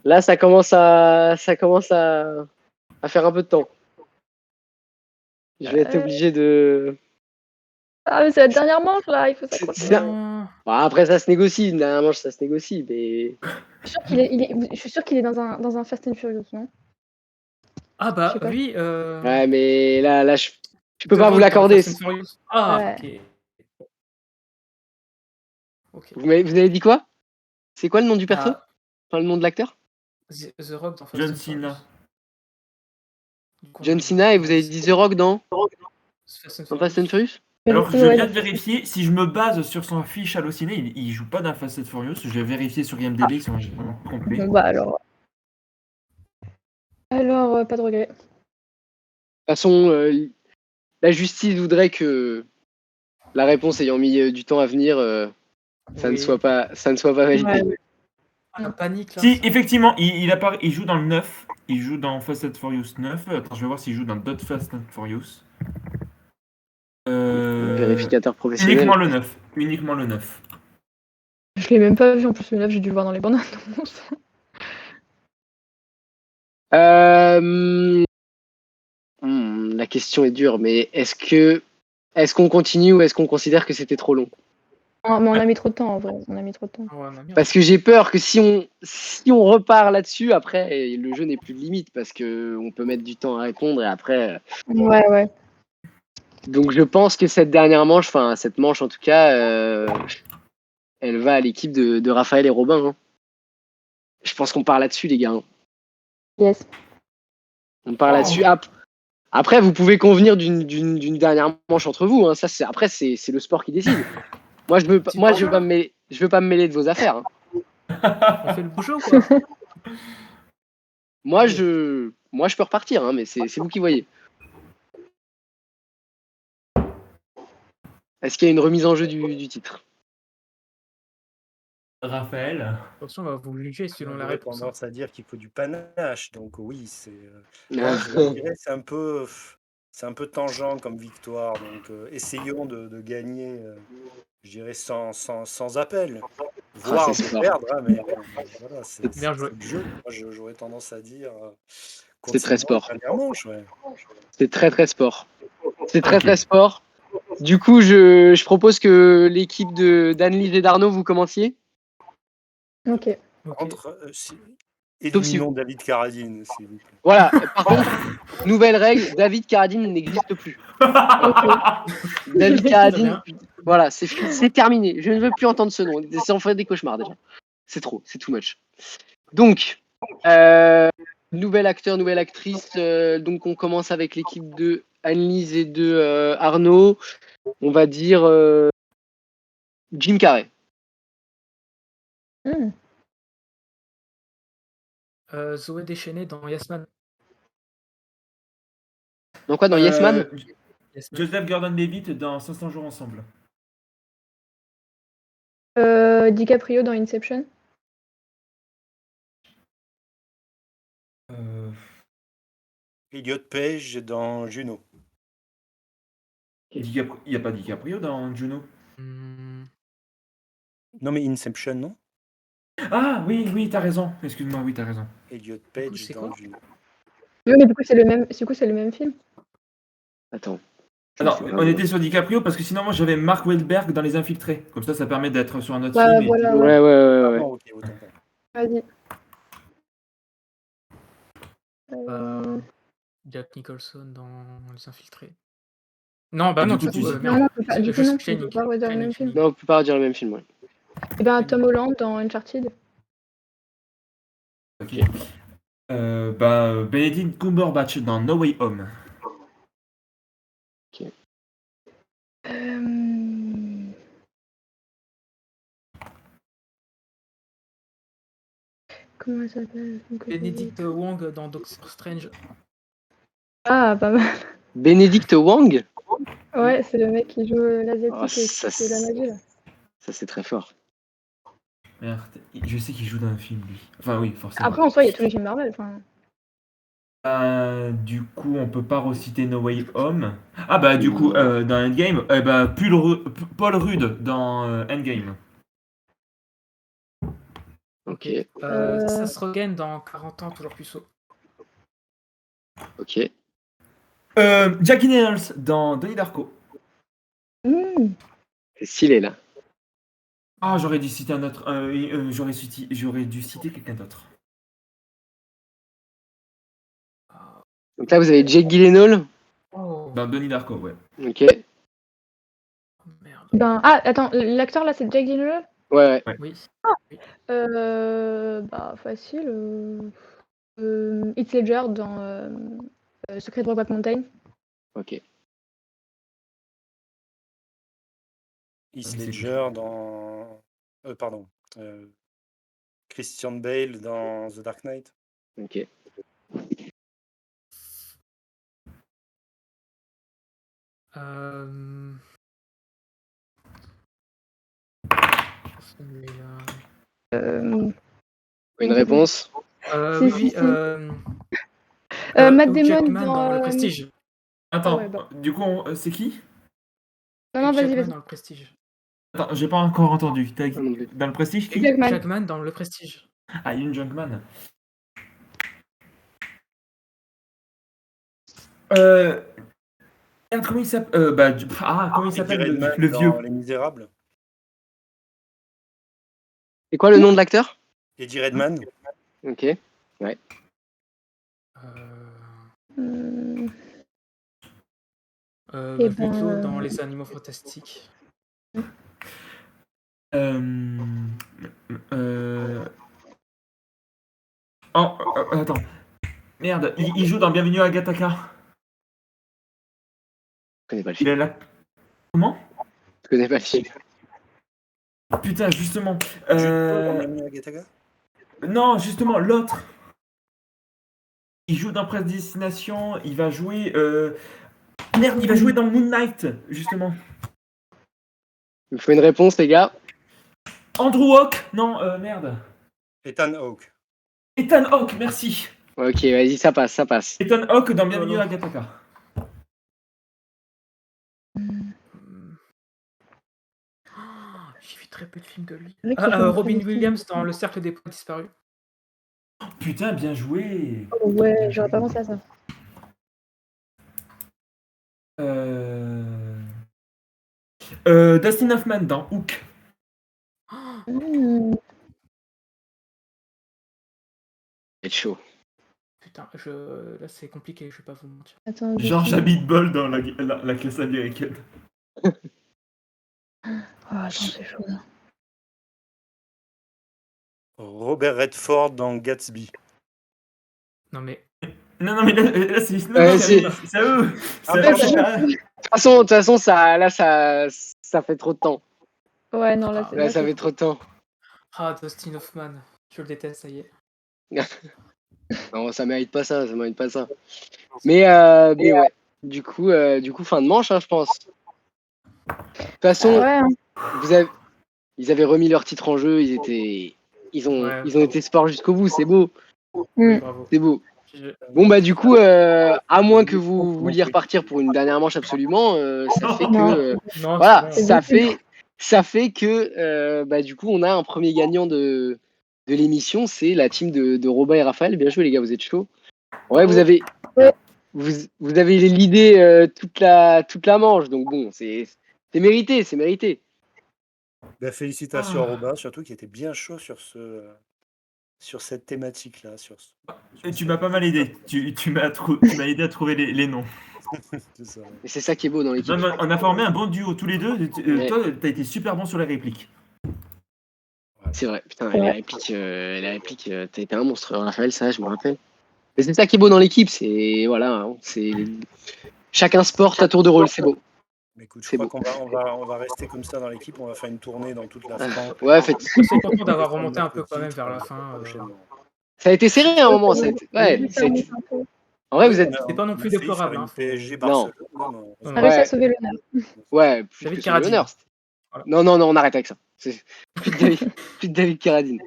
Là, ça commence à faire un peu de temps. Je vais être obligé de. Ah, mais c'est la dernière manche là, il faut s'accrocher. Bon, après, ça se négocie. Une dernière manche, ça se négocie, mais. Je suis sûr qu'il est dans un Fast and Furious, non? Ah bah oui. Ouais, mais là, je peux pas vous l'accorder. Ah, ouais. Ok. Vous avez dit quoi? C'est quoi le nom du perso? Enfin, le nom de l'acteur? The Rock dans Fast John and Cena. Furious. Du coup, John on- Cena et vous avez dit The Rock dans Fast and Fast and Furious. Furious? Alors, je Ouais, viens de vérifier, si je me base sur son fiche hallucinée, il joue pas dans Fast and Furious. Je vais vérifier sur IMDb son complet. Bon, bah alors. Alors, pas de regret. De toute façon, la justice voudrait que la réponse ayant mis du temps à venir, ça ne Oui. soit pas validé. Ouais. Ah, la panique là. Si, ça- effectivement, il joue dans le 9. Il joue dans Fast and Furious 9. Attends, je vais voir s'il joue dans d'autres Fast and Furious. Vérificateur professionnel. Uniquement le 9. Uniquement le 9. Je l'ai même pas vu en plus, mais là j'ai dû le voir dans les bandes annonces. La question est dure, mais est-ce qu'on continue ou est-ce qu'on considère que c'était trop long? Mais on a mis trop de temps en vrai, on a mis trop de temps. Ouais, on a mis- Parce que j'ai peur que si on repart là-dessus, après, le jeu n'est plus de limite parce que on peut mettre du temps à répondre et après. Ouais, ouais. Donc je pense que cette dernière manche, enfin cette manche en tout cas, elle va à l'équipe de Raphaël et Robin. Hein. Je pense qu'on part là-dessus, les gars. Hein. Yes. On part Oh. là-dessus. Après, vous pouvez convenir d'une dernière manche entre vous. Hein. Ça, après, c'est le sport qui décide. Moi, je veux pas me mêler de vos affaires. Hein. On fait le beau jeu ou quoi? Moi, je peux repartir, hein, mais c'est vous qui voyez. Est-ce qu'il y a une remise en jeu du titre? Raphaël. Attention, on va vous juger selon la J'aurais réponse. tendance à dire qu'il faut du panache, donc oui, c'est. Ah. Je dirais c'est un peu tangent comme victoire, donc essayons de gagner, je dirais sans appel, voire c'est de fort. perdre, hein, mais voilà, c'est Bien joué. le jeu. Moi, j'aurais tendance à dire. C'est très sport. Dernière manche, ouais. C'est très très sport. C'est très Ok. très sport. Du coup, je propose que l'équipe d'Anne-Lise et d'Arnaud, vous commenciez. Ok. Ok. Entre, éliminons David Carradine, s'il vous plaît. Voilà. Par contre, nouvelle règle, David Carradine n'existe plus. David Carradine, voilà, c'est terminé. Je ne veux plus entendre ce nom. Ça en fait des cauchemars déjà. C'est trop, c'est too much. Donc, nouvel acteur, nouvelle actrice. Donc, on commence avec l'équipe de Anne-Lise et de Arnaud. On va dire Jim Carrey. Zoé Deschanel dans Yes Man. Dans quoi? Dans Yes Man? Yes Man. Joseph Gordon-Levitt dans 500 jours ensemble. DiCaprio dans Inception. Elliot Page dans Juno. Il n'y a pas DiCaprio dans Juno. Non, mais Inception, non? Ah oui, t'as raison. Excuse-moi, oui, t'as raison. Elliot coup, Page c'est dans quoi? Juno. Oui, mais du coup c'est le même film. Attends. Alors, on était sur DiCaprio parce que sinon, moi, j'avais Mark Wahlberg dans Les Infiltrés. Comme ça permet d'être sur un autre Bah, film. voilà, Ouais. Pardon, ok, autant pour moi. Vas-y. Jack Nicholson dans Les Infiltrés. Non, bah Et non, du coup, tu dis- Non, non, du coup, Juste non, tu peux pas dire le même film. Non, on peut pas dire le même film. Ouais. Et ben Tom Holland dans Uncharted. Ok. Benedict Cumberbatch dans No Way Home. Comment elle s'appelle? Benedict Wong dans Doctor Strange. Ah, pas mal. Benedict Wong? Ouais, c'est le mec qui joue l'asiatique Oh, et qui fait la magie là. Ça, c'est très fort. Merde, je sais qu'il joue dans un film, lui. Enfin, oui, forcément. Après, en soi, il y a tous les films Marvel. Enfin, Du coup, on peut pas reciter No Way Home. Ah bah du coup, dans Endgame, Paul Rudd dans Endgame. Ok. Seth Rogen dans 40 ans, toujours puceau. Ok. Jackie Nichols dans Donnie Darko. C'est stylé là. Ah, j'aurais dû citer un autre. J'aurais dû citer quelqu'un d'autre. Donc là, vous avez Jake Gyllenhaal. Oh, Dans Donnie Darko, ouais. Ok. merde. ben, attends, l'acteur là, c'est Jake Gyllenhaal. Ouais. Oui. Bah, facile. Heath Ledger dans Secret de Brokeback Mountain. Ok. Heath Ledger dans. Pardon. Christian Bale dans The Dark Knight. Ok. Une réponse? Oui, Si. Hugh Matt Damon Jackman dans dans Le Prestige. Attends, ouais, bah. du coup, c'est qui? Non, Hugh vas-y, Jackman vas-y. dans Le Prestige. Attends, j'ai pas encore entendu. Ah, non plus. Dans le Prestige, qui? Jackman. Jackman dans Le Prestige. Ah, Hugh Jackman. Merde, comment il s'appelle? Comment il s'appelle Eddie Redmayne le vieux? dans Les Misérables. C'est quoi le nom de l'acteur? Eddie Redmayne. Ok. Ouais. Plutôt dans Les Animaux Fantastiques. Attends. Merde, il joue dans Bienvenue à Gattaca. Je connais pas le Il film. est là. Comment? Je connais pas le film. Putain, justement. Bienvenue à Gattaca. Non, justement, l'autre. Il joue dans Prédestination. Il va jouer. Merde, il va jouer dans Moon Knight, justement. Il me faut une réponse, les gars. Andrew Hawke. Non, merde. Ethan Hawke. Ethan Hawke, merci. Ok, vas-y, ça passe, ça passe. Ethan Hawke dans Bienvenue à Gattaca. J'ai vu très peu de films de lui. Le mec qui fait une Robin prédiction. Williams dans Le Cercle des Poètes Disparus. Putain, bien joué. Oh, ouais, j'aurais pas pensé à ça. Dustin Hoffman dans Hook. C'est chaud. Putain, là c'est compliqué, je vais pas vous mentir. Attends, George Abitbol dans la classe américaine. attends, c'est chaud là. Robert Redford dans Gatsby. Non mais. Non, mais là c'est c'est- à eux. Ah, C'est pardon. à eux. De toute façon, ça fait trop de temps. Ouais, non, là, c'est Là, ça fait trop de temps. Ah, Dustin Hoffman. Je le déteste, ça y est. Non, ça mérite pas ça, ça mérite pas ça. Mais ouais. Du coup, fin de manche, hein, je pense. De toute façon, ouais, hein. ils avaient remis leur titre en jeu, ils ont été sport jusqu'au bout, c'est beau. Bravo. C'est beau. Bon bah du coup, à moins que vous vouliez repartir pour une dernière manche absolument, ça fait que Non, voilà, c'est bon. ça fait que bah du coup on a un premier gagnant de l'émission, c'est la team de Robin et Raphaël. Bien joué les gars, vous êtes chauds. Ouais, vous avez l'idée toute la manche, donc bon, c'est mérité, c'est mérité. Bah, félicitations à Robin, surtout qui était bien chaud sur cette thématique-là. Et tu m'as pas mal aidé. Tu m'as aidé à trouver les noms. C'est ça. Et c'est ça qui est beau dans l'équipe. On a formé un bon duo tous les deux. Toi, t'as été super bon sur les répliques. C'est vrai, putain, les répliques, t'as été un monstre, Raphaël, ça, je me rappelle. Mais c'est ça qui est beau dans l'équipe, c'est voilà, hein, c'est chacun se porte à tour de rôle, c'est beau. Mais écoute, je crois qu'on va rester comme ça dans l'équipe, on va faire une tournée dans toute la France. Ouais, faites. Je suis content d'avoir remonté un peu quand même vers la fin. Ça a été serré à un moment, ça a été... Ouais, en vrai, vous êtes. C'est pas non plus déplorable. Hein, PSG Non. Barcelone. On a réussi à sauver l'honneur. Ouais, plus David que sur Carradine. l'honneur. Voilà. Non, on arrête avec ça. C'est plus de David Carradine.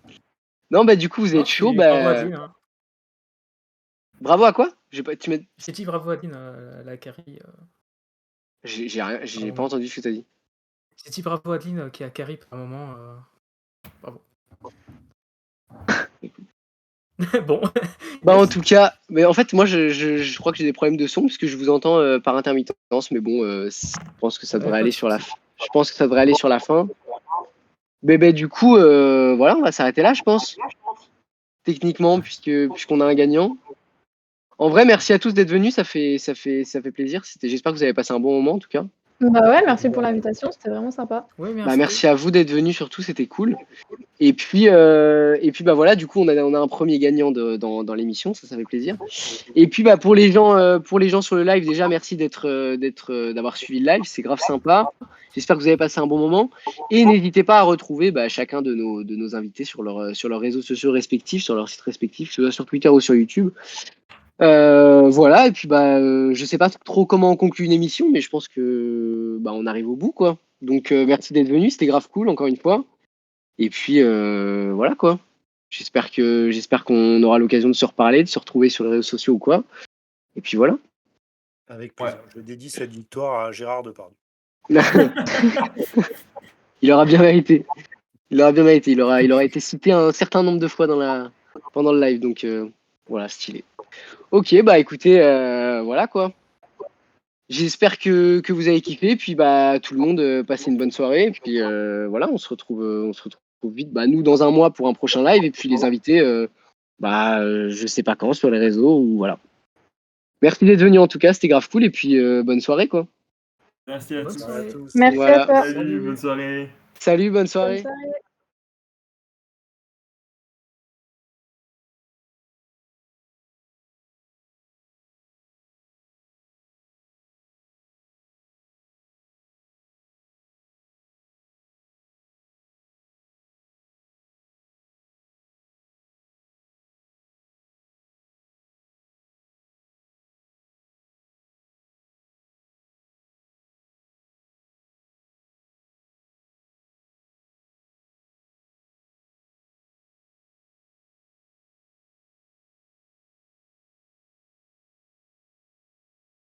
Non, bah du coup, vous êtes chaud. Bravo à Dean. Hein. Bravo à quoi? J'ai dit bravo à Dean, la Carrie. J'ai pas entendu ce que t'as dit. J'ai dit bravo à Dean qui a Carrie par un moment. Bravo. Bon. Bah en tout cas, mais en fait moi je crois que j'ai des problèmes de son parce que je vous entends par intermittence, mais bon, je pense que ça devrait aller sur la fin. Je pense que ça devrait aller sur la fin. Mais du coup, voilà, on va s'arrêter là, je pense. Techniquement, puisqu'on a un gagnant. En vrai, merci à tous d'être venus, ça fait plaisir. J'espère que vous avez passé un bon moment en tout cas. Bah ouais, merci pour l'invitation, c'était vraiment sympa. Oui, Bah, merci à vous d'être venus, surtout, c'était cool. Et puis bah voilà, du coup, on a un premier gagnant dans l'émission, ça fait plaisir. Et puis bah pour les gens sur le live, déjà merci d'avoir suivi le live, c'est grave sympa. J'espère que vous avez passé un bon moment. Et n'hésitez pas à retrouver chacun de nos invités sur leurs réseaux sociaux respectifs, sur leurs sites respectifs, que ce soit sur Twitter ou sur YouTube. Voilà, et puis je sais pas trop comment on conclut une émission, mais je pense que on arrive au bout, quoi. Donc merci d'être venu, c'était grave cool encore une fois. Et puis voilà, quoi. J'espère qu'on aura l'occasion de se reparler, de se retrouver sur les réseaux sociaux ou quoi. Et puis voilà. Avec plaisir. Je dédie cette victoire à Gérard Depardieu. Il aura bien mérité. Il aura été cité un certain nombre de fois pendant le live, donc voilà, stylé. Ok, bah écoutez, voilà quoi. J'espère que vous avez kiffé, puis tout le monde passez une bonne soirée, et puis voilà, on se retrouve vite, nous dans un mois pour un prochain live, et puis les invités, je sais pas quand, sur les réseaux, ou voilà. Merci d'être venu en tout cas, c'était grave cool, et puis bonne soirée quoi. Merci à Bonne tous. soirée. tous. Merci Voilà. à toi. Salut, bonne soirée. Salut, bonne Bonne soirée. soirée.